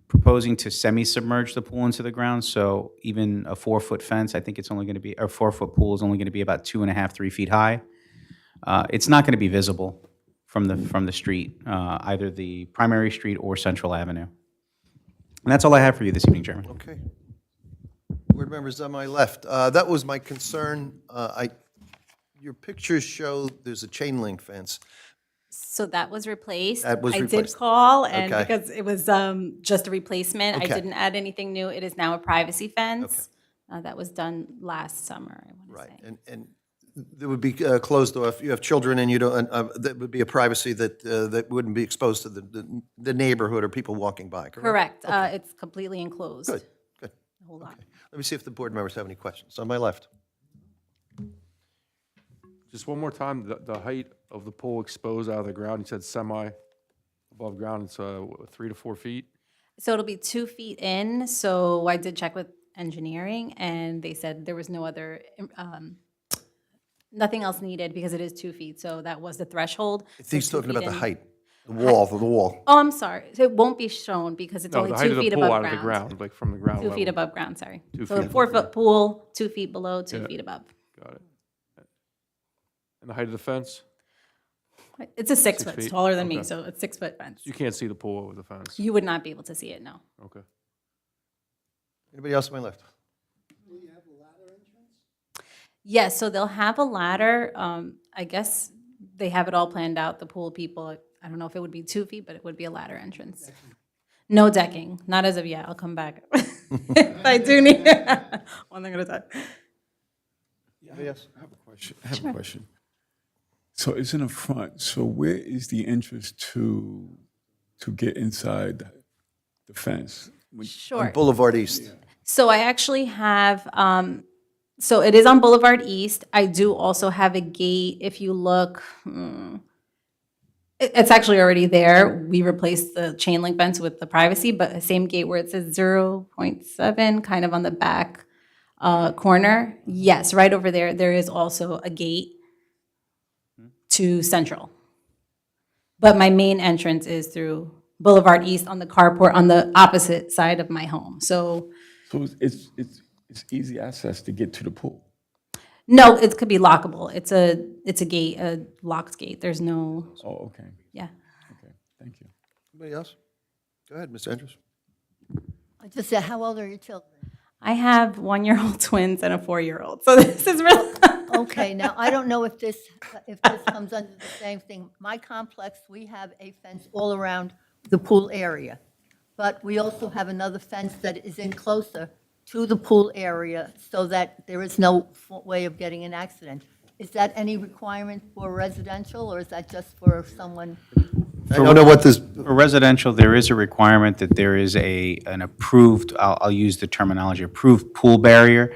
proposing to semi-submerge the pool into the ground. So even a 4-foot fence, I think it's only going to be, or 4-foot pool is only going to be about 2.5, 3 feet high. It's not going to be visible from the street, either the primary street or Central Avenue. And that's all I have for you this evening, Chairman. Okay. Board members on my left, that was my concern. Your pictures show there's a chain link fence. So that was replaced. That was I did replaced. call, and Okay. because it was just a replacement, I Okay. didn't add anything new. It is now a privacy fence. That was done last summer, I want to say. Right, and there would be closed off, you have children and you don't, that would be a privacy that wouldn't be exposed to the neighborhood or people walking by, correct? Correct. It's completely enclosed. Good, good. Hold on. Let me see if the board members have any questions. On my left. Just one more time, the height of the pool exposed out of the ground, you said semi above ground, it's 3 to 4 feet? So it'll be 2 feet in. So I did check with engineering, and they said there was no other, nothing else needed because it is 2 feet. So that was the threshold. So He's 2 talking about feet the in. height, the wall. Oh, I'm sorry. So it won't be shown because it's No, only the height 2 of the feet pool above out of the ground. ground, like from the ground 2 feet level. above ground, sorry. 2 So feet a 4-foot above. pool, 2 feet below, 2 Yeah. feet above. Got it. And the height of the fence? It's a 6 6 foot, it's feet? taller than me, Okay. so it's 6-foot fence. You can't see the pool over the fence? You would not be able to see it, no. Okay. Anybody else on my left? Yes, so they'll have a ladder. I guess they have it all planned out, the pool people. I don't know if it would be 2 feet, but it would be a ladder entrance. No decking, not as of yet. I'll come back. If I do need, one thing at a time. Anybody else? I have a question. So it's in the front. So where is the entrance to get inside the fence? Sure. On Boulevard East. So I actually have So it is on Boulevard East. I do also have a gate, if you look, it's actually already there. We replaced the chain link fence with the privacy, but the same gate where it says 0.7, kind of on the back corner. Yes, right over there, there is also a gate to Central. But my main entrance is through Boulevard East on the carport on the opposite side of my home. So So it's easy access to get to the pool. no, it could be lockable. It's a gate, a locked gate. There's no, Oh, okay. yeah. Okay, thank you. Anybody else? Go ahead, Ms. Andrews. I just said, how old are your children? I have 1-year-old twins and a 4-year-old. So this is really Okay, now, I don't know if this comes under the same thing. My complex, we have a fence all around the pool area, but we also have another fence that is in closer to the pool area so that there is no way of getting an accident. Is that any requirement for residential, or is that just for someone? I don't know what this, For residential, there is a requirement that there is an approved, I'll use the terminology, approved pool barrier.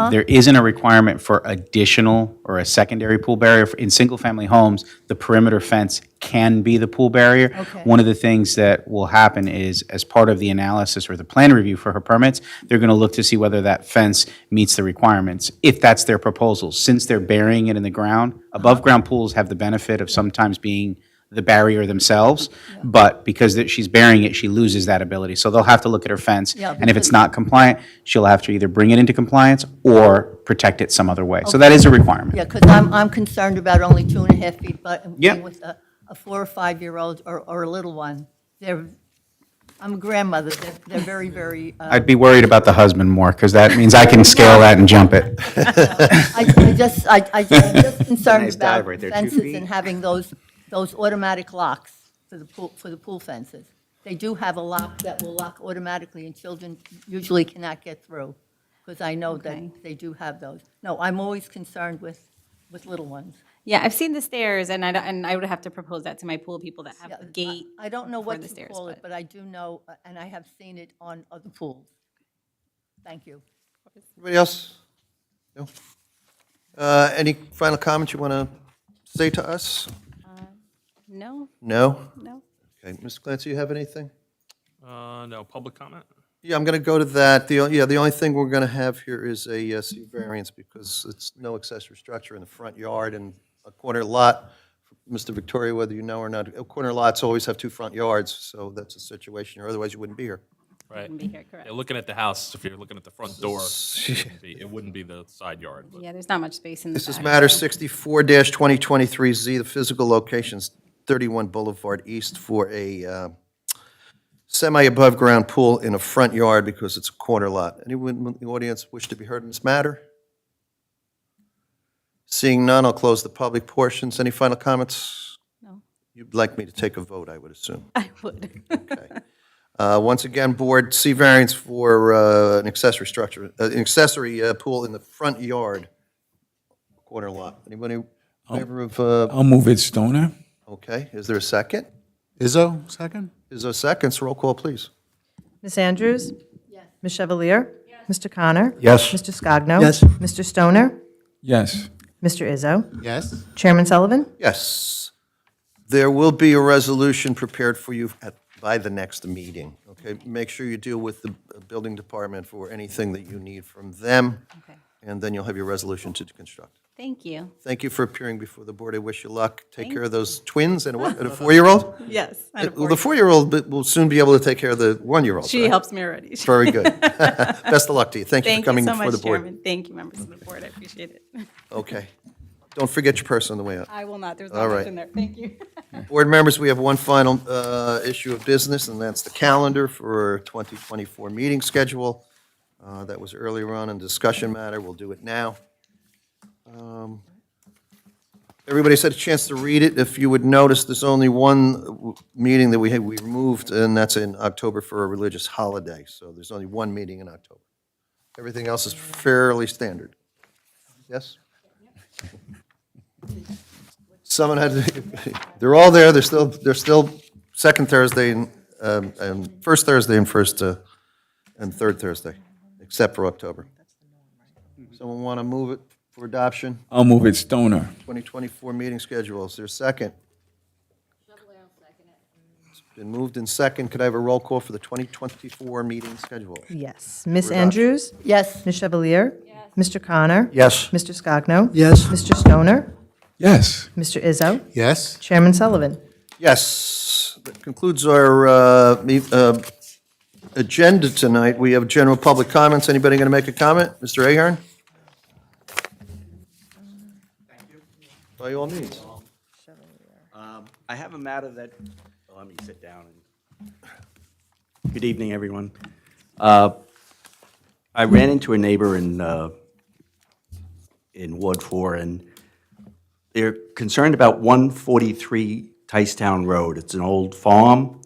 There isn't a requirement for additional or a secondary pool barrier. In single-family homes, the perimeter fence can be the pool barrier. Okay. One of the things that will happen is, as part of the analysis or the plan review for her permits, they're going to look to see whether that fence meets the requirements, if that's their proposal. Since they're burying it in the ground, above-ground pools have the benefit of sometimes being the barrier themselves, but because she's burying it, she loses that ability. So they'll have to look at her fence, Yeah, and if it's because- not compliant, she'll have to either bring it into compliance or protect it some other way. So that is a requirement. Yeah, because I'm concerned about only 2.5 feet, but Yep. with a 4 or 5-year-old or a little one, I'm a grandmother, they're very, very. I'd be worried about the husband more, because that means I can scale that and jump it. I'm just concerned Nice dive about right there, 2 fences feet. and having those automatic locks for the pool fences. They do have a lock that will lock automatically, and children usually cannot get through, because I know that they do have those. No, I'm always concerned with little ones. Yeah, I've seen the stairs, and I would have to propose that to my pool people that have a gate. I don't know for what the to stairs, call it, but I do know, and I have seen it on other pools. Thank you. anybody else? No? Any final comments you want to say to us? No, No? no. Okay, Mr. Clancy, you have anything? No, public comment? Yeah, I'm going to go to that. The only thing we're going to have here is a C variance because it's no accessory structure in the front yard and a corner lot. Mr. Victoria, whether you know or not, corner lots always have 2 front yards, so that's a situation, or otherwise you wouldn't be here. Right. Wouldn't be here, correct. Yeah, looking at the house, if you're looking at the front door, it wouldn't be the side yard. But Yeah, there's not much space in the This is back, matter so- 64-2023Z, the physical locations, 31 Boulevard East, for a semi-above-ground pool in a front yard because it's a corner lot. Anyone in the audience wish to be heard in this matter? Seeing none, I'll close the public portions. Any final comments? No. You'd like me to take a vote, I would assume. I would. Once again, board, C variance for an accessory structure, an accessory pool in the front yard, corner lot. Anybody in favor of, I'll move it, Stoner. okay, is there a second? Izzo, second? Izzo seconds, roll call, please. Ms. Andrews? Yes. Ms. Chevalier? Yes. Mr. Connor? Yes. Mr. Scogno? Yes. Mr. Stoner? Yes. Mr. Izzo? Yes. Chairman Sullivan? Yes. There will be a resolution prepared for you by the next meeting, okay? Make sure you deal with the building department for anything that you need from them, Okay. and then you'll have your resolution to construct. Thank you. Thank you for appearing before the board. I wish you luck. Take care of Thanks. those twins and a 4-year-old? Yes. Well, the 4-year-old will soon be able to take care of the 1-year-old. She right? helps me already. Very good. Best of luck to you. Thank you for coming so before much, the board. Chairman. Thank you, members of the board. I appreciate it. Okay. Don't forget your purse on the way out. I will not. There's All not much right. in there. Thank you. Board members, we have one final issue of business, and that's the calendar for 2024 meeting schedule. That was earlier on in discussion matter. We'll do it now. Everybody's had a chance to read it. If you would notice, there's only one meeting that we removed, and that's in October for a religious holiday. So there's only one meeting in October. Everything else is fairly standard. Yes? Someone had, they're all there. They're still second Thursday and first Thursday and third Thursday, except for October. Someone want to move it for adoption? I'll move it, Stoner. 2024 meeting schedule. Is there a second? It's been moved in second. Could I have a roll call for the 2024 meeting schedule? Yes. Ms. For adoption. Andrews? Yes. Ms. Chevalier? Mr. Connor? Yes. Mr. Scogno? Yes. Mr. Stoner? Yes. Mr. Izzo? Yes. Chairman Sullivan? Yes, that concludes our agenda tonight. We have general public comments. Anybody going to make a comment? Mr. Ahern? By all means. I have a matter that, well, let me sit down. Good evening, everyone. I ran into a neighbor in Ward 4, and they're concerned about 143 Ticetown Road. It's an old farm,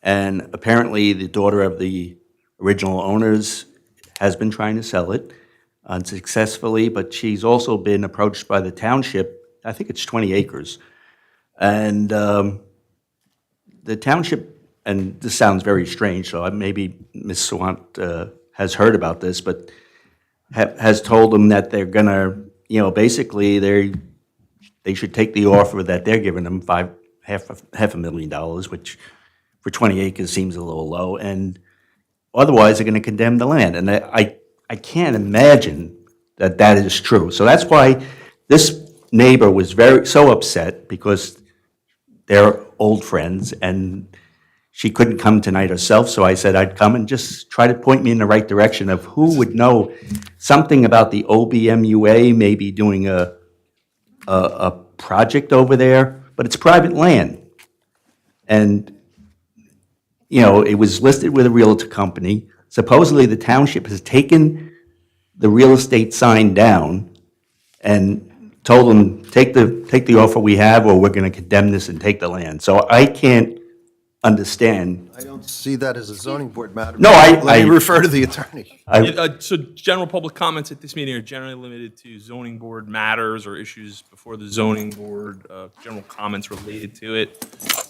and apparently the daughter of the original owners has been trying to sell it unsuccessfully, but she's also been approached by the township. I think it's 20 acres. And the township, and this sounds very strange, so maybe Ms. Sawant has heard about this, but has told them that they're gonna, basically they should take the offer that they're giving them, half a million dollars, which for 20 acres seems a little low, and otherwise they're gonna condemn the land. And I can't imagine that that is true. So that's why this neighbor was so upset, because they're old friends, and she couldn't come tonight herself, so I said I'd come and just try to point me in the right direction of who would know something about the OBMUA, maybe doing a project over there, but it's private land. And, it was listed with a realtor company. Supposedly, the township has taken the real estate sign down and told them, take the offer we have, or we're going to condemn this and take the land. So I can't understand. I don't see that as a zoning board matter. No, Let me refer to the attorney. So general public comments at this meeting are generally limited to zoning board matters or issues before the zoning board, general comments related to it.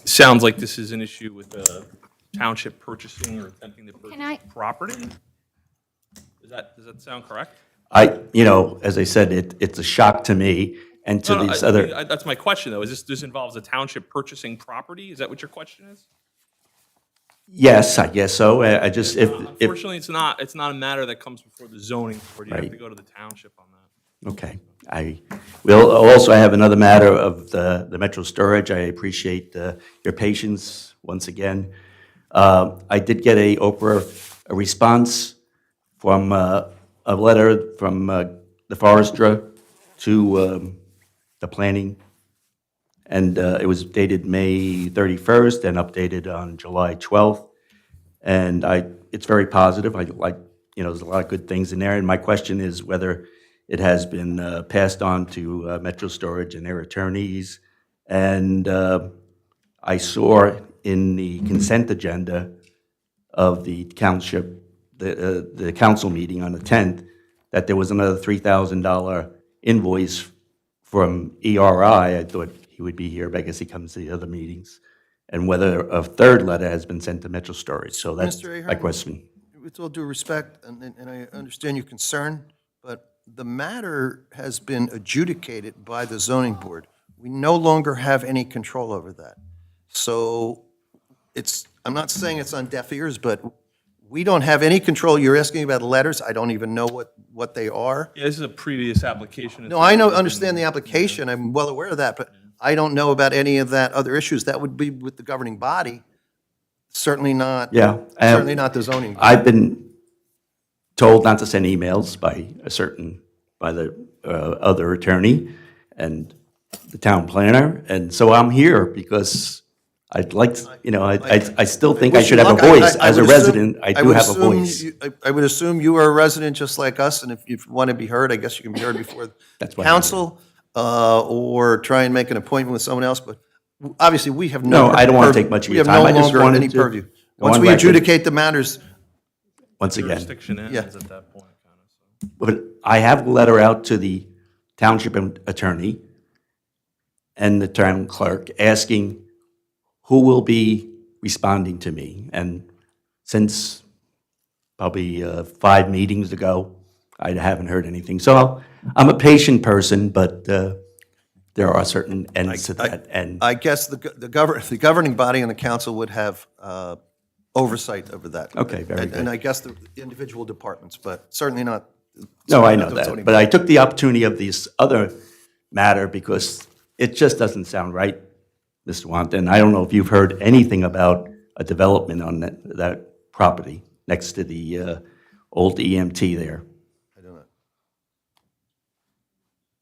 Sounds like this is an issue with the township purchasing or attempting to purchase property? Does that sound correct? As I said, it's a shock to me and to these other. That's my question, though. Is this involves a township purchasing property? Is that what your question is? Yes, I guess so. I just, if. Unfortunately, it's not a matter that comes before the zoning board. You have to go to the township on that. Okay. I have another matter of the Metro Storage. I appreciate your patience once again. I did get a response from a letter from the forester to the planning, and it was dated May 31st and updated on July 12th. And it's very positive. There's a lot of good things in there. And my question is whether it has been passed on to Metro Storage and their attorneys. And I saw in the consent agenda of the township, the council meeting on the 10th, that there was another $3,000 invoice from ERI. I thought he would be here, but I guess he comes to the other meetings. And whether a third letter has been sent to Metro Storage. So that's Mr. my Ahern, question. with all due respect, and I understand your concern, but the matter has been adjudicated by the zoning board. We no longer have any control over that. So I'm not saying it's on deaf ears, but we don't have any control. You're asking about letters. I don't even know what they are. Yeah, this is a previous application. No, I understand the application. I'm well aware of that, but I don't know about any of that other issues. That would be with the governing body. Certainly not. Yeah. Certainly not the zoning board. I've been told not to send emails by the other attorney and the town planner. And so I'm here because I'd like to, I still think I should have a voice. As a resident, I do have a voice. I would assume you are a resident just like us, and if you want to be heard, I guess you can be heard before council, or try and make an appointment with someone else, but obviously, we have no. No, I don't want to take much of your time. We I have no just longer wanted any to purview. go Once on we record. adjudicate the matters, Once again. Jurisdiction ends at that point. But I have a letter out to the township attorney and the town clerk asking who will be responding to me. And since probably 5 meetings ago, I haven't heard anything. So I'm a patient person, but there are certain ends to that. And I guess the governing body and the council would have oversight over that. Okay, very And good. I guess the individual departments, but certainly not. No, I certainly know not the that, zoning but I board. took the opportunity of this other matter because it just doesn't sound right, Mr. Wanton. I don't know if you've heard anything about a development on that property next to the old EMT there.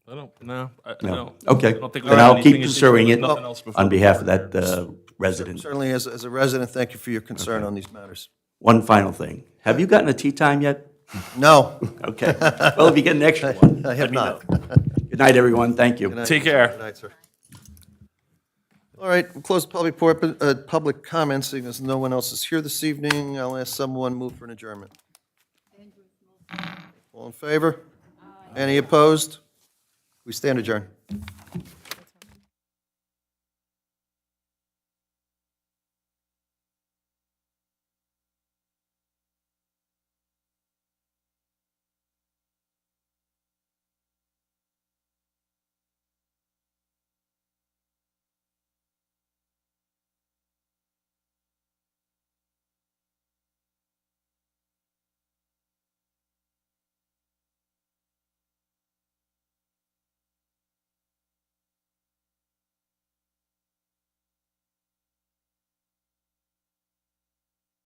I don't, no, I No. don't. Okay. I don't think we Then have I'll keep anything additional. pursuing There's it nothing else before on the behalf of board that here. resident. Certainly, as a resident, thank you for your concern on these matters. One final thing. Have you gotten a tea time yet? No. Okay. Well, if you get an extra one. I have not. Good night, everyone. Thank you. Take care. Good night, sir. All right, we'll close public comments, seeing as no one else is here this evening. I'll ask someone move for an adjournment. All in favor? Any opposed? We stand adjourned.